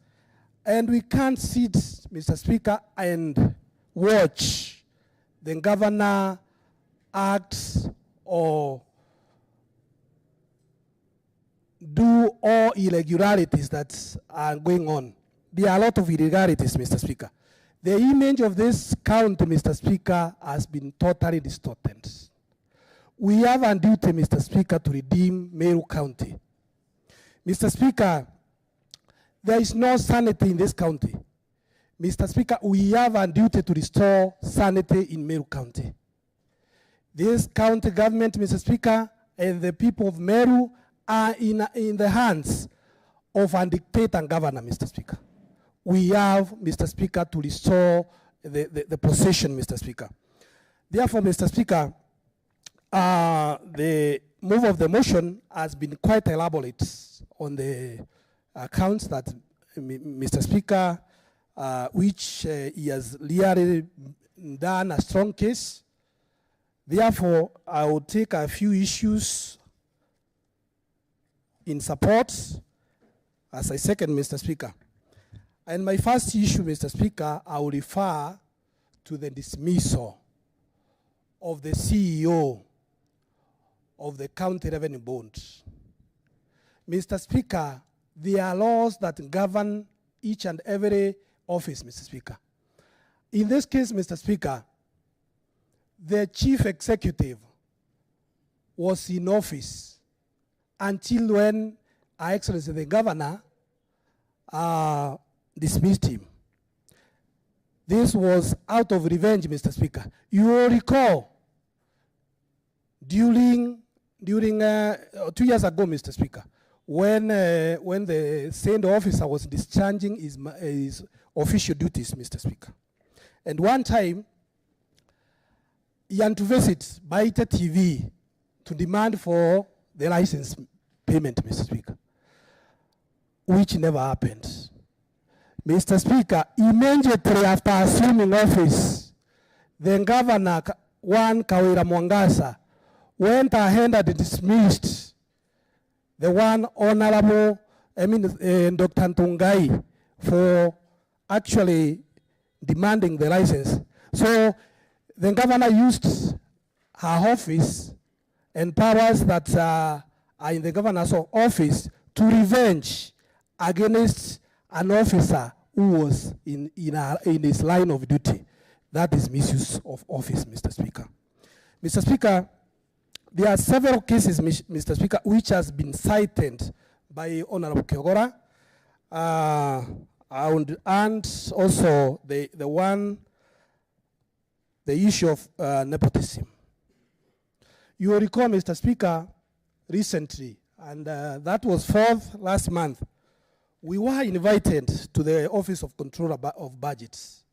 and we can't sit, Mr. Speaker, and watch the governor act or do all irregularities that are going on. There are a lot of irregularities, Mr. Speaker. The image of this county, Mr. Speaker, has been totally distorted. We have a duty, Mr. Speaker, to redeem Meru County. Mr. Speaker, there is no sanity in this county. Mr. Speaker, we have a duty to restore sanity in Meru County. This county government, Mr. Speaker, and the people of Meru are in the hands of a dictator governor, Mr. Speaker. We have, Mr. Speaker, to restore the possession, Mr. Speaker. Therefore, Mr. Speaker, the move of the motion has been quite elaborate on the accounts that, Mr. Speaker, which he has really done a strong case. Therefore, I will take a few issues in support as I second, Mr. Speaker. And my first issue, Mr. Speaker, I will refer to the dismissal of the CEO of the County Revenue Board. Mr. Speaker, there are laws that govern each and every office, Mr. Speaker. In this case, Mr. Speaker, the chief executive was in office until when Her Excellency the Governor dismissed him. This was out of revenge, Mr. Speaker. You will recall during 2 years ago, Mr. Speaker, when the same officer was discharging his official duties, Mr. Speaker. And one time, he had to visit Baita TV to demand for the license payment, Mr. Speaker, which never happened. Mr. Speaker, immediately after assuming office, the governor, Kawira Muswanda, went ahead and dismissed the one honorable, Dr. Ntungai, for actually demanding the license. So the governor used her office and powers that are in the governor's office to revenge against an officer who was in his line of duty. That is misuse of office, Mr. Speaker. Mr. Speaker, there are several cases, Mr. Speaker, which has been cited by Honorable Kawira, and also the issue of nepotism. You will recall, Mr. Speaker, recently, and that was last month, we were invited to the Office of Controller of Budgets.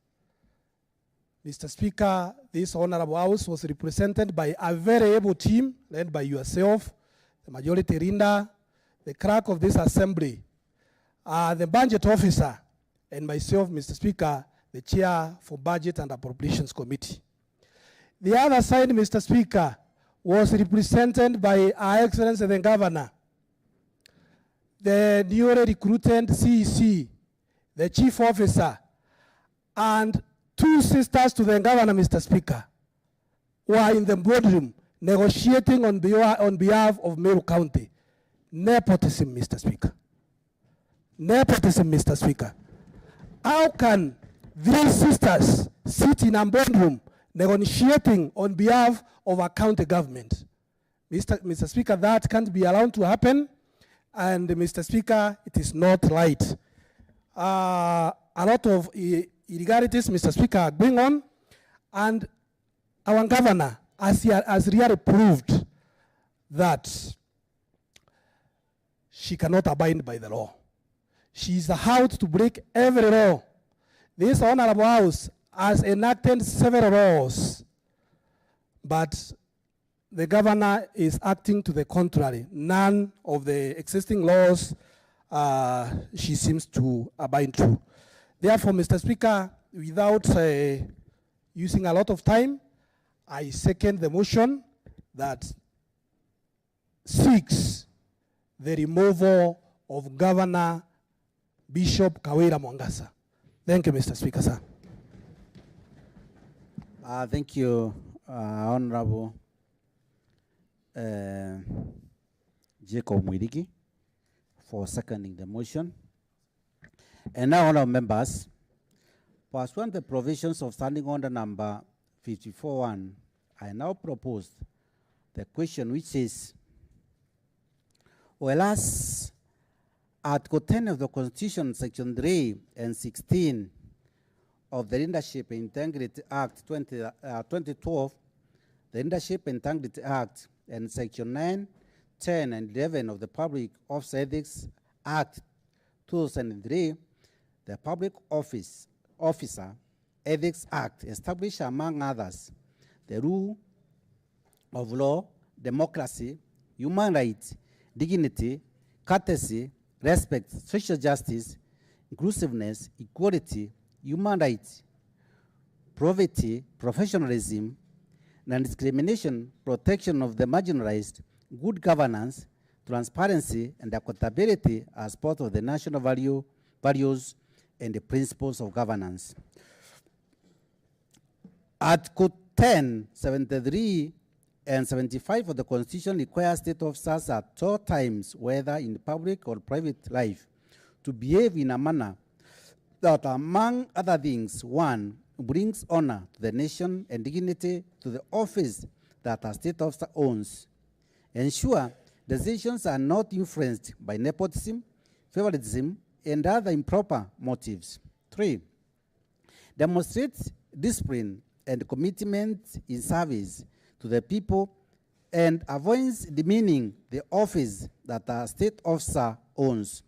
Mr. Speaker, this Honorable House was represented by a very able team led by yourself, the Majority Leader, the clerk of this assembly, the budget officer, and myself, Mr. Speaker, the chair for Budget and Appropriations Committee. The other side, Mr. Speaker, was represented by Her Excellency the Governor, the newly recruited CEC, the chief officer, and 2 sisters to the governor, Mr. Speaker, were in the boardroom negotiating on behalf of Meru County. Nepotism, Mr. Speaker. Nepotism, Mr. Speaker. How can these sisters sit in a boardroom negotiating on behalf of a county government? Mr. Speaker, that can't be allowed to happen. And Mr. Speaker, it is not right. A lot of irregularities, Mr. Speaker, are going on, and our governor has really proved that she cannot abide by the law. She is out to break every law. This Honorable House has enacted several laws, but the governor is acting to the contrary. None of the existing laws she seems to abide to. Therefore, Mr. Speaker, without using a lot of time, I second the motion that seeks the removal of Governor Bishop Kawira Mwangasa. Thank you, Mr. Speaker, sir. Thank you, Honorable Jacob Mwirigi, for seconding the motion. And now, honorable members, pursuant to the provisions of Standing Order number 54-1, I now propose the question which is, whereas Article 10 of the Constitution, Section 3 and 16 of the Leadership and Integrity Act 2012, the Leadership and Integrity Act, and Section 9, 10, and 11 of the Public Office Ethics Act 2003, the Public Officer Ethics Act established, among others, the rule of law, democracy, human rights, dignity, courtesy, respect, social justice, inclusiveness, equality, human rights, poverty, professionalism, non-discrimination, protection of the marginalized, good governance, transparency, and accountability as part of the national values and the principles of governance. Article 10, 73, and 75 of the Constitution requires state officers at all times, whether in public or private life, to behave in a manner that, among other things, 1, brings honor to the nation and dignity to the office that a state officer owns. Ensure decisions are not influenced by nepotism, favoritism, and other improper motives. 3, demonstrates discipline and commitment in service to the people and avoids demeaning the office that a state officer owns.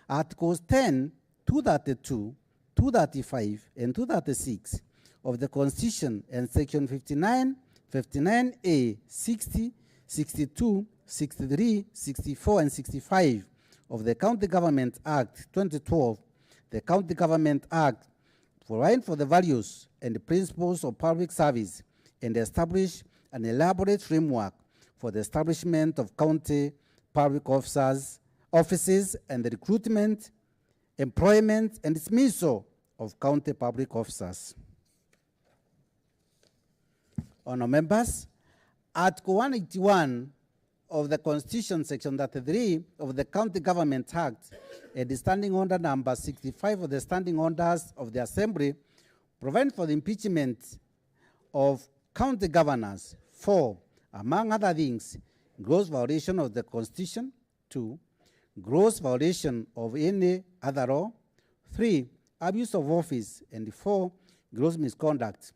Articles 10, 232, 235, and 236 of the Constitution and Section 59, 59A, 60, 62, 63, 64, and 65 of the County Government Act 2012, the County Government Act, provide for the values and the principles of public service and establish an elaborate framework for the establishment of county public offices and the recruitment, employment, and dismissal of county public officers. Honourable members, Article 181 of the Constitution, Section 33 of the County Government Act, and the Standing Order number 65 of the Standing Orders of the Assembly, provide for the impeachment of county governors for, among other things, gross violation of the Constitution, 2, gross violation of any other law, 3, abuse of office, and 4, gross misconduct.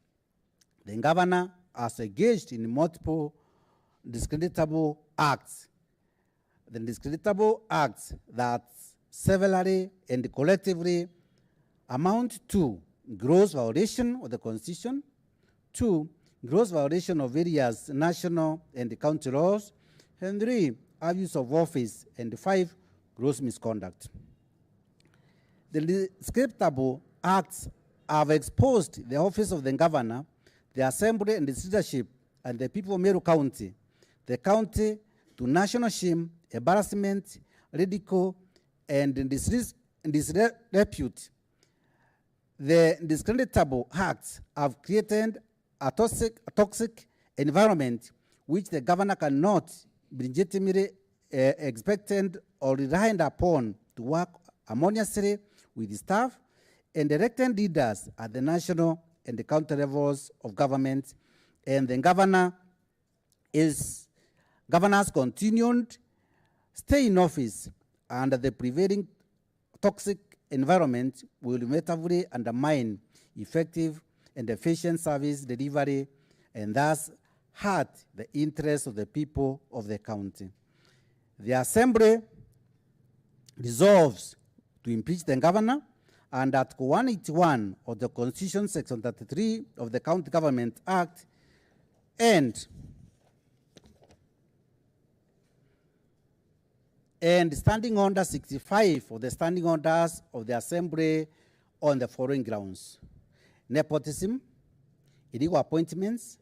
The governor has engaged in multiple discreditable acts. The discreditable acts that severally and collectively amount to gross violation of the Constitution, 2, gross violation of various national and county laws, and 3, abuse of office, and 5, gross misconduct. The discreditable acts have exposed the office of the governor, the assembly and its leadership, and the people of Meru County, the county, to national shame, embarrassment, ridicule, and disrepute. The discreditable acts have created a toxic environment which the governor cannot be legitimately expected or relied upon to work harmoniously with the staff and elected leaders at the national and the county levels of government, and the governor's continued stay in office under the prevailing toxic environment will inevitably undermine effective and efficient service delivery and thus hurt the interests of the people of the county. The Assembly resolves to impeach the governor, and Article 181 of the Constitution, Section 33 of the County Government Act, and Standing Order 65 of the Standing Orders of the Assembly on the following grounds: nepotism, illegal appointments,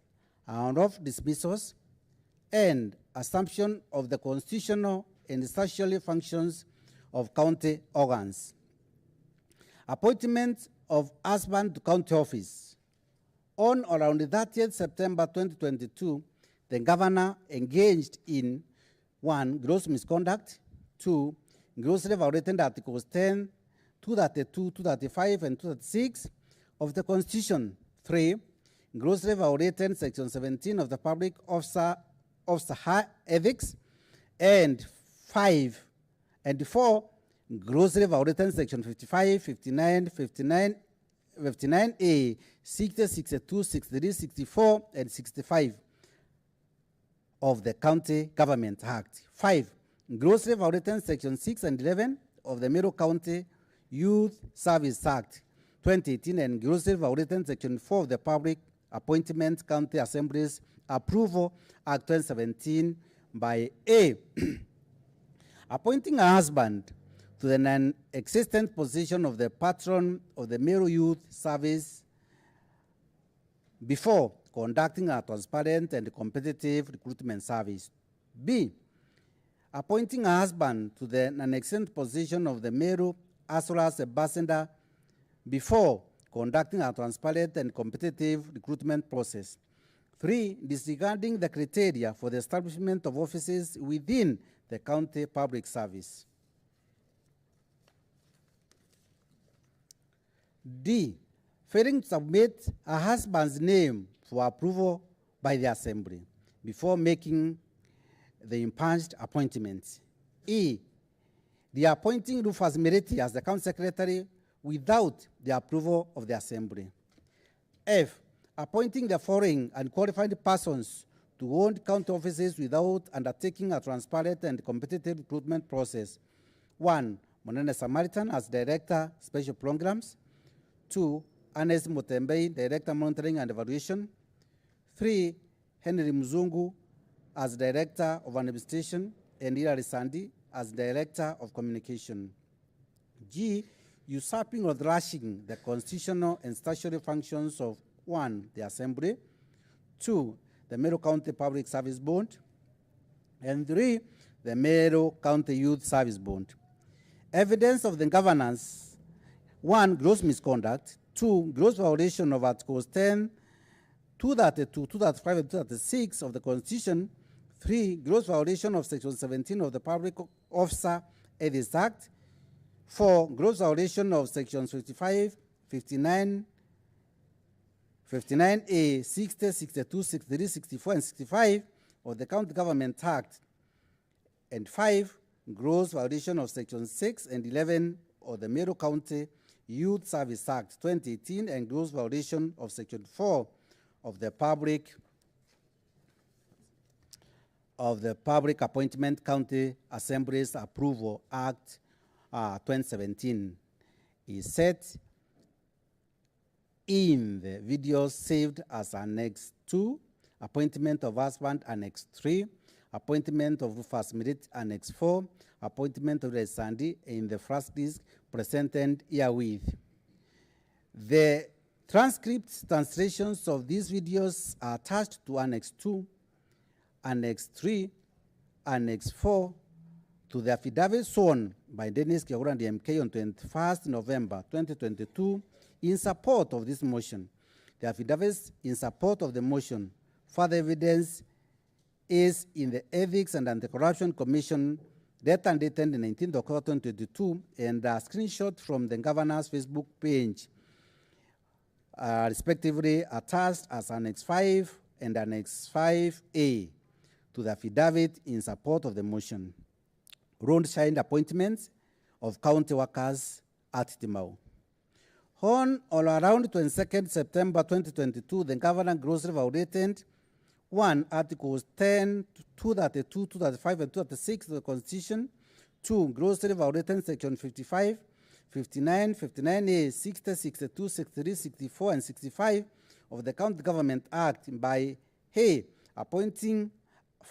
unlawful dismissals, and assumption of the constitutional and statutory functions of county organs. Appointment of husband to county office. On or around the 30th September 2022, the governor engaged in 1. Gross misconduct, 2. Grossly violating Articles 10, 232, 235, and 236 of the Constitution, 3. Grossly violating Section 17 of the Public Officer Ethics, and 5 and 4. Grossly violating Section 55, 59, 59A, 60, 62, 63, 64, and 65 of the County Government Act. 5. Grossly violating Section 6 and 11 of the Meru County Youth Service Act 2018 and grossly violating Section 4 of the Public Appointment County Assemblies Approval Act 2017 by A. Appointing a husband to the non-existent position of the patron of the Meru Youth Service before conducting a transparent and competitive recruitment service. B. Appointing a husband to the non-existent position of the Meru Asoras ambassador before conducting a transparent and competitive recruitment process. 3. Disregarding the criteria for the establishment of offices within the county public service. D. Failing to submit a husband's name for approval by the Assembly before making the impunged appointment. E. The appointing Rufus Meriti as the County Secretary without the approval of the Assembly. F. Appointing the foreign and qualified persons to hold county offices without undertaking a transparent and competitive recruitment process. 1. Monene Samaritan as Director, Special Programs. 2. Ernest Mutembei, Director, Monitoring and Evaluation. 3. Henry Mzungu as Director of Administration, and Hilary Sandi as Director of Communication. G. Usurping or thrashing the constitutional and statutory functions of 1. The Assembly, 2. The Meru County Public Service Board, and 3. The Meru County Youth Service Board. Evidence of the governance: 1. Gross misconduct, 2. Gross violation of Articles 10, 232, 235, and 236 of the Constitution. 3. Gross violation of Section 17 of the Public Officer Ethics Act. 4. Gross violation of Sections 55, 59, 59A, 60, 62, 63, 64, and 65 of the County Government Act. And 5. Gross violation of Section 6 and 11 of the Meru County Youth Service Act 2018 and gross violation of Section 4 of the Public Appointment County Assemblies Approval Act 2017 is set in the video saved as Annex 2, Appointment of Husband Annex 3, Appointment of Rufus Merit Annex 4, Appointment of Resandi in the first disc presented herewith. The transcripts, translations of these videos are attached to Annex 2, Annex 3, Annex 4 to the affidavit sworn by Dennis Kiaura and the MK on 21st November 2022 in support of this motion. The affidavits in support of the motion. Further evidence is in the Ethics and Anti-Corruption Commission data and dated 19th October 2022 and a screenshot from the governor's Facebook page, respectively attached as Annex 5 and Annex 5A to the affidavit in support of the motion. Round-shine appointments of county workers at Timau. On or around 22nd September 2022, the governor grossly violated 1. Articles 10, 232, 235, and 236 of the Constitution. 2. Grossly violating Section 55, 59, 59A, 60, 62, 63, 64, and 65 of the County Government Act by A. Appointing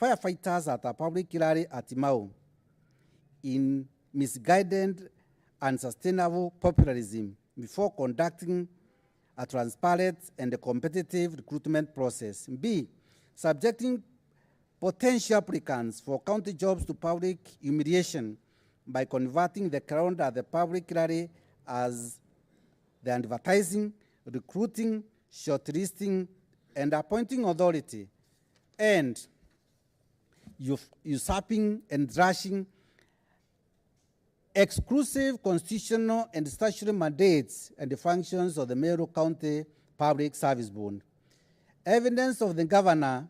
firefighters at a public gallery at Timau in misguided and sustainable popularism before conducting a transparent and a competitive recruitment process. B. Subjecting potential applicants for county jobs to public humiliation by converting the crowd at the public gallery as the advertising, recruiting, shortlisting, and appointing authority, and usurping and thrashing exclusive constitutional and statutory mandates and the functions of the Meru County Public Service Board. Evidence of the governor: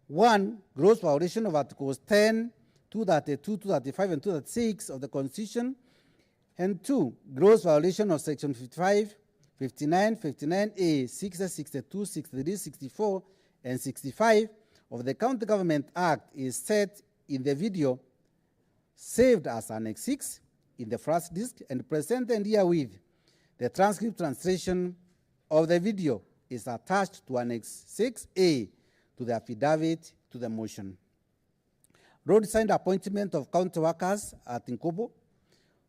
1, gross violation of Articles 10, 232, 235, and 236 of the Constitution, and 2, gross violation of Section 55, 59, 59A, 60, 62, 63, 64, and 65 of the County Government Act is set in the video saved as Annex 6 in the first disc and presented herewith. The transcript translation of the video is attached to Annex 6A to the affidavit to the motion. Road signed appointment of county workers at Nkobo.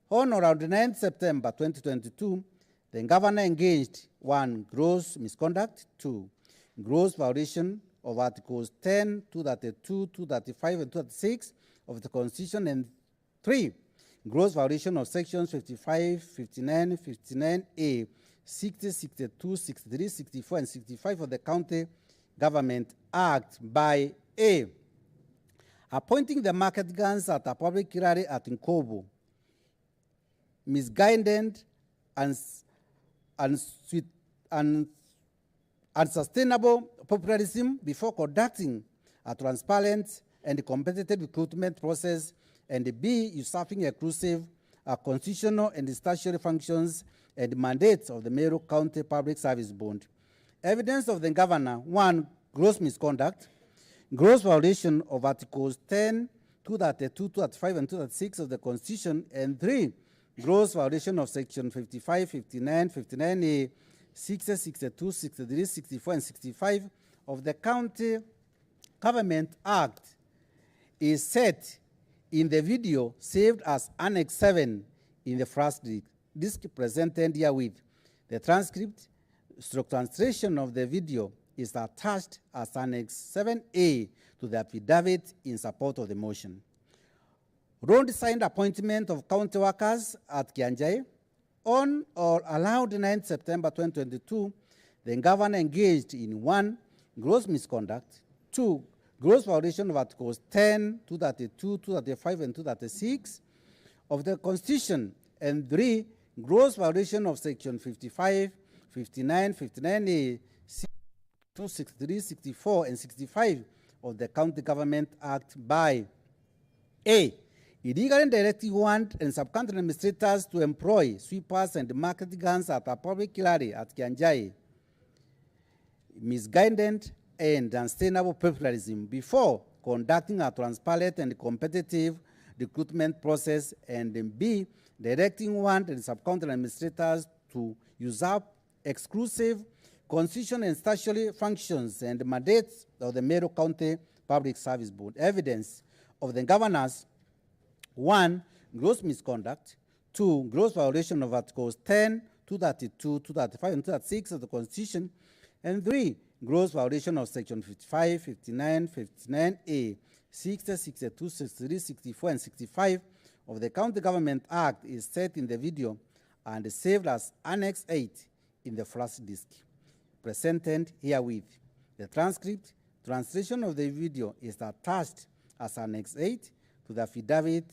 On or around 9 September 2022, the governor engaged: 1, gross misconduct; 2, gross violation of Articles 10, 232, 235, and 236 of the Constitution, and 3, gross violation of Sections 55, 59, 59A, 60, 62, 63, 64, and 65 of the County Government Act by A, appointing the market guns at a public gallery at Nkobo, misguided and unsustainable populism before conducting a transparent and competitive recruitment process, and B, usurping exclusive constitutional and statutory functions and mandates of the Meru County Public Service Board. Evidence of the governor: 1, gross misconduct, gross violation of Articles 10, 232, 235, and 236 of the Constitution, and 3, gross violation of Section 55, 59, 59A, 60, 62, 63, 64, and 65 of the County Government Act is set in the video saved as Annex 7 in the first disc presented herewith. The transcript translation of the video is attached as Annex 7A to the affidavit in support of the motion. Road signed appointment of county workers at Kianjai. On or allowed 9 September 2022, the governor engaged in: 1, gross misconduct; 2, gross violation of Articles 10, 232, 235, and 236 of the Constitution, and 3, gross violation of Section 55, 59, 59A, 62, 63, 64, and 65 of the County Government Act by A, illegally directing warrant and sub-county administrators to employ sweepers and market guns at a public gallery at Kianjai, misguided and unsustainable populism before conducting a transparent and competitive recruitment process, and B, directing warrant and sub-county administrators to usurp exclusive constitutional and statutory functions and mandates of the Meru County Public Service Board. Evidence of the governor's: 1, gross misconduct; 2, gross violation of Articles 10, 232, 235, and 236 of the Constitution, and 3, gross violation of Section 55, 59, 59A, 60, 62, 63, 64, and 65 of the County Government Act is set in the video and saved as Annex 8 in the first disc, presented herewith. The transcript translation of the video is attached as Annex 8 to the affidavit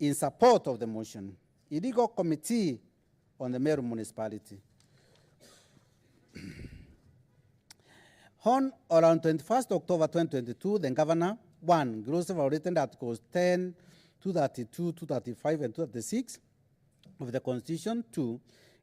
in support of the motion. Illegal Committee on the Meru Municipality. On or around 21st October 2022, the governor: 1, grossly violated Articles 10, 232, 235, and 236 of the Constitution; 2,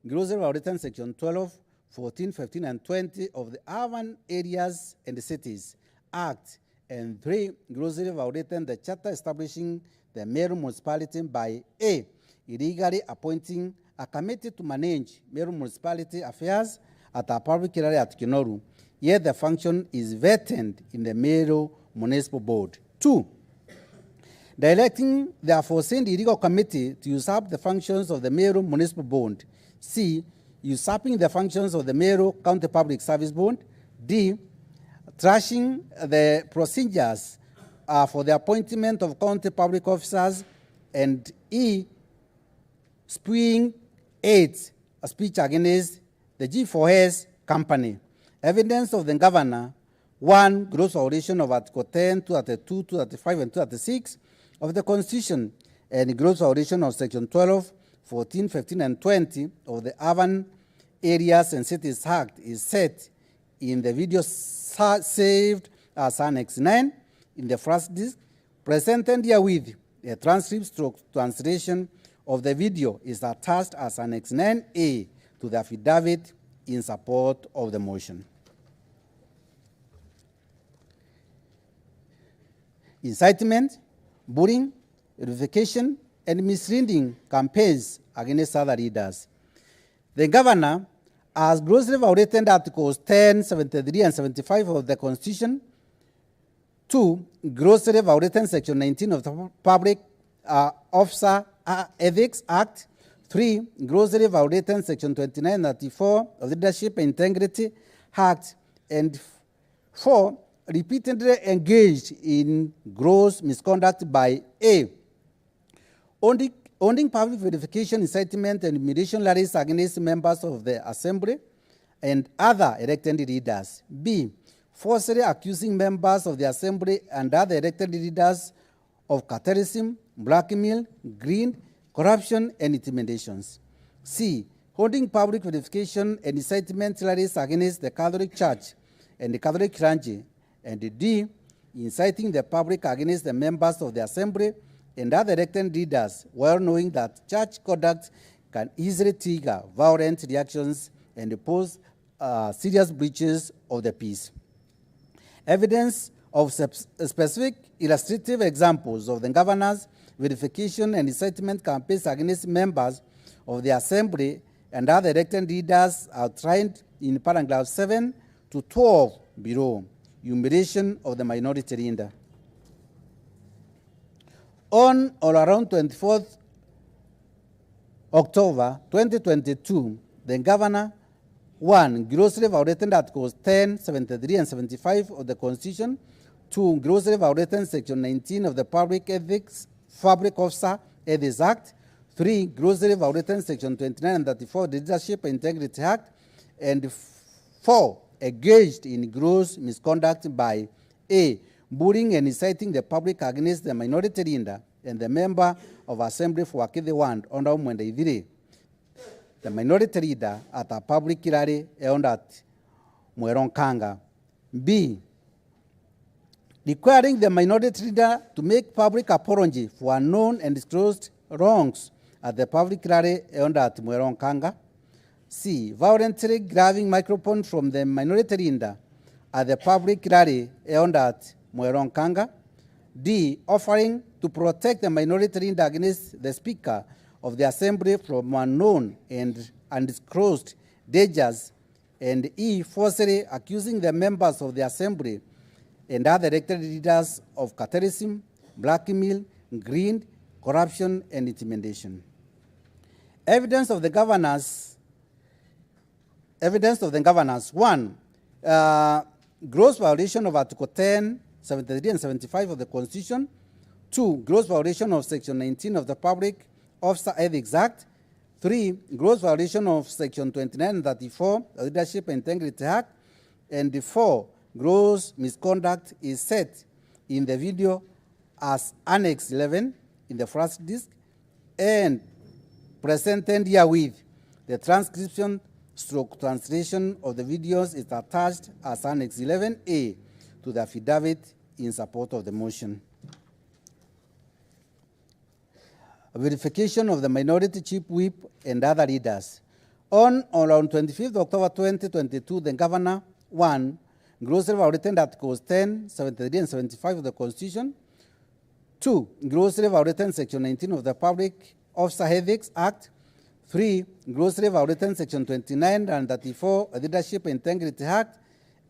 grossly violated Section 12, 14, 15, and 20 of the Urban Areas and Cities Act; and 3, grossly violated the charter establishing the Meru Municipality by A, illegally appointing a committee to manage Meru Municipality affairs at a public area at Kinoru, yet the function is vested in the Meru Municipal Board. 2, directing the aforesaid illegal committee to usurp the functions of the Meru Municipal Board. C, usurping the functions of the Meru County Public Service Board. D, trashing the procedures for the appointment of county public officers. And E, spewing aids a speech against the G4S company. Evidence of the governor: 1. Gross violation of Article 10, 232, 235, and 236 of the Constitution, and gross violation of Section 12, 14, 15, and 20 of the Urban Areas and Cities Act is set in the video saved as Annex 9 in the first disc. Presented herewith, a transcript stroke translation of the video is attached as Annex 9A to the affidavit in support of the motion. Incitement, bullying, edification, and misleading campaigns against other leaders. The governor has grossly violated Articles 10, 73, and 75 of the Constitution. 2. Grossly violated Section 19 of the Public Officer Ethics Act. 3. Grossly violated Section 29 and 34 of the Leadership and Integrity Act. And 4. Repeatedly engaged in gross misconduct by A. Owning public verification, incitement, and humiliation letters against members of the Assembly and other elected leaders. B. Falsely accusing members of the Assembly and other elected leaders of cartelism, blackmail, greed, corruption, and intimidations. C. Holding public verification and incitement letters against the Catholic Church and the Catholic clergy. And D. Inciting the public against the members of the Assembly and other elected leaders, while knowing that church conduct can easily trigger violent reactions and pose serious breaches of the peace. Evidence of specific illustrative examples of the governor's verification and incitement campaigns against members of the Assembly and other elected leaders are outlined in paragraph 7 to 12 below. Humiliation of the minority leader. On or around 24th October 2022, the governor: 1. Grossly violated Articles 10, 73, and 75 of the Constitution. 2. Grossly violated Section 19 of the Public Officer Ethics Act. 3. Grossly violated Section 29 and 34 of the Leadership and Integrity Act. And 4. Engaged in gross misconduct by A. Bullying and inciting the public against the minority leader and the member of Assembly for Wakithe 1, Honorable Mwenda Ithire, the minority leader at a public rally held at Mweronkanga. B. Requiring the minority leader to make public apology for unknown and disclosed wrongs at the public rally held at Mweronkanga. C. Violently grabbing microphone from the minority leader at the public rally held at Mweronkanga. D. Offering to protect the minority leader against the Speaker of the Assembly from unknown and undisclosed dangers. And E. Falsely accusing the members of the Assembly and other elected leaders of cartelism, blackmail, greed, corruption, and intimidation. Evidence of the governors. 1. Gross violation of Article 10, 73, and 75 of the Constitution. 2. Gross violation of Section 19 of the Public Officer Ethics Act. 3. Gross violation of Section 29 and 34 of the Leadership and Integrity Act. And 4. Gross misconduct is set in the video as Annex 11 in the first disc and presented herewith. The transcription stroke translation of the videos is attached as Annex 11A to the affidavit in support of the motion. Verification of the minority chief whip and other leaders. On or around 25th October 2022, the governor: 1. Grossly violated Articles 10, 73, and 75 of the Constitution. 2. Grossly violated Section 19 of the Public Officer Ethics Act. 3. Grossly violated Section 29 and 34 of the Leadership and Integrity Act.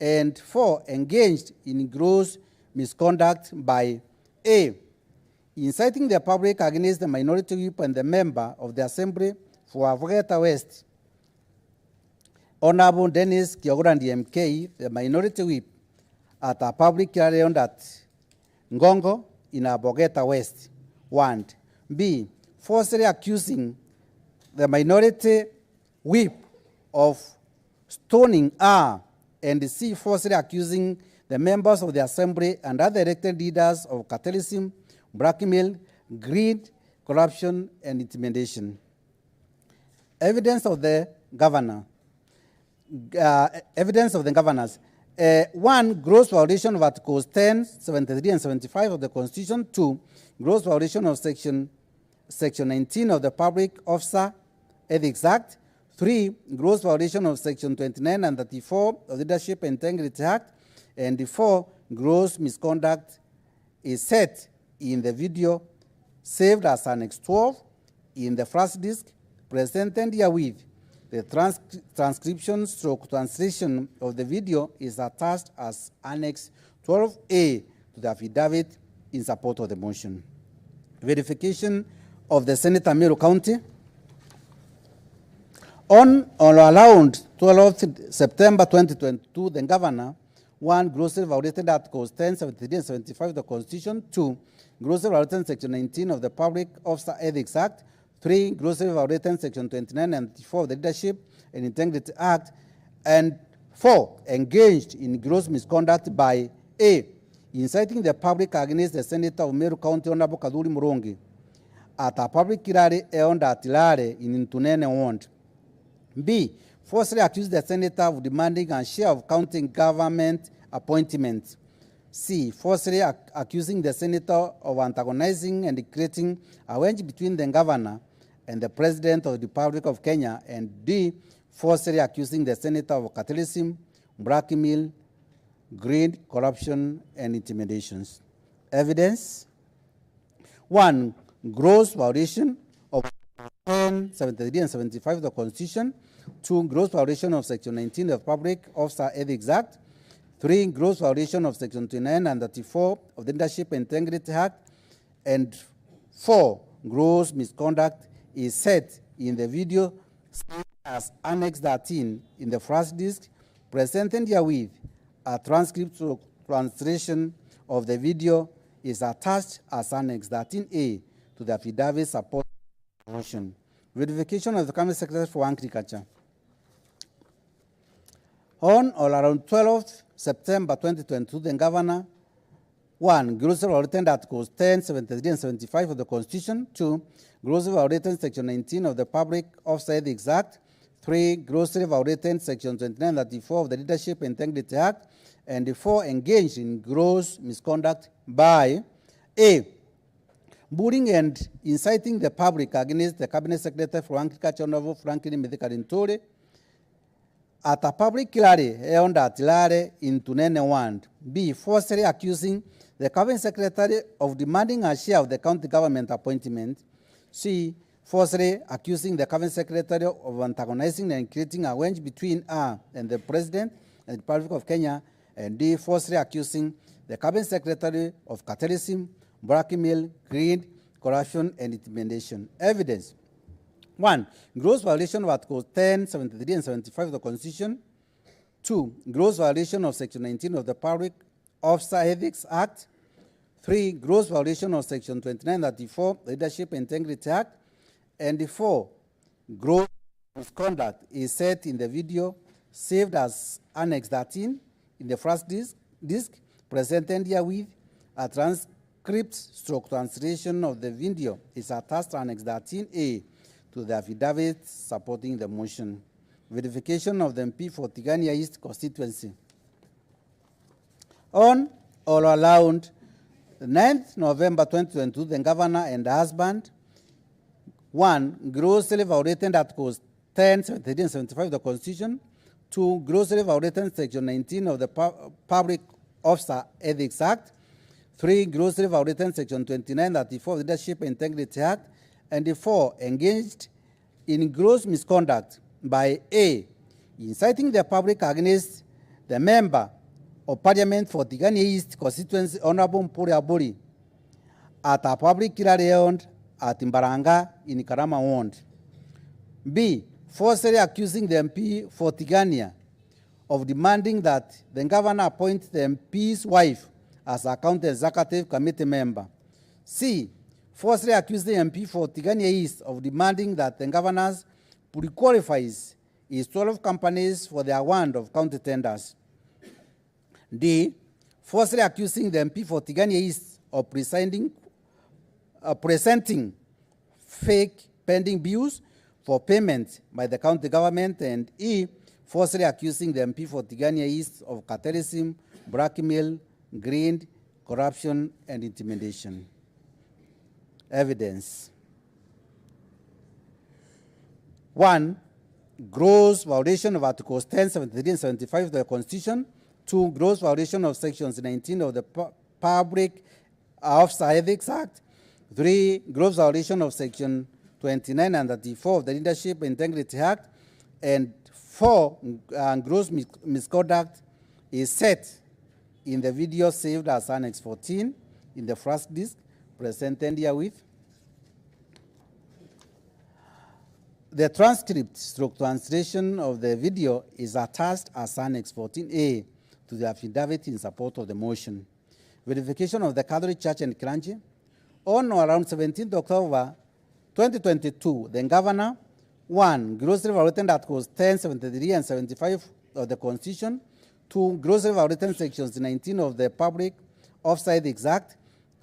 And 4. Engaged in gross misconduct by A. Inciting the public against the minority whip and the member of the Assembly for Avogeta West, Honorable Dennis Kiogorandi MK, the minority whip, at a public rally at Ngongo in Abogeta West. 1. B. Falsely accusing the minority whip of stoning R, and C, falsely accusing the members of the assembly and other elected leaders of cartelism, blackmail, greed, corruption, and intimidation. Evidence of the governor. Evidence of the governors. 1, gross violation of Articles 10, 73, and 75 of the Constitution. 2, gross violation of Section 19 of the Public Officer Ethics Act. 3, gross violation of Section 29 and 34 of the Leadership and Integrity Act. And 4, gross misconduct is set in the video saved as Annex 12 in the first disc, presented herewith. The transcription/translation of the video is attached as Annex 12A to the affidavit in support of the motion. Verification of the Senate Meru County. On or around 12th September 2022, the governor, 1, grossly violated Articles 10, 73, and 75 of the Constitution. 2, grossly violated Section 19 of the Public Officer Ethics Act. 3, grossly violated Section 29 and 34 of the Leadership and Integrity Act. And 4, engaged in gross misconduct by A, inciting the public against the Senator of Meru County, Honorable Kaduri Murongi, at a public rally held at Lare in Tunene Ward. B, falsely accused the Senator of demanding a share of county government appointments. C, falsely accusing the Senator of antagonizing and creating a wedge between the governor and the President of the Republic of Kenya. And D, falsely accusing the Senator of cartelism, blackmail, greed, corruption, and intimidations. Evidence. 1, gross violation of 10, 73, and 75 of the Constitution. 2, gross violation of Section 19 of the Public Officer Ethics Act. 3, gross violation of Section 29 and 34 of the Leadership and Integrity Act. And 4, gross misconduct is set in the video as Annex 13 in the first disc, presented herewith. A transcript or translation of the video is attached as Annex 13A to the affidavit support motion. Verification of the Cabinet Secretary for Agriculture. On or around 12th September 2022, the governor, 1, grossly violated Articles 10, 73, and 75 of the Constitution. 2, grossly violated Section 19 of the Public Officer Ethics Act. 3, grossly violated Section 29 and 34 of the Leadership and Integrity Act. And 4, engaged in gross misconduct by A, bullying and inciting the public against the Cabinet Secretary for Agriculture, Honorable Franklin Mithika at a public rally held at Lare in Tunene Ward. B, falsely accusing the Cabinet Secretary of demanding a share of the county government appointment. C, falsely accusing the Cabinet Secretary of antagonizing and creating a wedge between her and the President and the Republic of Kenya. And D, falsely accusing the Cabinet Secretary of cartelism, blackmail, greed, corruption, and intimidation. Evidence. 1, gross violation of Articles 10, 73, and 75 of the Constitution. 2, gross violation of Section 19 of the Public Officer Ethics Act. 3, gross violation of Section 29 and 34 Leadership and Integrity Act. And 4, gross misconduct is set in the video saved as Annex 13 in the first disc, presented herewith. A transcript/translation of the video is attached to Annex 13A to the affidavit supporting the motion. Verification of the MP for Tigania East constituency. On or around 9th November 2022, the governor and husband, 1, grossly violated Articles 10, 73, and 75 of the Constitution. 2, grossly violated Section 19 of the Public Officer Ethics Act. 3, grossly violated Section 29, 34 of the Leadership and Integrity Act. And 4, engaged in gross misconduct by A, inciting the public against the member of Parliament for Tigania East constituency, Honorable Mpuri Aburi, at a public rally held at Mbaranga in Karama Ward. B, falsely accusing the MP for Tigania of demanding that the governor appoint the MP's wife as a county executive committee member. C, falsely accused the MP for Tigania East of demanding that the governor pre-qualifies is 12 companies for the award of county tenders. D, falsely accusing the MP for Tigania East of presenting fake pending bills for payment by the county government. And E, falsely accusing the MP for Tigania East of cartelism, blackmail, greed, corruption, and intimidation. Evidence. 1, gross violation of Articles 10, 73, and 75 of the Constitution. 2, gross violation of Sections 19 of the Public Officer Ethics Act. 3, gross violation of Section 29 and 34 of the Leadership Integrity Act. And 4, gross misconduct is set in the video saved as Annex 14 in the first disc presented herewith. The transcript stroke translation of the video is attached as Annex 14A to the affidavit in support of the motion. Verification of the Catholic Church and clergy. On or around 17th October 2022, the Governor, 1, grossly violated Articles 10, 73, and 75 of the Constitution. 2, grossly violated Sections 19 of the Public Officer Ethics Act.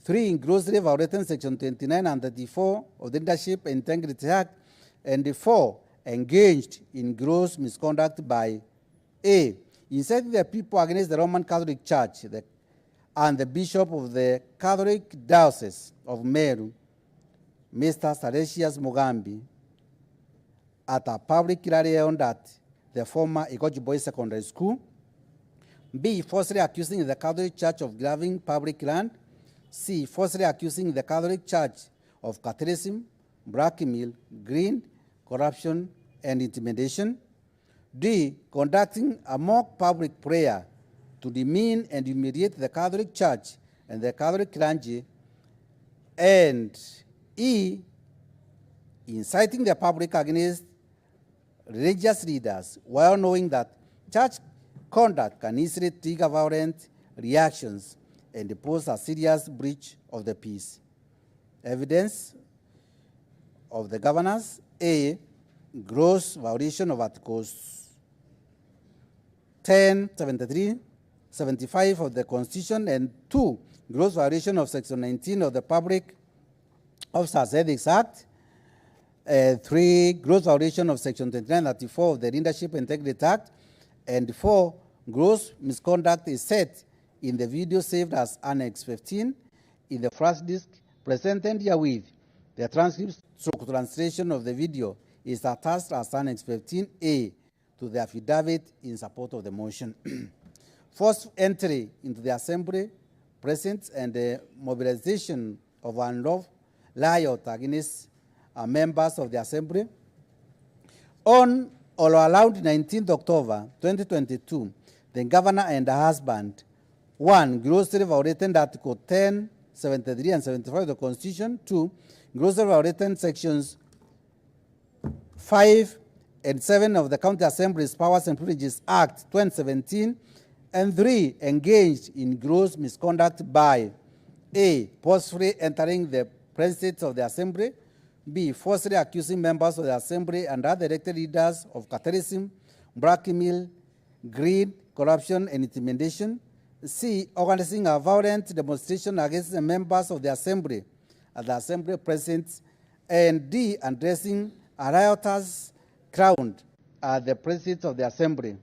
3, grossly violated Section 29 and 34 of the Leadership Integrity Act. And 4, engaged in gross misconduct by A, inciting the people against the Roman Catholic Church and the Bishop of the Catholic Diocese of Meru, Mr. Salesius Mugambi, at a public rally held at the former Igoji Boys Secondary School. B, falsely accusing the Catholic Church of grabbing public land. C, falsely accusing the Catholic Church of cartelism, blackmail, greed, corruption, and intimidation. D, conducting a mock public prayer to demean and humiliate the Catholic Church and the Catholic clergy. And E, inciting the public against religious leaders while knowing that church conduct can easily trigger violent reactions and pose a serious breach of the peace. Evidence of the governors. A, gross violation of Articles 10, 73, 75 of the Constitution. And 2, gross violation of Section 19 of the Public Officers Ethics Act. 3, gross violation of Section 29 and 34 of the Leadership Integrity Act. And 4, gross misconduct is set in the video saved as Annex 15 in the first disc presented herewith. The transcript stroke translation of the video is attached as Annex 15A to the affidavit in support of the motion. Forced entry into the Assembly, presence, and the mobilization of unlawful riot against members of the Assembly. On or around 19th October 2022, the Governor and her husband, 1, grossly violated Article 10, 73, and 75 of the Constitution. 2, grossly violated Sections 5 and 7 of the County Assembly's Powers and Privileges Act 2017. And 3, engaged in gross misconduct by A, forcefully entering the premises of the Assembly. B, falsely accusing members of the Assembly and other elected leaders of cartelism, blackmail, greed, corruption, and intimidation. C, organizing a violent demonstration against the members of the Assembly at the Assembly presence. And D, addressing a riotous crowd at the presence of the Assembly.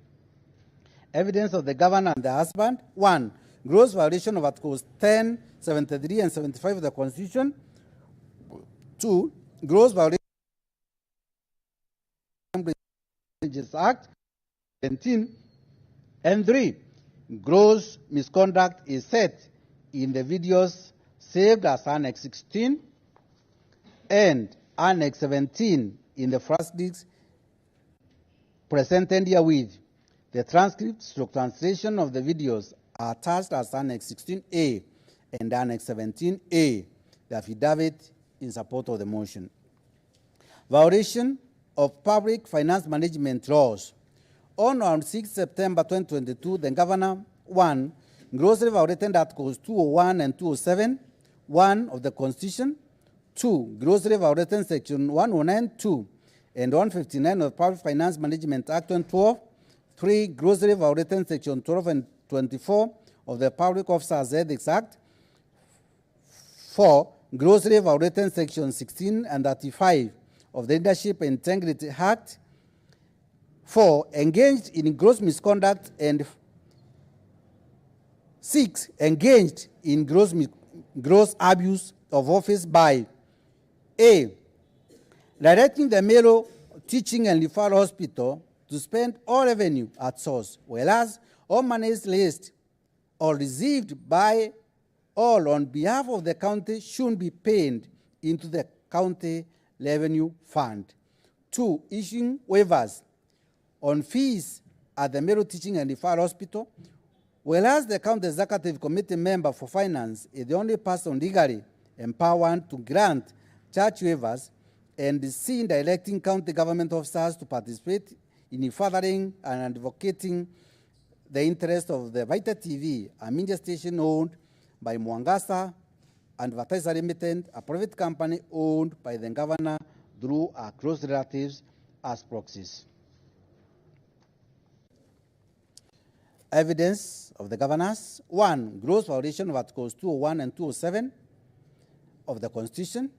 Evidence of the Governor and the husband. 1, gross violation of Articles 10, 73, and 75 of the Constitution. 2, gross violation of the Assembly Act 17. And 3, gross misconduct is set in the videos saved as Annex 16 and Annex 17 in the first disc presented herewith. The transcript stroke translation of the videos are attached as Annex 16A and Annex 17A, the affidavit in support of the motion. Violation of public finance management laws. On 6 September 2022, the Governor, 1, grossly violated Articles 201 and 207, 1 of the Constitution. 2, grossly violated Section 109(2), and 159 of the Public Finance Management Act 2012. 3. Grossly violating Section 12 and 24 of the Public Officers Ethics Act. 4. Grossly violating Section 16 and 35 of the Leadership and Integrity Act. 4. Engaged in gross misconduct. And 6. Engaged in gross abuse of office by A. Directing the Melo Teaching and Referral Hospital to spend all revenue at source, whereas all monies raised or received by all on behalf of the county should be paid into the county revenue fund. 2. Issuing waivers on fees at the Melo Teaching and Referral Hospital, whereas the county executive committee member for finance is the only person legally empowered to grant such waivers, and C. Directing county government officers to participate in furthering and advocating the interest of the Vita TV, a media station owned by Mwangasa Advertiser Limited, a private company owned by the governor through our close relatives as proxies. Evidence of the governors. 1. Gross violation of Articles 201 and 207 of the Constitution.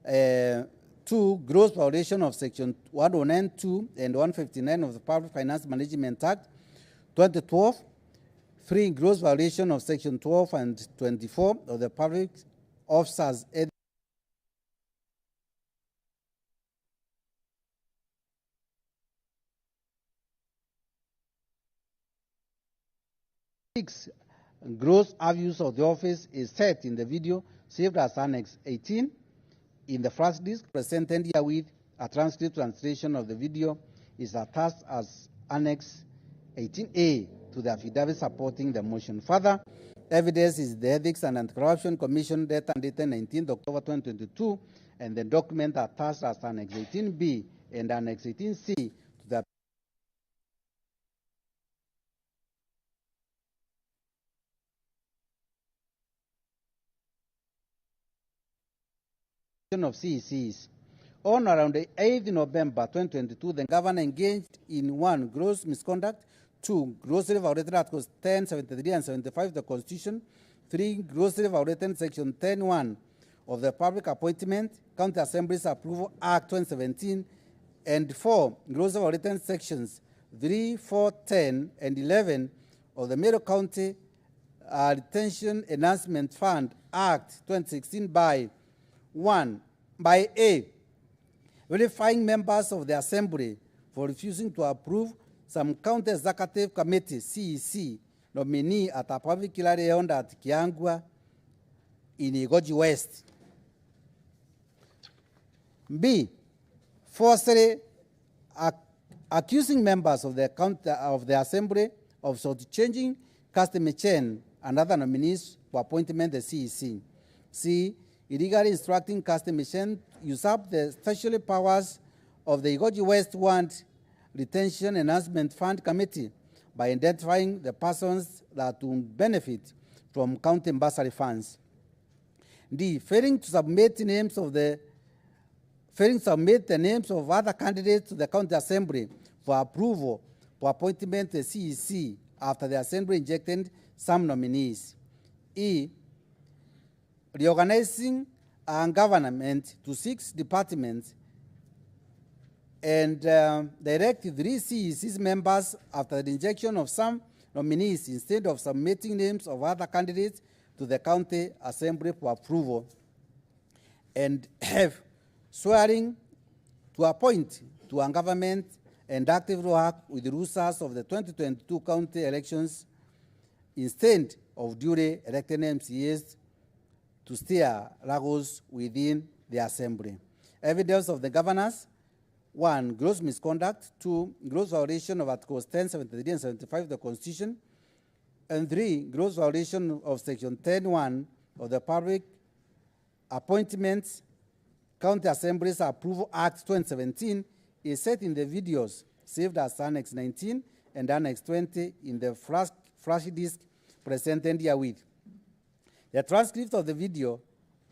2. Gross violation of Section 109(2) and 159 of the Public Finance Management Act 2012. 3. Gross violation of Section 12 and 24 of the Public Officers Ethics. Gross abuse of the office is set in the video saved as Annex 18. In the first disc presented herewith, a transcript translation of the video is attached as Annex 18A to the affidavit supporting the motion. Further evidence is the Ethics and Anti-Corruption Commission data dated 19th October 2022, and the document attached as Annex 18B and Annex 18C to the of CECs. On around the 8th November 2022, the governor engaged in 1. Gross misconduct. 2. Grossly violated Articles 10, 73, and 75 of the Constitution. 3. Grossly violated Section 10(1) of the Public Appointment, County Assemblies Approval Act 2017. And 4. Grossly violated Sections 3, 4, 10, and 11 of the Mero County Retention Enhancement Fund Act 2016 by 1. By A. Verifying members of the Assembly for refusing to approve some County Executive Committee CEC nominee at a public hearing held at Kiangwa in Igoji West. B. Falsely accusing members of the Assembly of shortchanging customary chain and other nominees for appointment the CEC. C. Illegally instructing customary chain usurp the statutory powers of the Igoji West Ward Retention Enhancement Fund Committee by identifying the persons that will benefit from county bursary funds. D. Failing to submit the names of other candidates to the county assembly for approval for appointment to the CEC after the assembly rejected some nominees. E. Reorganizing government to 6 departments and direct 3 CEC's members after the rejection of some nominees instead of submitting names of other candidates to the county assembly for approval. And F. Swearing to appoint to a government and actively work with the rules of the 2022 county elections instead of duly elected MCAs to steer Lagos within the assembly. Evidence of the governors. 1. Gross misconduct. 2. Gross violation of Articles 10, 73, and 75 of the Constitution. And 3. Gross violation of Section 10(1) of the Public Appointments County Assemblies Approval Act 2017 is set in the videos saved as Annex 19 and Annex 20 in the flash disk presented herewith. The transcript of the video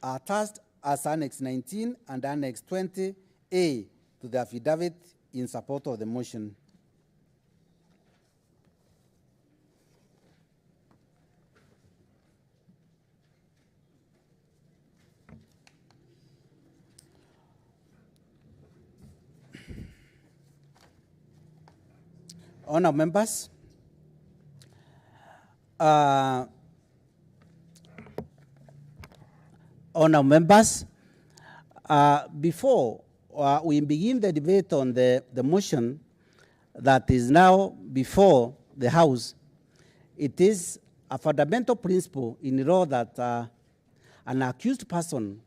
are attached as Annex 19 and Annex 20A to the affidavit in support of the motion. Honourable members, before we begin the debate on the motion that is now before the House, it is a fundamental principle in law that an accused person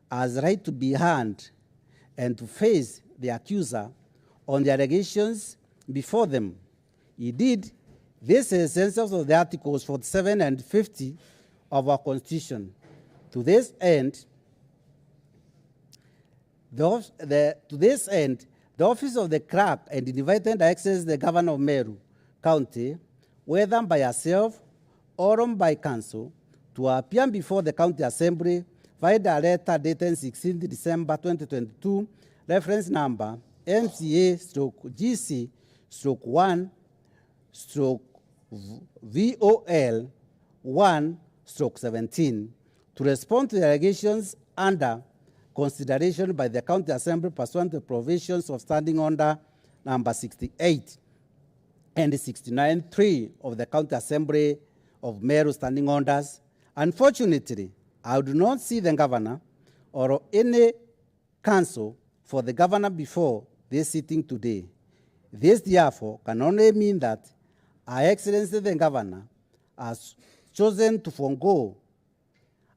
has right to be heard and to face the accuser on the allegations before them. Indeed, this is the essence of the Articles 47 and 50 of our Constitution. To this end, the office of the clerk and invited access the governor of Meru County, whether by herself or by council, to appear before the county assembly via a letter dated 16 December 2022, reference number MCA/GC/1/VOL 1/17, to respond to the allegations under consideration by the County Assembly pursuant to provisions of Standing Order number 68 and 69(3) of the County Assembly of Meru Standing Orders. Unfortunately, I do not see the governor or any counsel for the governor before this sitting today. This, therefore, can only mean that Her Excellency the Governor has chosen to forego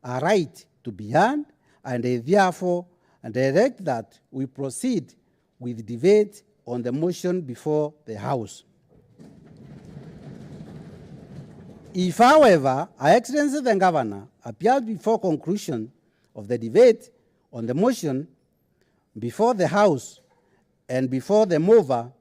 a right to be heard, and therefore direct that we proceed with debate on the motion before the House. If, however, Her Excellency the Governor appears before conclusion of the debate on the motion before the House and before the mover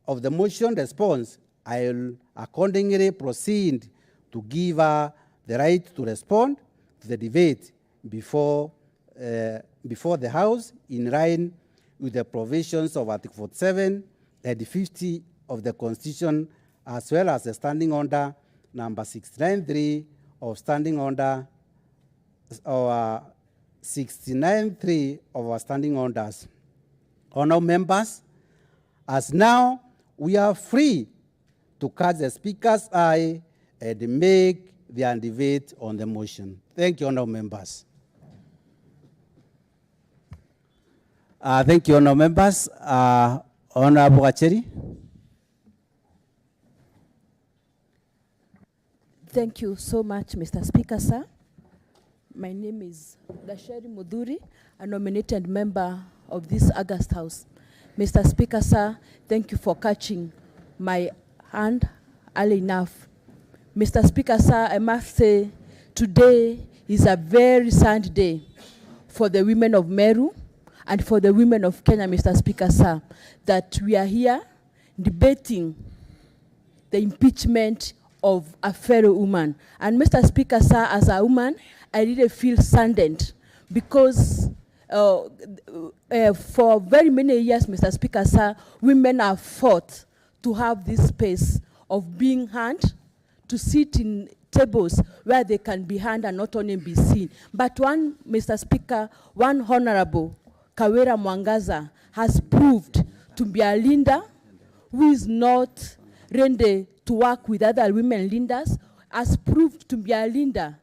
of the motion response, I will accordingly proceed to give her the right to respond to the debate before the House in line with the provisions of Article 47 and 50 of the Constitution, as well as the Standing Order number 69(3) of Standing Order, or 69(3) of our Standing Orders. Honourable members, as now we are free to catch the Speaker's eye and make their debate on the motion. Thank you, honourable members. Thank you, honourable members. Honourable Acheri. Thank you so much, Mr. Speaker, sir. My name is Gasheri Mudhuri, a nominated member of this August House. Mr. Speaker, sir, thank you for catching my hand early enough. Mr. Speaker, sir, I must say today is a very sad day for the women of Meru and for the women of Kenya, Mr. Speaker, sir, that we are here debating the impeachment of a fellow woman. And Mr. Speaker, sir, as a woman, I really feel saddened because for very many years, Mr. Speaker, sir, women have fought to have this space of being heard, to sit in tables where they can be heard and not only be seen. But one, Mr. Speaker, one Honorable Kawira Muswanda has proved to be a leader who is not ready to work with other women leaders, has proved to be a leader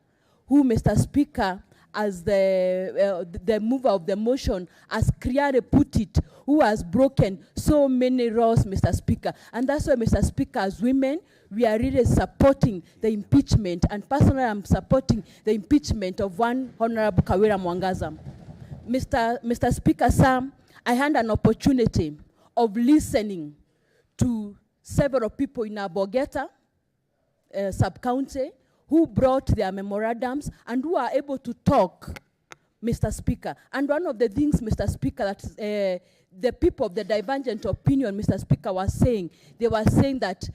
who, Mr. Speaker, as the mover of the motion, has clearly put it, who has broken so many laws, Mr. Speaker. And that's why, Mr. Speaker, as women, we are really supporting the impeachment, and personally I'm supporting the impeachment of one Honorable Kawira Muswanda. Mr. Speaker, sir, I had an opportunity of listening to several people in our Bogeta sub-county who brought their memorandums and who are able to talk Mr. Speaker. And one of the things, Mr. Speaker, that the people of the divergent opinion, Mr. Speaker, was saying, they were saying that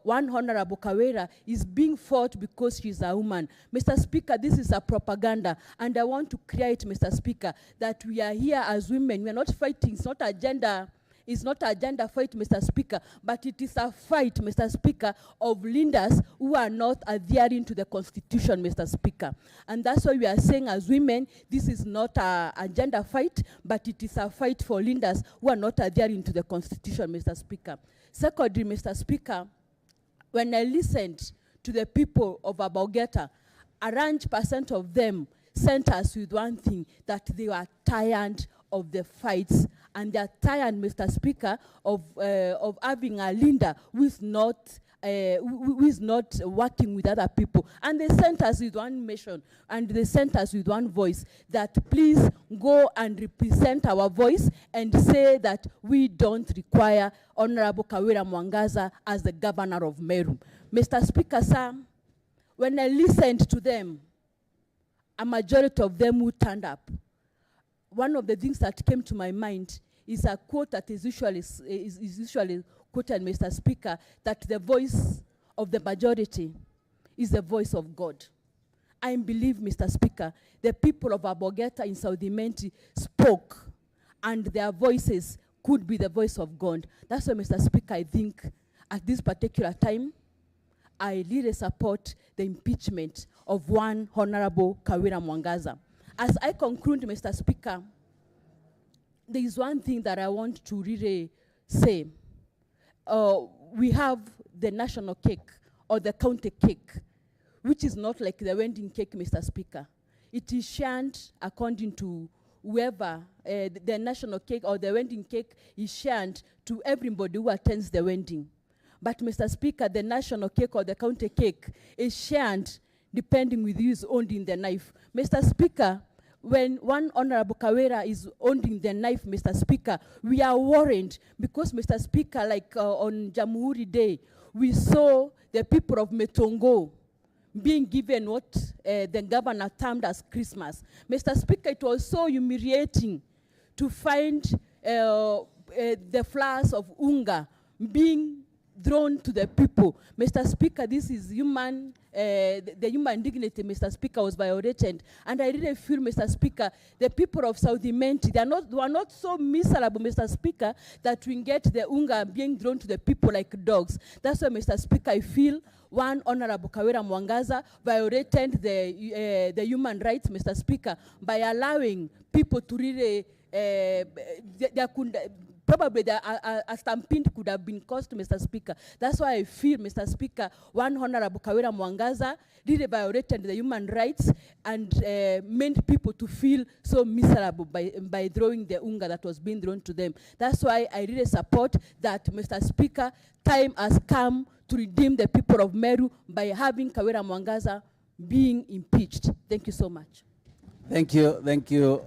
one Honorable Kawira is being fought because she's a woman. Mr. Speaker, this is a propaganda, and I want to create, Mr. Speaker, that we are here as women. We are not fighting. It's not a gender. It's not a gender fight, Mr. Speaker, but it is a fight, Mr. Speaker, of leaders who are not adhering to the Constitution, Mr. Speaker. And that's why we are saying as women, this is not a gender fight, but it is a fight for leaders who are not adhering to the Constitution, Mr. Speaker. Secondly, Mr. Speaker, when I listened to the people of Abogeta, around % of them sent us with one thing, that they were tired of the fights, and they are tired, Mr. Speaker, of having a leader who is not working with other people. And they sent us with one mission, and they sent us with one voice, that please go and represent our voice and say that we don't require Honorable Kawira Muswanda as the governor of Meru. Mr. Speaker, sir, when I listened to them, a majority of them who turned up, one of the things that came to my mind is a quote that is usually quoted, Mr. Speaker, that the voice of the majority is the voice of God. I believe, Mr. Speaker, the people of Abogeta in South Imenti spoke, and their voices could be the voice of God. That's why, Mr. Speaker, I think at this particular time, I really support the impeachment of one Honorable Kawira Muswanda. As I conclude, Mr. Speaker, there is one thing that I want to really say. We have the national cake or the county cake, which is not like the wedding cake, Mr. Speaker. It is shared according to whoever, the national cake or the wedding cake is shared to everybody who attends the wedding. But, Mr. Speaker, the national cake or the county cake is shared depending with who is owning the knife. Mr. Speaker, when one Honorable Kawira is owning the knife, Mr. Speaker, we are worried because, Mr. Speaker, like on Jamhuri Day, we saw the people of Metongo being given what the governor termed as Christmas. Mr. Speaker, it was so humiliating to find the flowers of Unga being thrown to the people. Mr. Speaker, this is human, the human dignity, Mr. Speaker, was violated. And I really feel, Mr. Speaker, the people of South Imenti, they are not so miserable, Mr. Speaker, that we get the unga being thrown to the people like dogs. That's why, Mr. Speaker, I feel one Honorable Kawira Muswanda violated the human rights, Mr. Speaker, by allowing people to really, probably a stampede could have been caused, Mr. Speaker. That's why I feel, Mr. Speaker, one Honorable Kawira Muswanda really violated the human rights and made people to feel so miserable by throwing the unga that was being thrown to them. That's why I really support that, Mr. Speaker, time has come to redeem the people of Meru by having Kawira Muswanda being impeached. Thank you so much. Thank you,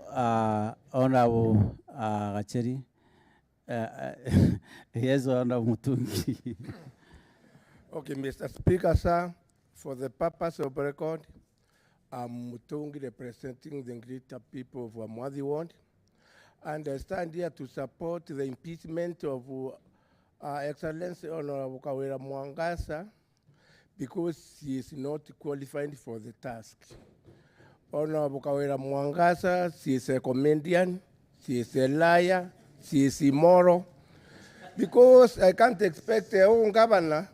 Honorable Gacheri. Yes, Honorable Mutungi. Okay, Mr. Speaker, sir, for the purpose of record, I'm Mutungi representing the greater people of Amwadi Ward, and I stand here to support the impeachment of Excellency Honorable Kawira Muswanda because he is not qualified for the task. Honorable Kawira Muswanda, she is a comedian, she is a liar, she is immoral, because I can't expect a own governor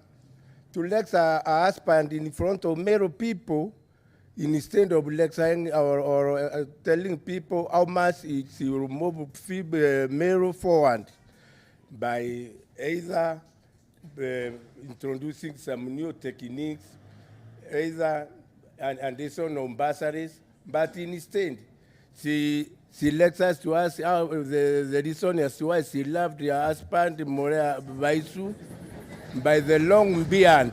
to lecture her husband in front of Meru people instead of lecturing or telling people how much she will move Meru forward by either introducing some new techniques, either addition of bursaries, but instead she lectures to us how the reason as to why she loved her husband, Morea Baisu, by the long beard,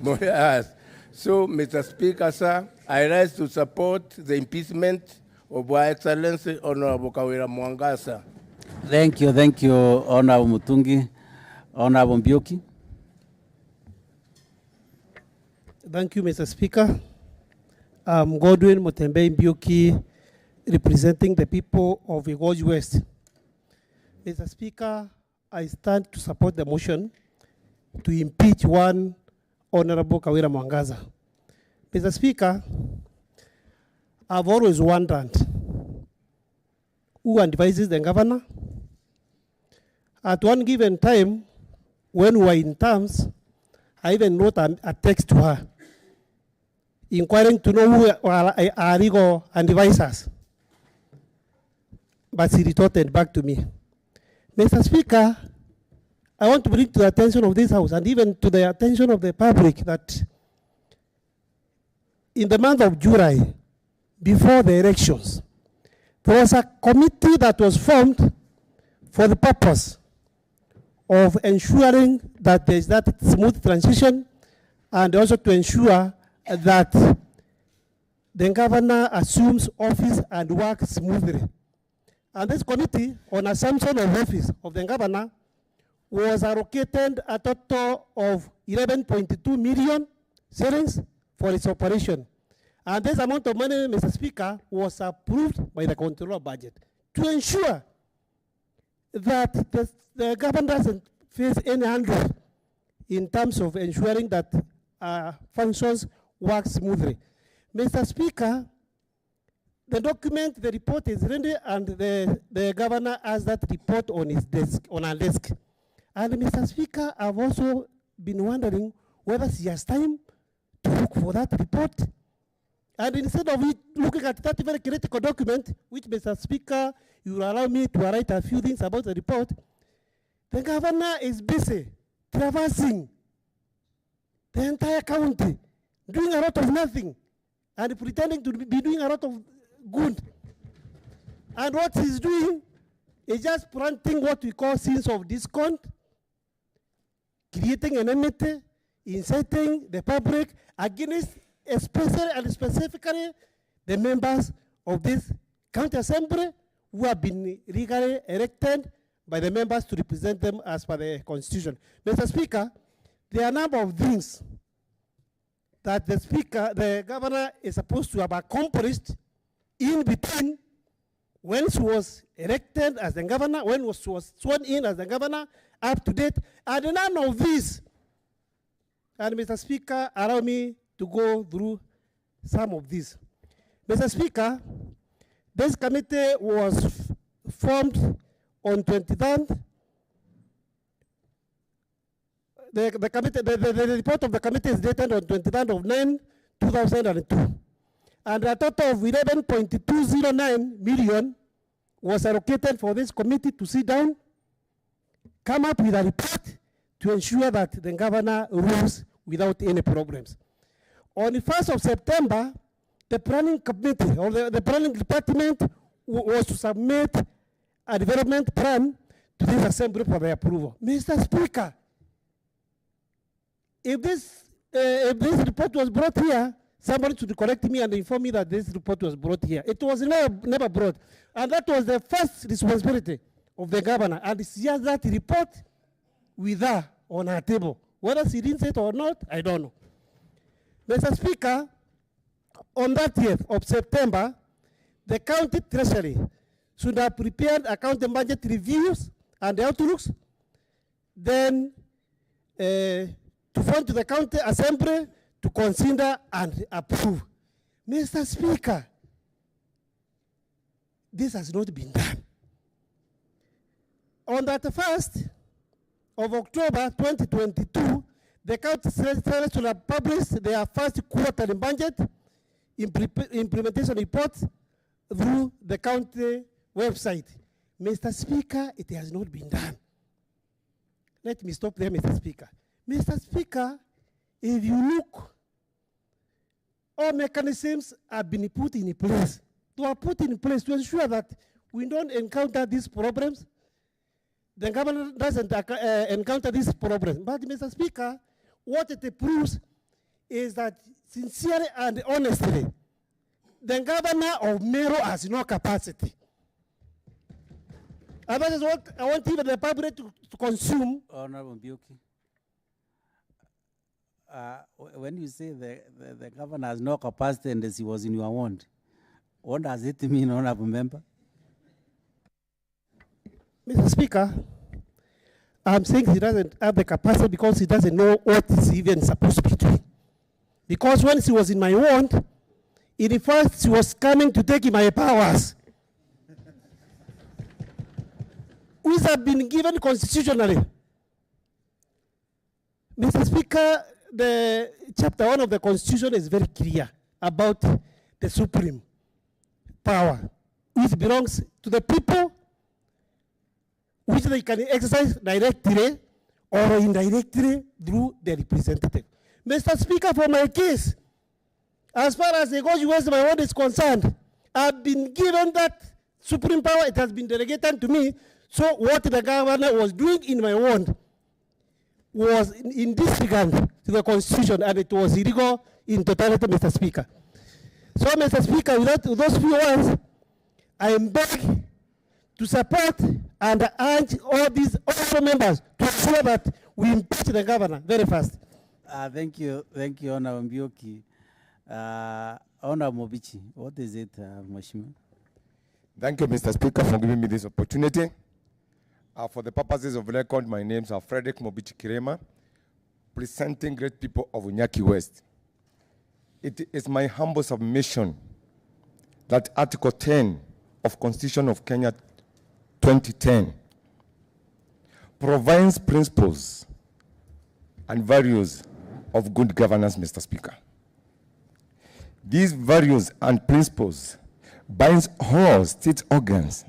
Morea has. So, Mr. Speaker, sir, I rise to support the impeachment of Her Excellency Honorable Kawira Muswanda. Thank you, Honorable Mutungi. Honorable Mbioki. Thank you, Mr. Speaker. Godwin Mutembe Mbioki, representing the people of Igoji West. Mr. Speaker, I stand to support the motion to impeach one Honorable Kawira Muswanda. Mr. Speaker, I've always wondered who advises the governor. At one given time, when we were in terms, I even wrote a text to her, inquiring to know who are legal advisors. But she retorted back to me. Mr. Speaker, I want to bring to the attention of this House and even to the attention of the public that in the month of July, before the elections, there was a committee that was formed for the purpose of ensuring that there is that smooth transition and also to ensure that the governor assumes office and works smoothly. And this committee, on assumption of office of the governor, was allocated a total of 11.2 million shillings for its operation. And this amount of money, Mr. Speaker, was approved by the controller budget to ensure that the government doesn't face any handle in terms of ensuring that functions work smoothly. Mr. Speaker, the document, the report is ready, and the governor has that report on his desk, on her desk. And Mr. Speaker, I've also been wondering whether she has time to look for that report. And instead of looking at that very critical document, which, Mr. Speaker, you will allow me to write a few things about the report, the governor is busy traversing the entire county, doing a lot of nothing, and pretending to be doing a lot of good. And what he's doing is just planting what we call seeds of discord, creating enmity, inciting the public against especially and specifically the members of this county assembly who have been legally elected by the members to represent them as per the constitution. Mr. Speaker, there are a number of things that the governor is supposed to have accomplished in between when she was elected as the governor, when she was sworn in as the governor, up to date, and none of this. And Mr. Speaker, allow me to go through some of these. Mr. Speaker, this committee was formed on 23rd. The report of the committee is dated on 23rd of 9, 2002. And a total of 11.209 million was allocated for this committee to sit down, come up with a report to ensure that the governor rules without any problems. On the 1st of September, the planning committee or the planning department was to submit a development plan to this assembly for their approval. Mr. Speaker, if this report was brought here, somebody should correct me and inform me that this report was brought here. It was never brought. And that was the first responsibility of the governor. And she has that report with her on her table. Whether she didn't say it or not, I don't know. Mr. Speaker, on that 30th of September, the county treasury should have prepared accounting budget reviews and outlooks, then to forward to the county assembly to consider and approve. Mr. Speaker, this has not been done. On that 1st of October 2022, the county treasury should have published their first quarterly budget implementation reports through the county website. Mr. Speaker, it has not been done. Let me stop there, Mr. Speaker. Mr. Speaker, if you look, all mechanisms have been put in place. They are put in place to ensure that we don't encounter these problems. The government doesn't encounter these problems. But, Mr. Speaker, what it proves is that sincerely and honestly, the governor of Meru has no capacity. And that is what I want even the public to consume. Honorable Mbuki, when you say the governor has no capacity and he was in your ward, What does it mean, honorable member? Mr. Speaker, I'm saying he doesn't have the capacity because he doesn't know what he's even supposed to be doing. Because when he was in my ward, in the first he was coming to take my powers, which have been given constitutionally. Mr. Speaker, the chapter 1 of the Constitution is very clear about the supreme power, which belongs to the people, which they can exercise directly or indirectly through the representative. Mr. Speaker, for my case, as far as the Goji West, my ward is concerned, I've been given that supreme power. It has been delegated to me. So what the governor was doing in my ward was in disregard to the Constitution, and it was illegal in totality, Mr. Speaker. So, Mr. Speaker, with those few words, I am back to support and urge all these other members to ensure that we impeach the governor very fast. Thank you, Honorable Mbioki. Honorable Mobichi, what is it, Mheshimiwa? Thank you, Mr. Speaker, for giving me this opportunity. For the purposes of record, my names are Frederick Mobichi Kirema, presenting great people of Unyaki West. It is my humble submission that Article 10 of Constitution of Kenya 2010 provides principles and values of good governance, Mr. Speaker. These values and principles binds all state organs,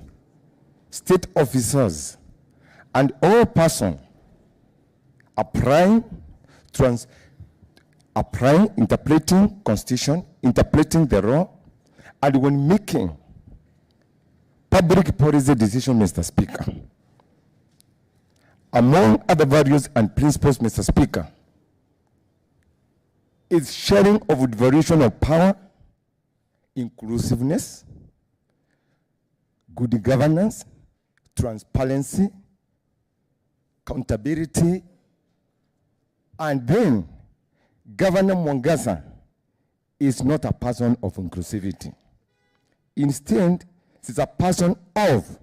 state officers, and all persons applying, interpreting Constitution, interpreting the law, and when making public policy decision, Mr. Speaker. Among other values and principles, Mr. Speaker, is sharing of devolution of power, inclusiveness, good governance, transparency, accountability, and then Governor Mwangasa is not a person of inclusivity. Instead, she's a person of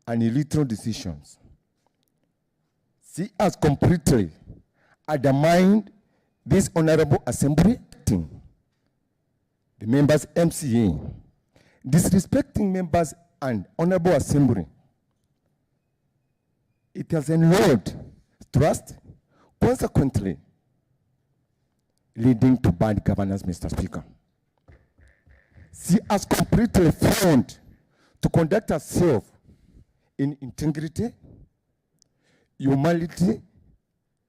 unilateral decisions. She has completely undermined this honorable assembly, the members' MCA, disrespecting members and honorable assembly. It has enrolled trust, consequently leading to bad governance, Mr. Speaker. She has completely failed to conduct herself in integrity, humility,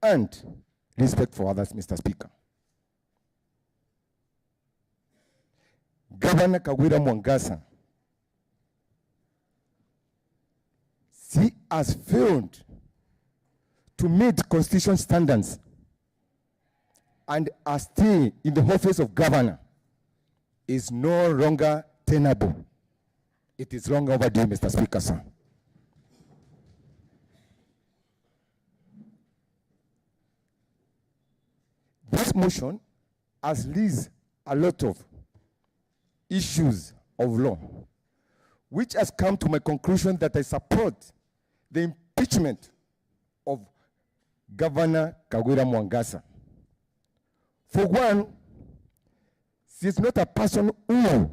and respect for others, Mr. Speaker. Governor Kawira Muswanda, she has failed to meet constitutional standards and her stay in the office of governor is no longer tenable. It is long overdue, Mr. Speaker, sir. This motion has raised a lot of issues of law, which has come to my conclusion that I support the impeachment of Governor Kawira Muswanda. For one, she is not a person who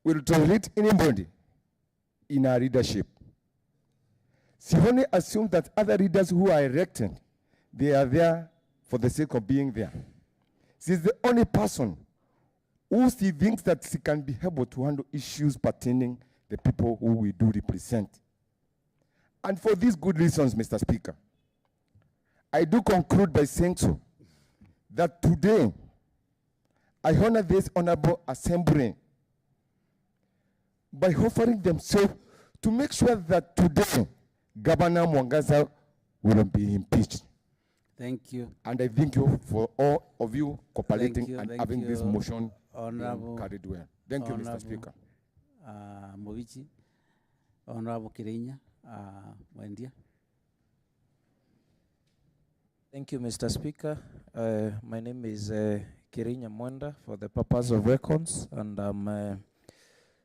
will tolerate anybody in her leadership. She only assumes that other leaders who are elected, they are there for the sake of being there. She is the only person who she thinks that she can be able to handle issues pertaining the people who we do represent. And for these good reasons, Mr. Speaker, I do conclude by saying so, that today, I honor this honorable assembly by offering themselves to make sure that today, Governor Muswanda will be impeached. Thank you. And I thank you for all of you cooperating and having this motion carried well. Thank you, Mr. Speaker. Movici, Honorable Kirinya, Wendia. Thank you, Mr. Speaker. My name is Kirinya Muswanda for the purpose of records, and I'm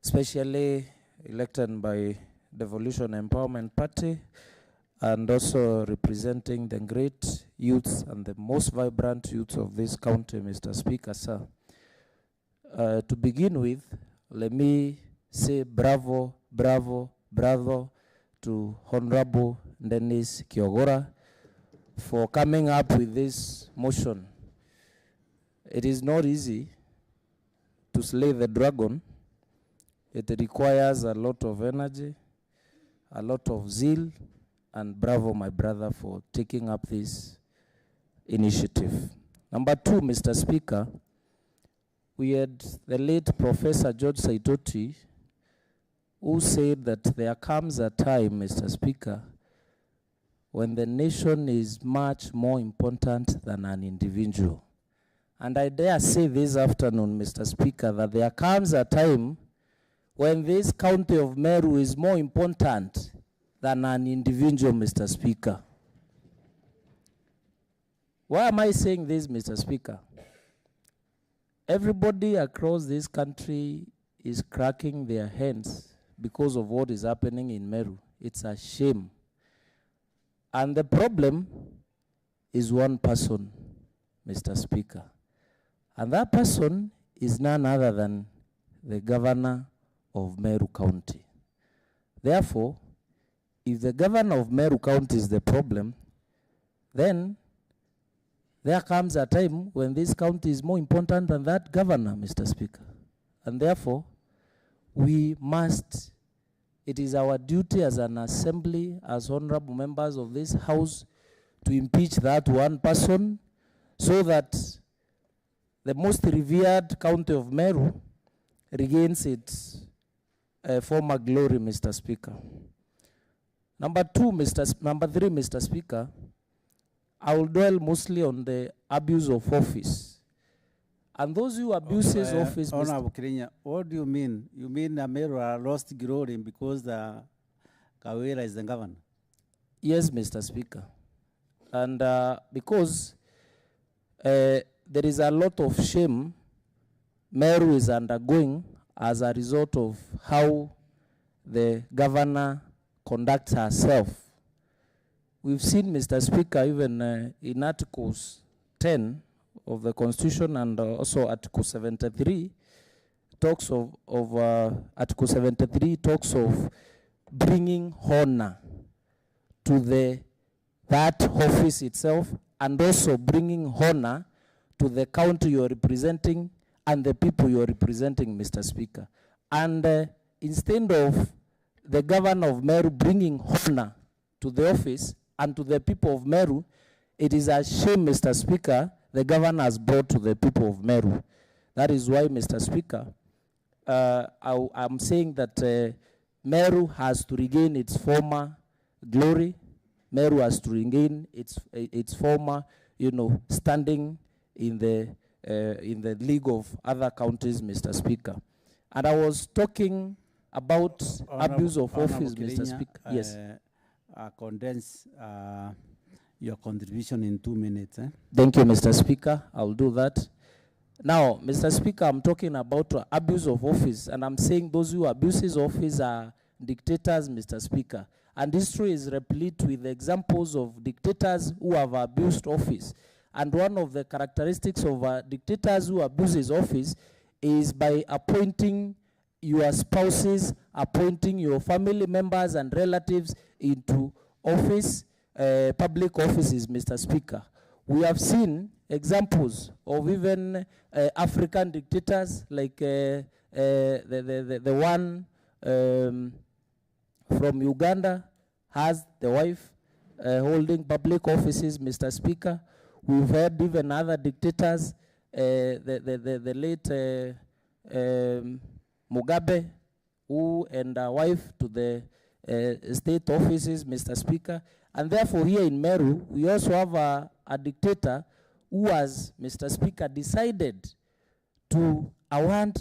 especially elected by Devolution Empowerment Party, and also representing the great youths and the most vibrant youths of this county, Mr. Speaker, sir. To begin with, let me say bravo, bravo, bravo to Honorable Dennis Kiogora for coming up with this motion. It is not easy to slay the dragon. It requires a lot of energy, a lot of zeal, and bravo, my brother, for taking up this initiative. Number two, Mr. Speaker, we had the late Professor George Saitoti, who said that there comes a time, Mr. Speaker, when the nation is much more important than an individual. And I dare say this afternoon, Mr. Speaker, that there comes a time when this county of Meru is more important than an individual, Mr. Speaker. Why am I saying this, Mr. Speaker? Everybody across this country is cracking their hands because of what is happening in Meru. It's a shame. And the problem is one person, Mr. Speaker. And that person is none other than the governor of Meru County. Therefore, if the governor of Meru County is the problem, then there comes a time when this county is more important than that governor, Mr. Speaker. And therefore, we must, it is our duty as an assembly, as honorable members of this house, to impeach that one person so that the most revered county of Meru regains its former glory, Mr. Speaker. Number three, Mr. Speaker, I will dwell mostly on the abuse of office. And those who abuse office... Honorable Kawira, what do you mean? You mean Meru lost glory because the Kawira is the governor? Yes, Mr. Speaker. And because there is a lot of shame Meru is undergoing as a result of how the governor conducts herself. We've seen, Mr. Speaker, even in Articles 10 of the Constitution and also Article 73 talks of Article 73 talks of bringing honor to that office itself, and also bringing honor to the county you're representing and the people you're representing, Mr. Speaker. And instead of the governor of Meru bringing honor to the office and to the people of Meru, it is a shame, Mr. Speaker, the governor has brought to the people of Meru. That is why, Mr. Speaker, I'm saying that Meru has to regain its former glory. Meru has to regain its former, standing in the league of other counties, Mr. Speaker. And I was talking about abuse of office, Mr. Speaker. Yes. Condense your contribution in 2 minutes. Thank you, Mr. Speaker. I'll do that. Now, Mr. Speaker, I'm talking about abuse of office, and I'm saying those who abuse office are dictators, Mr. Speaker. And history is replete with examples of dictators who have abused office. And one of the characteristics of dictators who abuse office is by appointing your spouses, appointing your family members and relatives into office, public offices, Mr. Speaker. We have seen examples of even African dictators, like the one from Uganda has the wife holding public offices, Mr. Speaker. We've heard even other dictators, the late Mugabe, who and a wife to the state offices, Mr. Speaker. And therefore here in Meru, we also have a dictator who has, Mr. Speaker, decided to award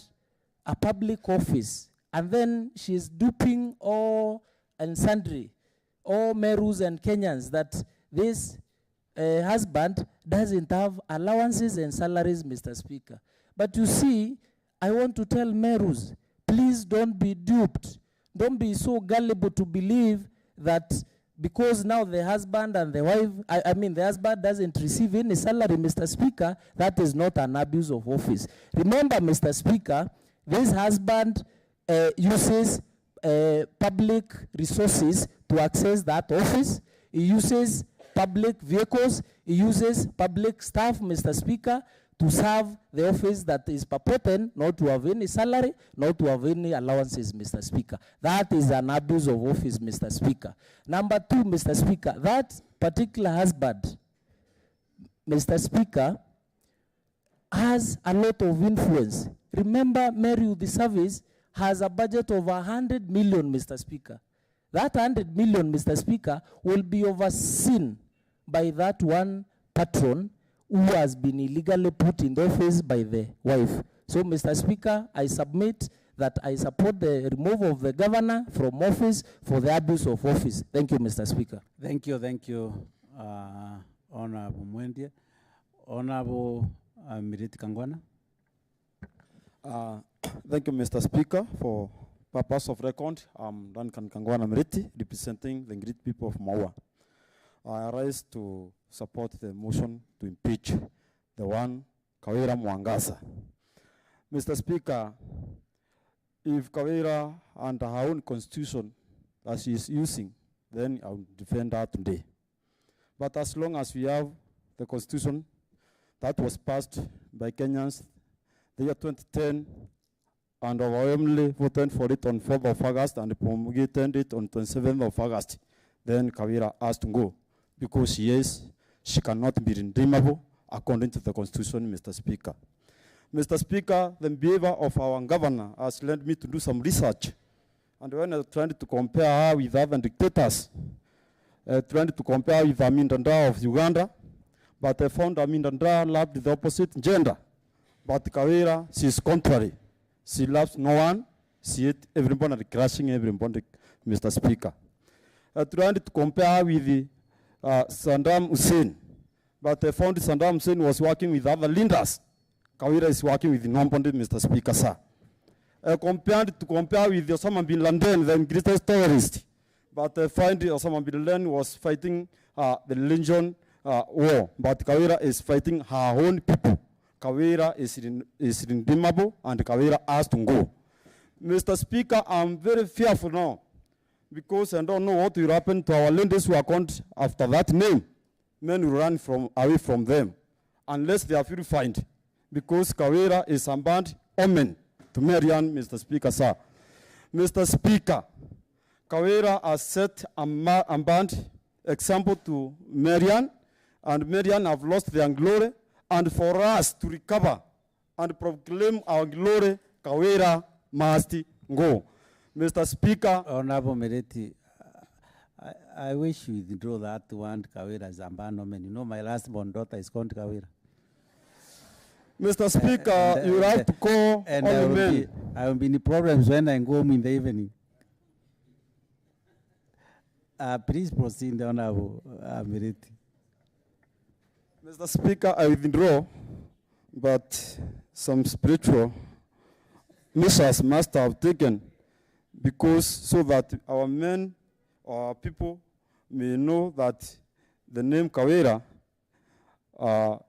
a public office. And then she's duping all and sundry, all Merus and Kenyans, that this husband doesn't have allowances and salaries, Mr. Speaker. But you see, I want to tell Merus, please don't be duped. Don't be so gullible to believe that because now the husband and the wife, I mean the husband doesn't receive any salary, Mr. Speaker, that is not an abuse of office. Remember, Mr. Speaker, this husband uses public resources to access that office. He uses public vehicles. He uses public staff, Mr. Speaker, to serve the office that is purported not to have any salary, not to have any allowances, Mr. Speaker. That is an abuse of office, Mr. Speaker. Number two, Mr. Speaker, that particular husband, Mr. Speaker, has a lot of influence. Remember, Mary Youth Service has a budget of 100 million, Mr. Speaker. That 100 million, Mr. Speaker, will be overseen by that one patron who has been illegally put in the office by the wife. So, Mr. Speaker, I submit that I support the removal of the governor from office for the abuse of office. Thank you, Mr. Speaker. Thank you, Honorable Mwendie. Honorable Miriti Kangwana. Thank you, Mr. Speaker. For purpose of record, I'm Duncan Kangwana Miriti, representing the great people of Maua. I rise to support the motion to impeach the one Kawira Muswanda. Mr. Speaker, if Kawira under her own constitution that she is using, then I will defend her today. But as long as we have the constitution that was passed by Kenyans the year 2010 and overwhelmingly voted for it on 4th of August and promulgated it on 27th of August, then Kawira has to go because she cannot be redeemable according to the constitution, Mr. Speaker. Mr. Speaker, the behavior of our governor has led me to do some research. And when I was trying to compare her with other dictators, trying to compare her with Amin Danda of Uganda, but I found Amin Danda loved the opposite gender. But Kawira, she is contrary. She loves no one. She hates everybody and crushing everybody, Mr. Speaker. I tried to compare her with Saddam Hussein, but I found Saddam Hussein was working with other leaders. Kawira is working with nobody, Mr. Speaker, sir. I compared to compare with Osama bin Laden, the greatest terrorist. But I find Osama bin Laden was fighting the religion war, but Kawira is fighting her own people. Kawira is redeemable, and Kawira has to go. Mr. Speaker, I'm very fearful now, because I don't know what will happen to our lenders who are called after that name. Men will run away from them, unless they are purified, because Kawira is a bad omen to Marian, Mr. Speaker, sir. Mr. Speaker, Kawira has set a bad example to Marian, and Marian have lost their glory, and for us to recover and proclaim our glory, Kawira must go. Mr. Speaker. Honorable Miriti, I wish you withdraw that one Kawira as abandonment. You know, my last born daughter is called Kawira. Mr. Speaker, you have to call and all the men. I will be in problems when I go home in the evening. Please proceed, Honorable Miriti. Mr. Speaker, I withdraw, but some spiritual measures must have taken, because so that our men or our people may know that the name Kawira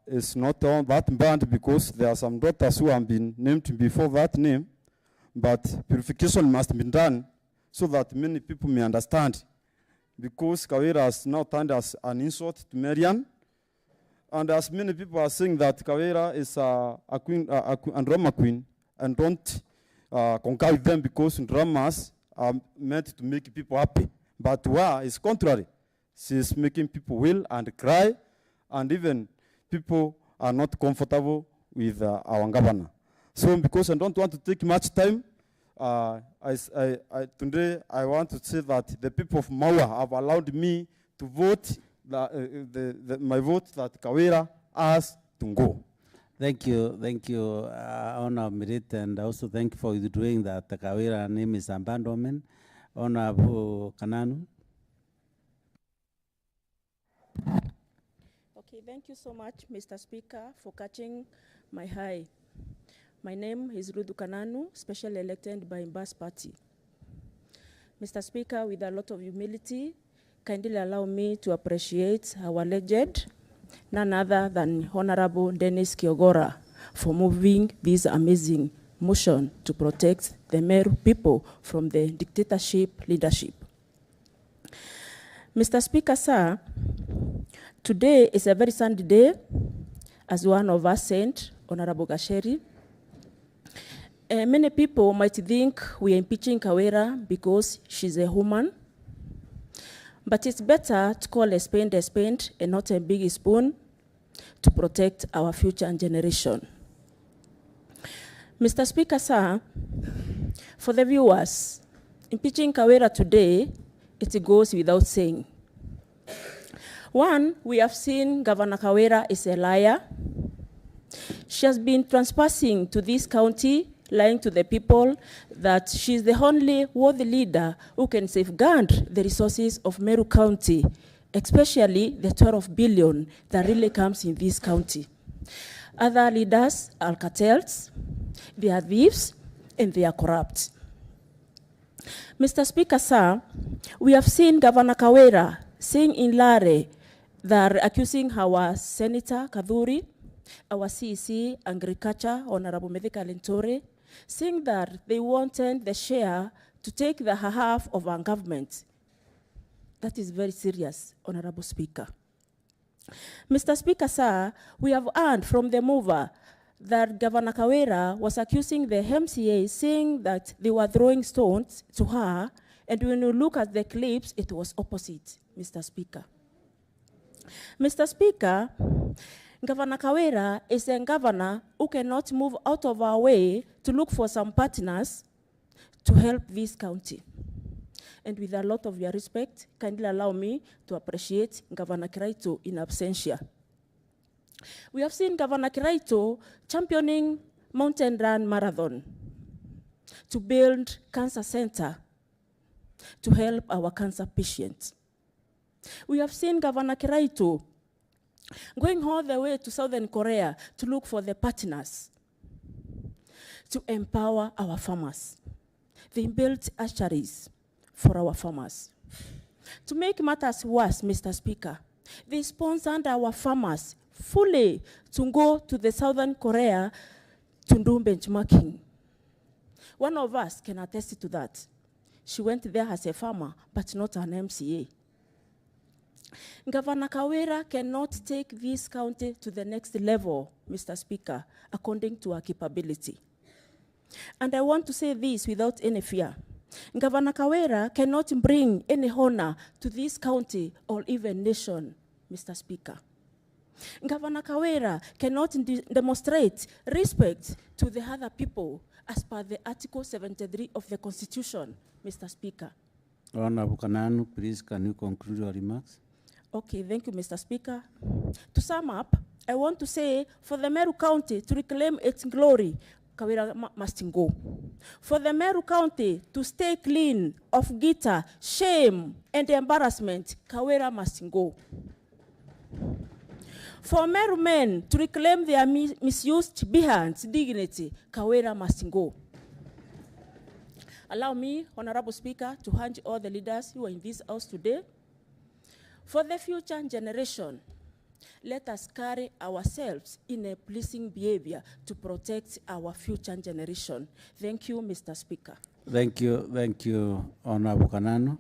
is not on that band, because there are some daughters who have been named before that name, but purification must be done so that many people may understand, because Kawira has now turned as an insult to Marian. And as many people are saying that Kawira is a queen, a drama queen, and don't concur with them because dramas are meant to make people happy. But Jwa is contrary. She is making people wail and cry, and even people are not comfortable with our governor. So because I don't want to take much time, today I want to say that the people of Maua have allowed me to vote my vote that Kawira has to go. Thank you, Honorable Miriti, and also thank you for withdrawing that the Kawira name is abandonment. Honorable Kananu. Okay, thank you so much, Mr. Speaker, for catching my eye. My name is Rudu Kananu, specially elected by Mbas Party. Mr. Speaker, with a lot of humility, kindly allow me to appreciate our legend, none other than Honorable Dennis Kiogora, for moving this amazing motion to protect the Meru people from the dictatorship leadership. Mr. Speaker, sir, today is a very sunny day, as one of us said, Honorable Gasheri. Many people might think we are impeaching Kawira because she's a woman, but it's better to call a spade and not a big spoon to protect our future generation. Mr. Speaker, sir, for the viewers, impeaching Kawira today, it goes without saying. One, we have seen Governor Kawira is a liar. She has been trespassing to this county, lying to the people that she's the only worthy leader who can safeguard the resources of Meru County, especially the 12 billion that really comes in this county. Other leaders are cartels, they are thieves, and they are corrupt. Mr. Speaker, sir, we have seen Governor Kawira saying in Lare that accusing our Senator Kadhuri, our CEC Agriculture, Honorable Medika Lentore, saying that they wanted the share to take the half of our government. That is very serious, Honorable Speaker. Mr. Speaker, sir, we have heard from the mover that Governor Kawira was accusing the MCA, saying that they were throwing stones to her, and when you look at the clips, it was opposite, Mr. Speaker. Mr. Speaker, Governor Kawira is a governor who cannot move out of our way to look for some partners to help this county. And with a lot of your respect, kindly allow me to appreciate Governor Kiraito in absentia. We have seen Governor Kiraito championing Mountain Run Marathon to build cancer center to help our cancer patients. We have seen Governor Kiraito going all the way to Southern Korea to look for the partners to empower our farmers. They built hatcheries for our farmers. To make matters worse, Mr. Speaker, they sponsored our farmers fully to go to the Southern Korea to do benchmarking. One of us can attest to that. She went there as a farmer, but not an MCA. Governor Kawira cannot take this county to the next level, Mr. Speaker, according to our capability. And I want to say this without any fear. Governor Kawira cannot bring any honor to this county or even nation, Mr. Speaker. Governor Kawira cannot demonstrate respect to the other people as per the Article 73 of the Constitution, Mr. Speaker. Honorable Kananu, please, can you conclude your remarks? Okay, thank you, Mr. Speaker. To sum up, I want to say for the Meru County to reclaim its glory, Kawira must go. For the Meru County to stay clean of guitar, shame, and embarrassment, Kawira must go. For Meru men to reclaim their misused behinds, dignity, Kawira must go. Allow me, Honorable Speaker, to urge all the leaders who are in this house today. For the future generation, let us carry ourselves in a pleasing behavior to protect our future generation. Thank you, Mr. Speaker. Thank you, Honorable Kananu.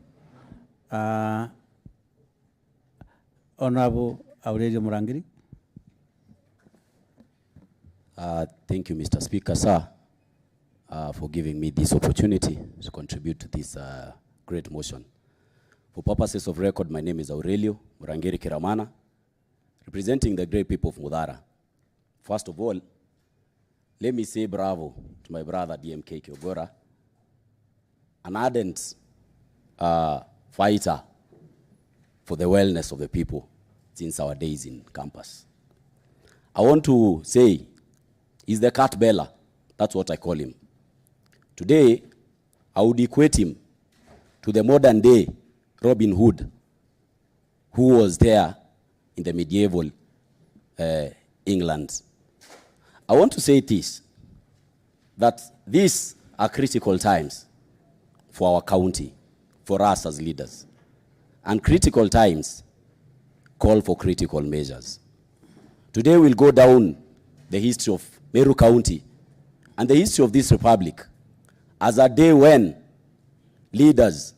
Honorable Aurelio Murangiri. Thank you, Mr. Speaker, sir, for giving me this opportunity to contribute to this great motion. For purposes of record, my name is Aurelio Murangiri Kiramana, representing the great people of Mudara. First of all, let me say bravo to my brother DMK Kiogora, an ardent fighter for the wellness of the people since our days in campus. I want to say, he's the cat beller. That's what I call him. Today, I would equate him to the modern day Robin Hood, who was there in the medieval England. I want to say this. that these are critical times for our county, for us as leaders. And critical times call for critical measures. Today we'll go down the history of Meru County and the history of this republic as a day when leaders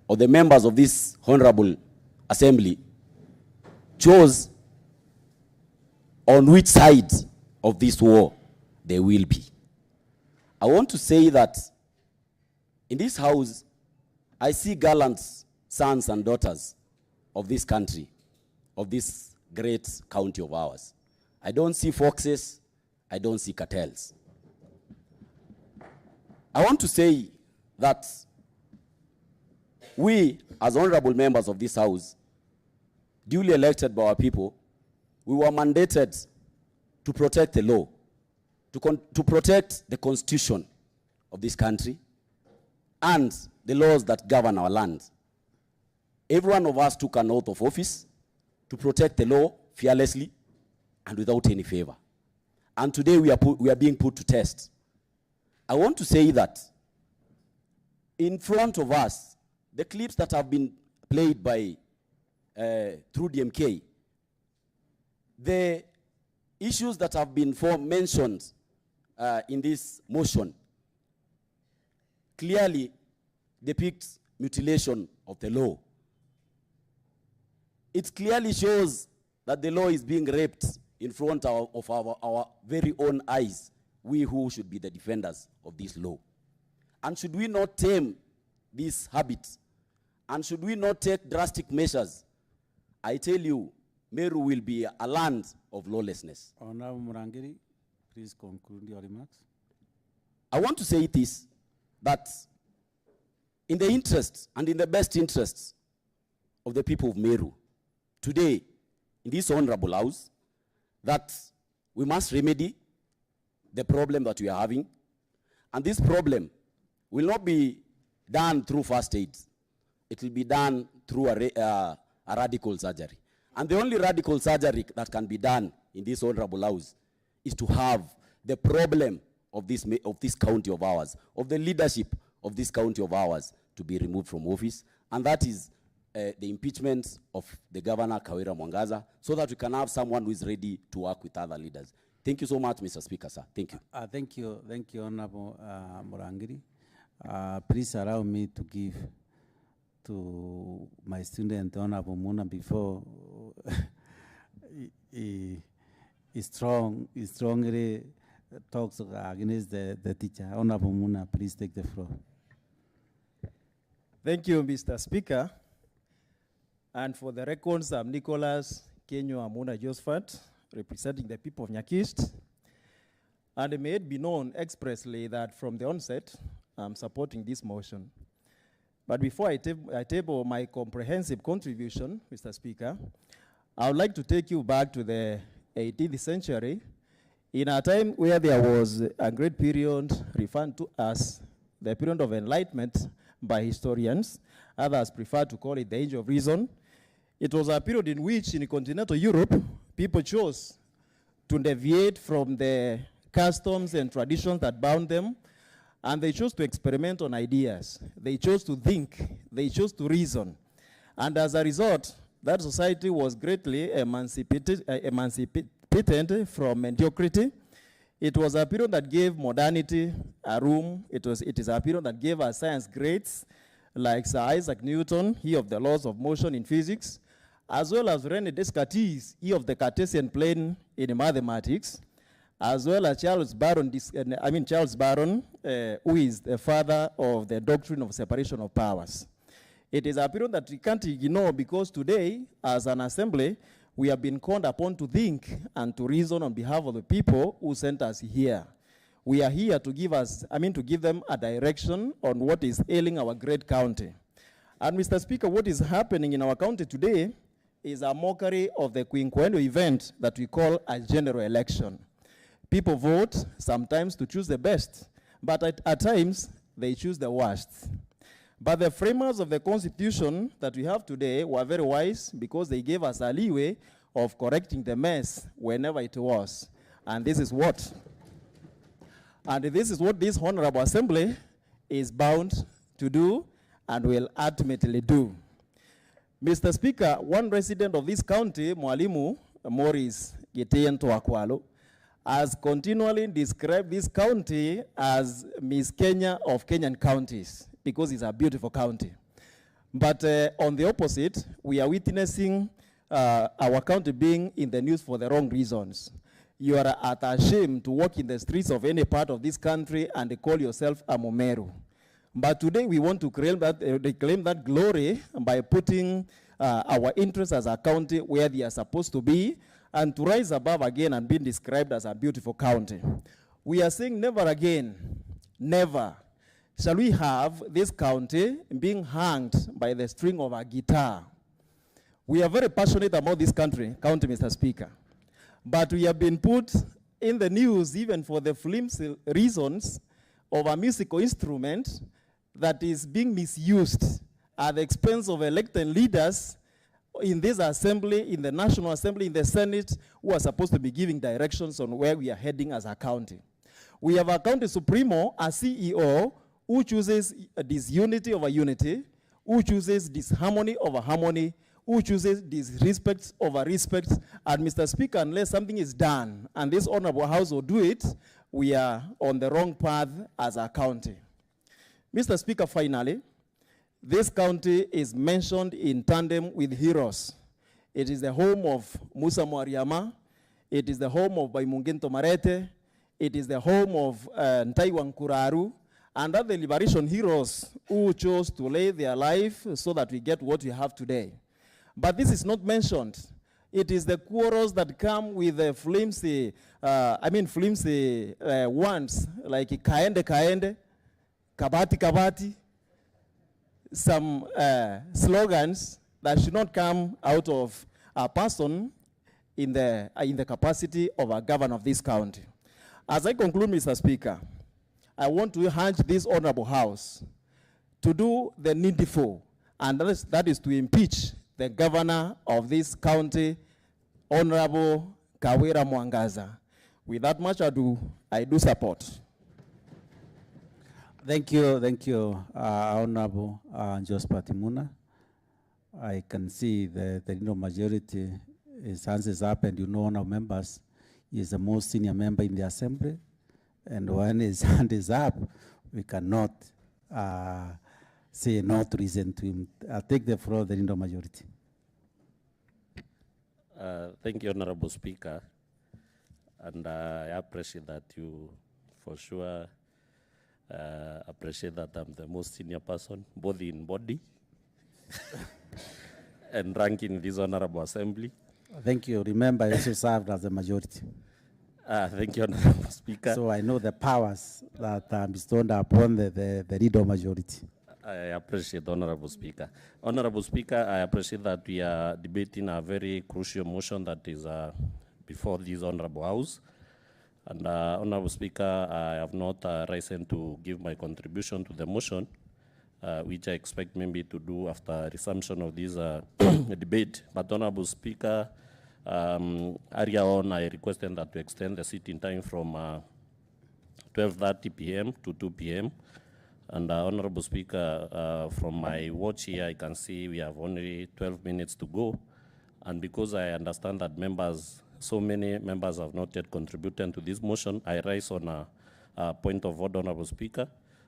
or the members of this honorable assembly chose on which side of this war they will be. I want to say that in this house, I see gallant sons and daughters of this country, of this great county of ours. I don't see foxes, I don't see cartels. I want to say that we, as honorable members of this house, duly elected by our people, we were mandated to protect the law, to protect the constitution of this country and the laws that govern our land. Every one of us took an oath of office to protect the law fearlessly and without any favor. And today we are being put to test. I want to say that in front of us, the clips that have been played by through DMK, the issues that have been mentioned in this motion clearly depict mutilation of the law. It clearly shows that the law is being raped in front of our very own eyes, we who should be the defenders of this law. And should we not tame this habit? And should we not take drastic measures? I tell you, Meru will be a land of lawlessness. Honorable Murangiri, please conclude your remarks. I want to say this, that in the interest and in the best interests of the people of Meru, today, in this honorable house, that we must remedy the problem that we are having. And this problem will not be done through first aid. It will be done through a radical surgery. And the only radical surgery that can be done in this honorable house is to have the problem of this county of ours, of the leadership of this county of ours, to be removed from office. And that is the impeachment of the governor, Kawira Muswanda, so that we can have someone who is ready to work with other leaders. Thank you so much, Mr. Speaker, sir. Thank you. Thank you, Honorable Murangiri. Please allow me to give to my student, Honorable Muna, before he strongly talks against the teacher. Honorable Muna, please take the floor. Thank you, Mr. Speaker. And for the records, I'm Nicholas Kenyo Amuna Josephat, representing the people of Nyakist. And may it be known expressly that from the onset, I'm supporting this motion. But before I table my comprehensive contribution, Mr. Speaker, I would like to take you back to the 18th century, in a time where there was a great period referred to as the period of enlightenment by historians. Others prefer to call it the age of reason. It was a period in which, in continental Europe, people chose to deviate from the customs and traditions that bound them, and they chose to experiment on ideas. They chose to think. They chose to reason. And as a result, that society was greatly emancipated from mediocrity. It was a period that gave modernity a room. It is a period that gave us science greats like Sir Isaac Newton, he of the laws of motion in physics, as well as René Descartes, he of the Cartesian plane in mathematics, as well as Charles Baron, who is the father of the doctrine of separation of powers. It is a period that we can't ignore because today, as an assembly, we have been called upon to think and to reason on behalf of the people who sent us here. We are here to give them a direction on what is ailing our great county. And Mr. Speaker, what is happening in our county today is a mockery of the quinquennial event that we call a general election. People vote sometimes to choose the best, but at times they choose the worst. But the framers of the Constitution that we have today were very wise because they gave us a leeway of correcting the mess whenever it was. And this is what And this is what this Honorable Assembly is bound to do and will ultimately do. Mr. Speaker, one resident of this county, Mwalimu Morris Gitien Toakwalo, has continually described this county as Miss Kenya of Kenyan counties because it's a beautiful county. But on the opposite, we are witnessing our county being in the news for the wrong reasons. You are ashamed to walk in the streets of any part of this country and call yourself a Mumeru. But today we want to reclaim that glory by putting our interests as a county where they are supposed to be, and to rise above again and being described as a beautiful county. We are saying never again, never shall we have this county being hanged by the string of a guitar. We are very passionate about this county, Mr. Speaker. But we have been put in the news even for the flimsy reasons of a musical instrument that is being misused at the expense of elected leaders in this assembly, in the National Assembly, in the Senate, who are supposed to be giving directions on where we are heading as a county. We have a county supremo, a CEO, who chooses disunity over unity, who chooses disharmony over harmony, who chooses disrespect over respect. And Mr. Speaker, unless something is done, and this honorable house will do it, we are on the wrong path as a county. Mr. Speaker, finally, this county is mentioned in tandem with heroes. It is the home of Musa Mwariama. It is the home of Baimungento Marete. It is the home of Ntaiwa Nkuraru, and other liberation heroes who chose to lay their life so that we get what we have today. But this is not mentioned. It is the quarrels that come with the flimsy, ones, like Kaende Kaende, Kabati Kabati, some slogans that should not come out of a person in the capacity of a governor of this county. As I conclude, Mr. Speaker, I want to urge this honorable house to do the needful, and that is to impeach the governor of this county, Honorable Kawira Muswanda. Without much ado, I do support. Thank you, Honorable Josephat Muna. I can see the majority, his hands is up, and one of members is the most senior member in the assembly, and when his hand is up, we cannot say no to reason to him. I'll take the floor, the majority. Thank you, Honorable Speaker, and I appreciate that you, for sure, appreciate that I'm the most senior person, both in body and rank in this honorable assembly. Thank you. Remember, I also served as a majority. Thank you, Honorable Speaker. So I know the powers that are bestowed upon the leader majority. I appreciate, Honorable Speaker. Honorable Speaker, I appreciate that we are debating a very crucial motion that is before this Honorable House. And Honorable Speaker, I have not risen to give my contribution to the motion, which I expect maybe to do after resumption of this debate. But Honorable Speaker, earlier on I requested that to extend the sitting time from 12:30 p.m. to 2 p.m. And Honorable Speaker, from my watch here, I can see we have only 12 minutes to go. And because I understand that so many members have not yet contributed to this motion, I rise on a point of order, Honorable Speaker,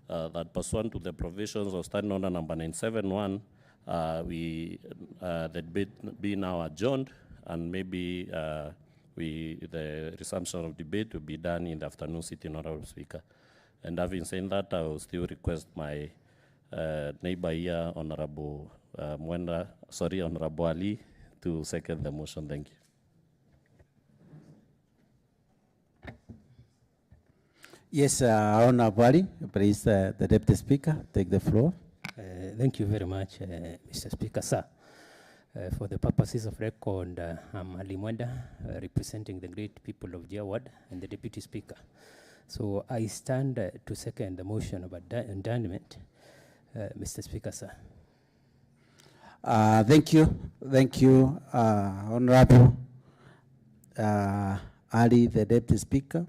that pursuant to the provisions of Standing Order number 971, the debate be now adjourned, and maybe the resumption of debate will be done in the afternoon sitting, Honorable Speaker. And having said that, I will still request my neighbor here, Honorable Honorable Ali, to second the motion. Thank you. Yes, Honorable Ali, please, the Deputy Speaker, take the floor. Thank you very much, Mr. Speaker, sir. For the purposes of record, I'm Ali Mwenda, representing the great people of Jwa Ward and the Deputy Speaker. So I stand to second the motion of adjournment, Mr. Speaker, sir. Thank you, Honorable Ali, the Deputy Speaker.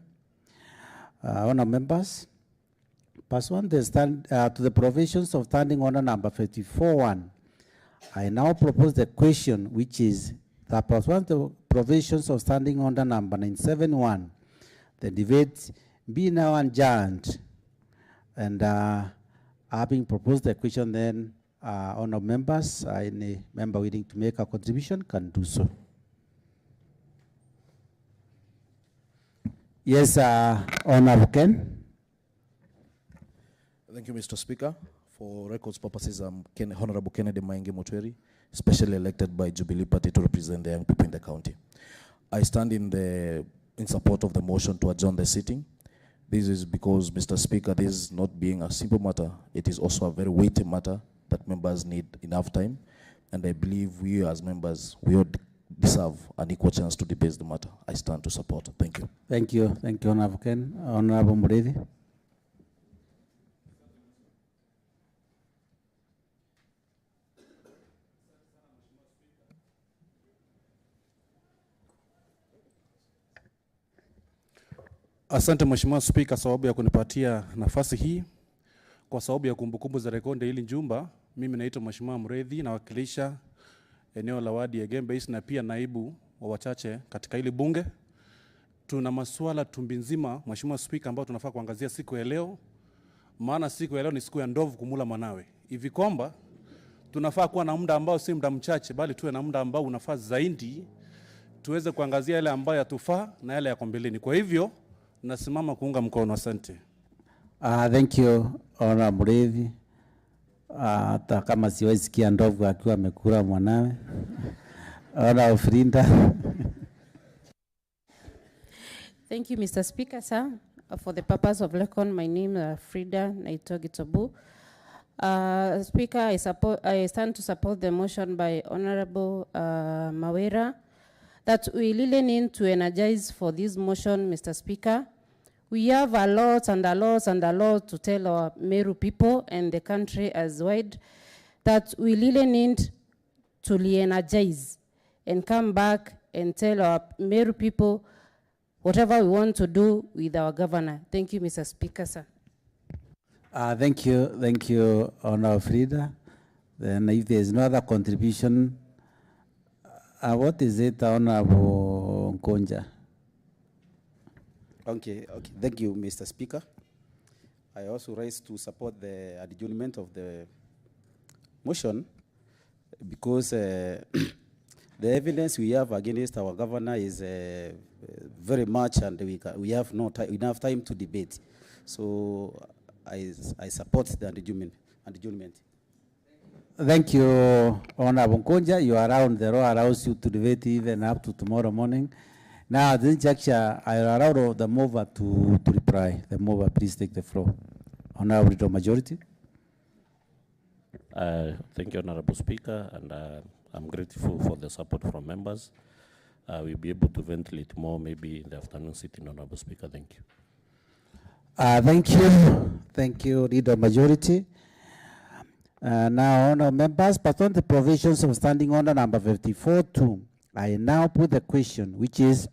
Honourable members, pursuant to the provisions of Standing Order number 54.1, I now propose the question, which is that pursuant to the provisions of Standing Order number 971, the debate be now adjourned. And having proposed the question, then honourable members, any member willing to make a contribution can do so. Yes, Honourable Ken. Thank you, Mr. Speaker. For records purposes, I'm Honorable Kennedy Maingi Mutweri, specially elected by Jubilee Party to represent the young people in the county. I stand in support of the motion to adjourn the sitting. This is because, Mr. Speaker, this is not being a simple matter. It is also a very weighty matter that members need enough time. And I believe we as members, we all deserve an equal chance to debate the matter. I stand to support. Thank you. Thank you. Thank you, Honorable Ken. Honorable Muredi. Asante Mheshimiwa Spika sababu ya kunipatia nafasi hii. Kwa sababu ya kumbukumbu za rekonde hili njumba, mimi naitwa Mheshimiwa Mredhi na wakilisha eneo la wadi ya Gembe East na pia naibu wa wachache katika hili bunge. Tuna masuala tumbi nzima Mheshimiwa Spika ambao tunafaa kuangazia siku ya leo. Maana siku ya leo ni siku ya ndovu kumula manawe. Hivi kwamba tunafaa kuwa na muda ambao si muda mchache bali tuwe na muda ambao unafaa zaidi tuweze kuangazia yale ambayo yatufaa na yale yako mbeleni. Kwa hivyo nasimama kuunga mkono. Asante. Thank you, Honorable Muredi. Hata kama siwezi sikia ndovu akiwa amekula mwanawe. Honorable Frinda. Thank you, Mr. Speaker, sir. For the purpose of record, my name is Frida Naitogitobu. Speaker, I stand to support the motion by Honorable Mawera that we really need to energize for this motion, Mr. Speaker. We have a lot to tell our Meru people and the country as wide that we really need to re-energize and come back and tell our Meru people whatever we want to do with our governor. Thank you, Mr. Speaker, sir. Thank you, Honorable Frida. Then if there is no other contribution, what is it, Honorable Nkonja? Okay. Thank you, Mr. Speaker. I also rise to support the adjournment of the motion because the evidence we have against our governor is very much, and we have not enough time to debate. So I support the adjournment. Thank you, Honorable Nkonja. You are around, the law allows you to debate even up to tomorrow morning. Now, this juncture, I allow the mover to reply. The mover, please take the floor. Honorable Leader Majority. Thank you, Honorable Speaker, and I'm grateful for the support from members. We'll be able to ventilate more maybe in the afternoon sitting, Honorable Speaker. Thank you. Thank you, Leader Majority. Now, Honorable members, pursuant to the provisions of Standing Order number 54.2, I now put the question, which is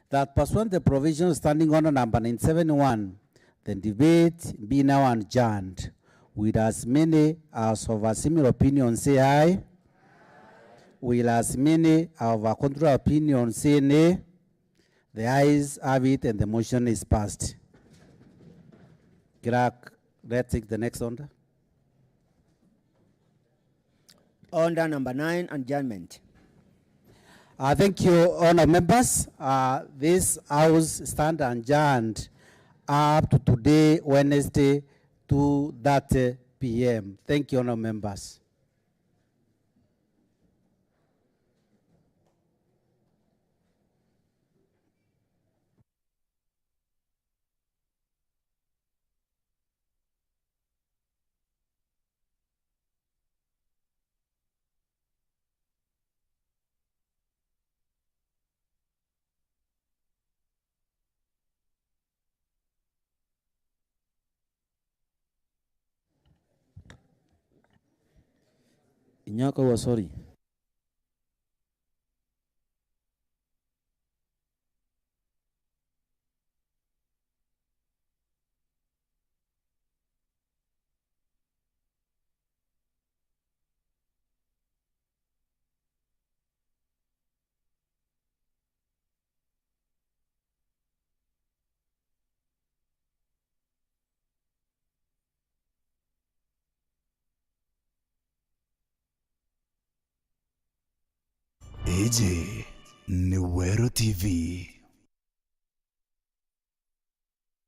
that pursuant to the provisions of Standing Order number 971, the debate be now adjourned. With as many as of a similar opinion say aye. Will as many of a contrary opinion say nay. The ayes have it and the motion is passed. Clerk, let's take the next order. Order number 9, adjournment. Thank you, honour members. This House stand adjourned up to today, Wednesday, 2:30 p.m. Thank you, honour members. Inyaka was sorry. Gigi ni Wero TV.